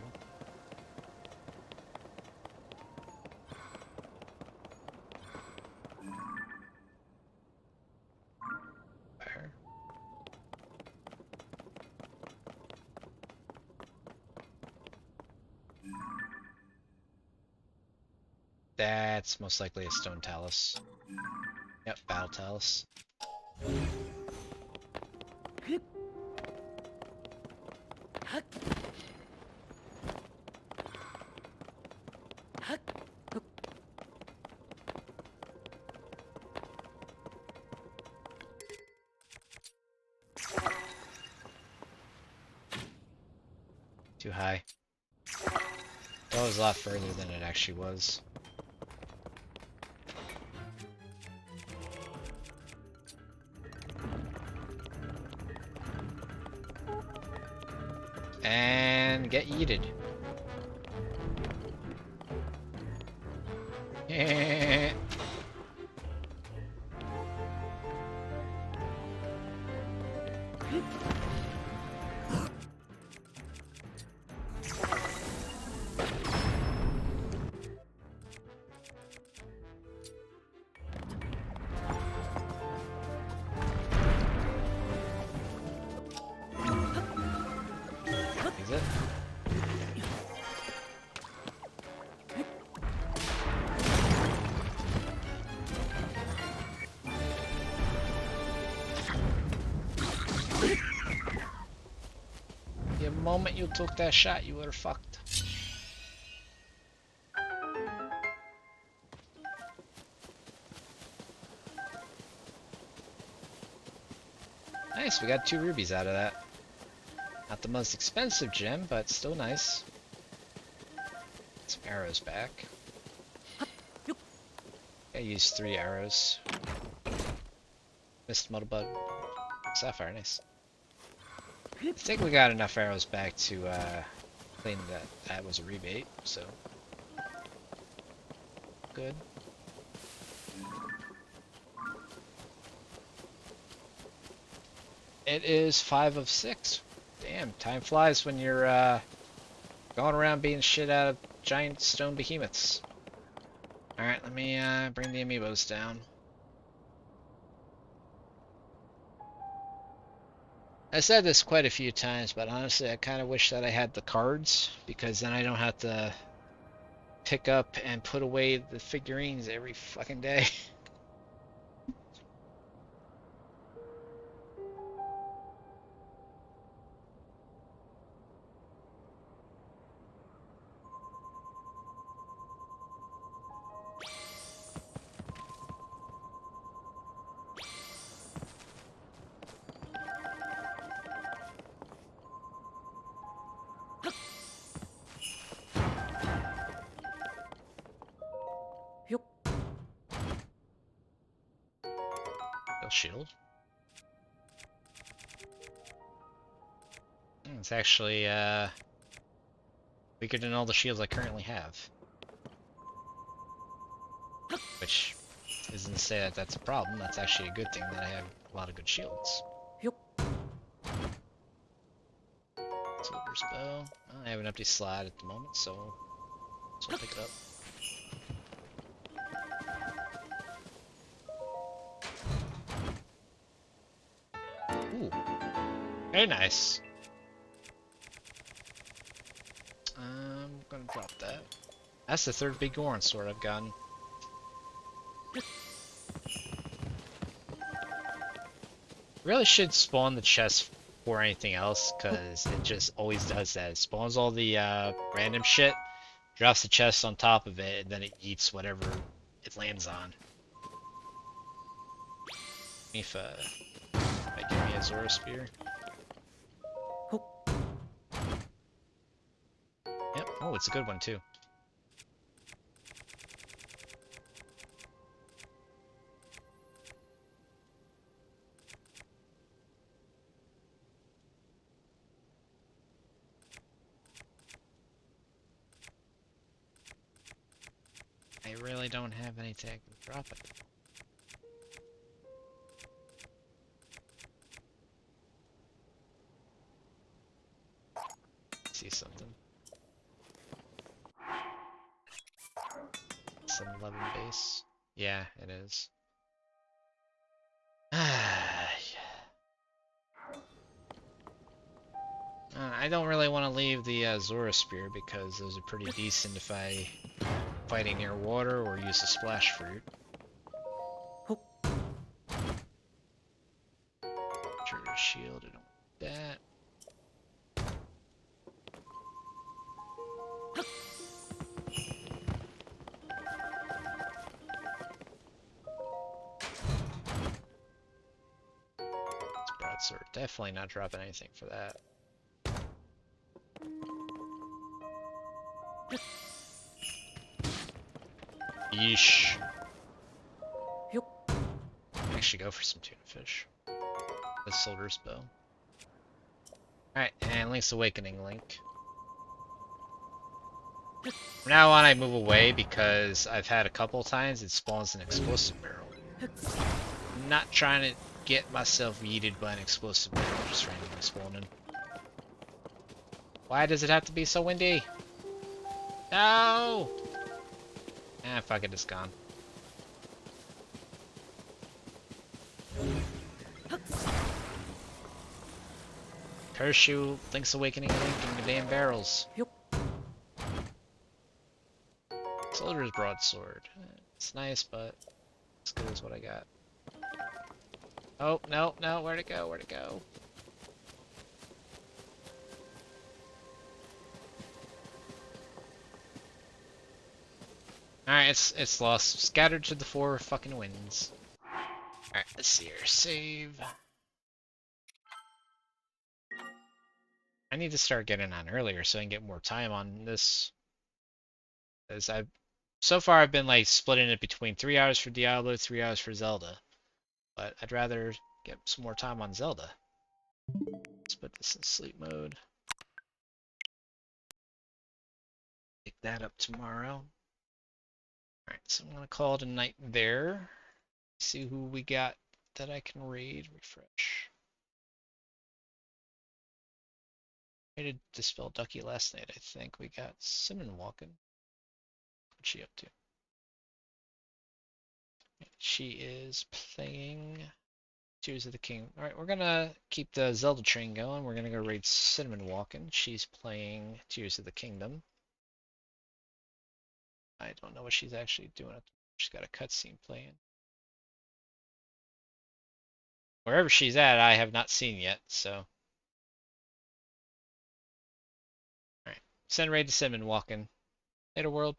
Fire. That's most likely a stone talus. Yep, battle talus. Too high. That was a lot further than it actually was. And get yeeted. Is it? The moment you took that shot, you were fucked. Nice, we got 2 rubies out of that. Not the most expensive gem, but still nice. Some arrows back. I used 3 arrows. Missed Muddlebug. Sapphire, nice. I think we got enough arrows back to claim that that was a rebate, so good. It is 5 of 6. Damn, time flies when you're going around beating shit out of giant stone behemoths. Alright, let me bring the amiibos down. I said this quite a few times, but honestly, I kind of wish that I had the cards because then I don't have to pick up and put away the figurines every fucking day. Yup. Real shield. It's actually weaker than all the shields I currently have. Which isn't to say that that's a problem. That's actually a good thing that I have a lot of good shields. Yup. Silver's bow. I have an empty slot at the moment, so I'll pick it up. Ooh, very nice. I'm gonna drop that. That's the third big Goron sword I've gotten. Really should spawn the chest for anything else, because it just always does that. It spawns all the random shit, drops the chest on top of it, and then it eats whatever it lands on. If might give me a Zora Spear. Oh. Yep. Oh, it's a good one too. I really don't have anything I can drop it. See something. 7-11 base. Yeah, it is. I don't really want to leave the Zora Spear because those are pretty decent if I fighting near water or use a splash fruit. Oh. Trigger shield, I don't want that. It's broadsword. Definitely not dropping anything for that. Yeesh. Yup. I should go for some tuna fish. The soldier's bow. Alright, and Link's Awakening Link. From now on I move away because I've had a couple times it spawns an explosive barrel. I'm not trying to get myself yeeted by an explosive barrel just randomly spawning. Why does it have to be so windy? No! Ah, fuck it, it's gone. Curse you, Link's Awakening Link, and the damn barrels. Yup. Soldier's broadsword. It's nice, but as good as what I got. Oh, no, no, where'd it go? Where'd it go? Alright, it's lost. Scattered to the four fucking winds. Alright, let's see here. Save. I need to start getting on earlier so I can get more time on this. Because so far I've been like splitting it between 3 hours for Diablo, 3 hours for Zelda. But I'd rather get some more time on Zelda. Let's put this in sleep mode. Pick that up tomorrow. Alright, so I'm gonna call it a night there. See who we got that I can raid. Refresh. I did Dispel Ducky last night, I think. We got Cinnamon walking. What's she up to? She is playing Tears of the King. Alright, we're gonna keep the Zelda train going. We're gonna go raid Cinnamon Walkin'. She's playing Tears of the Kingdom. I don't know what she's actually doing. She's got a cutscene playing. Wherever she's at, I have not seen yet, so. Alright. Send raid to Cinnamon Walkin'. Later, world.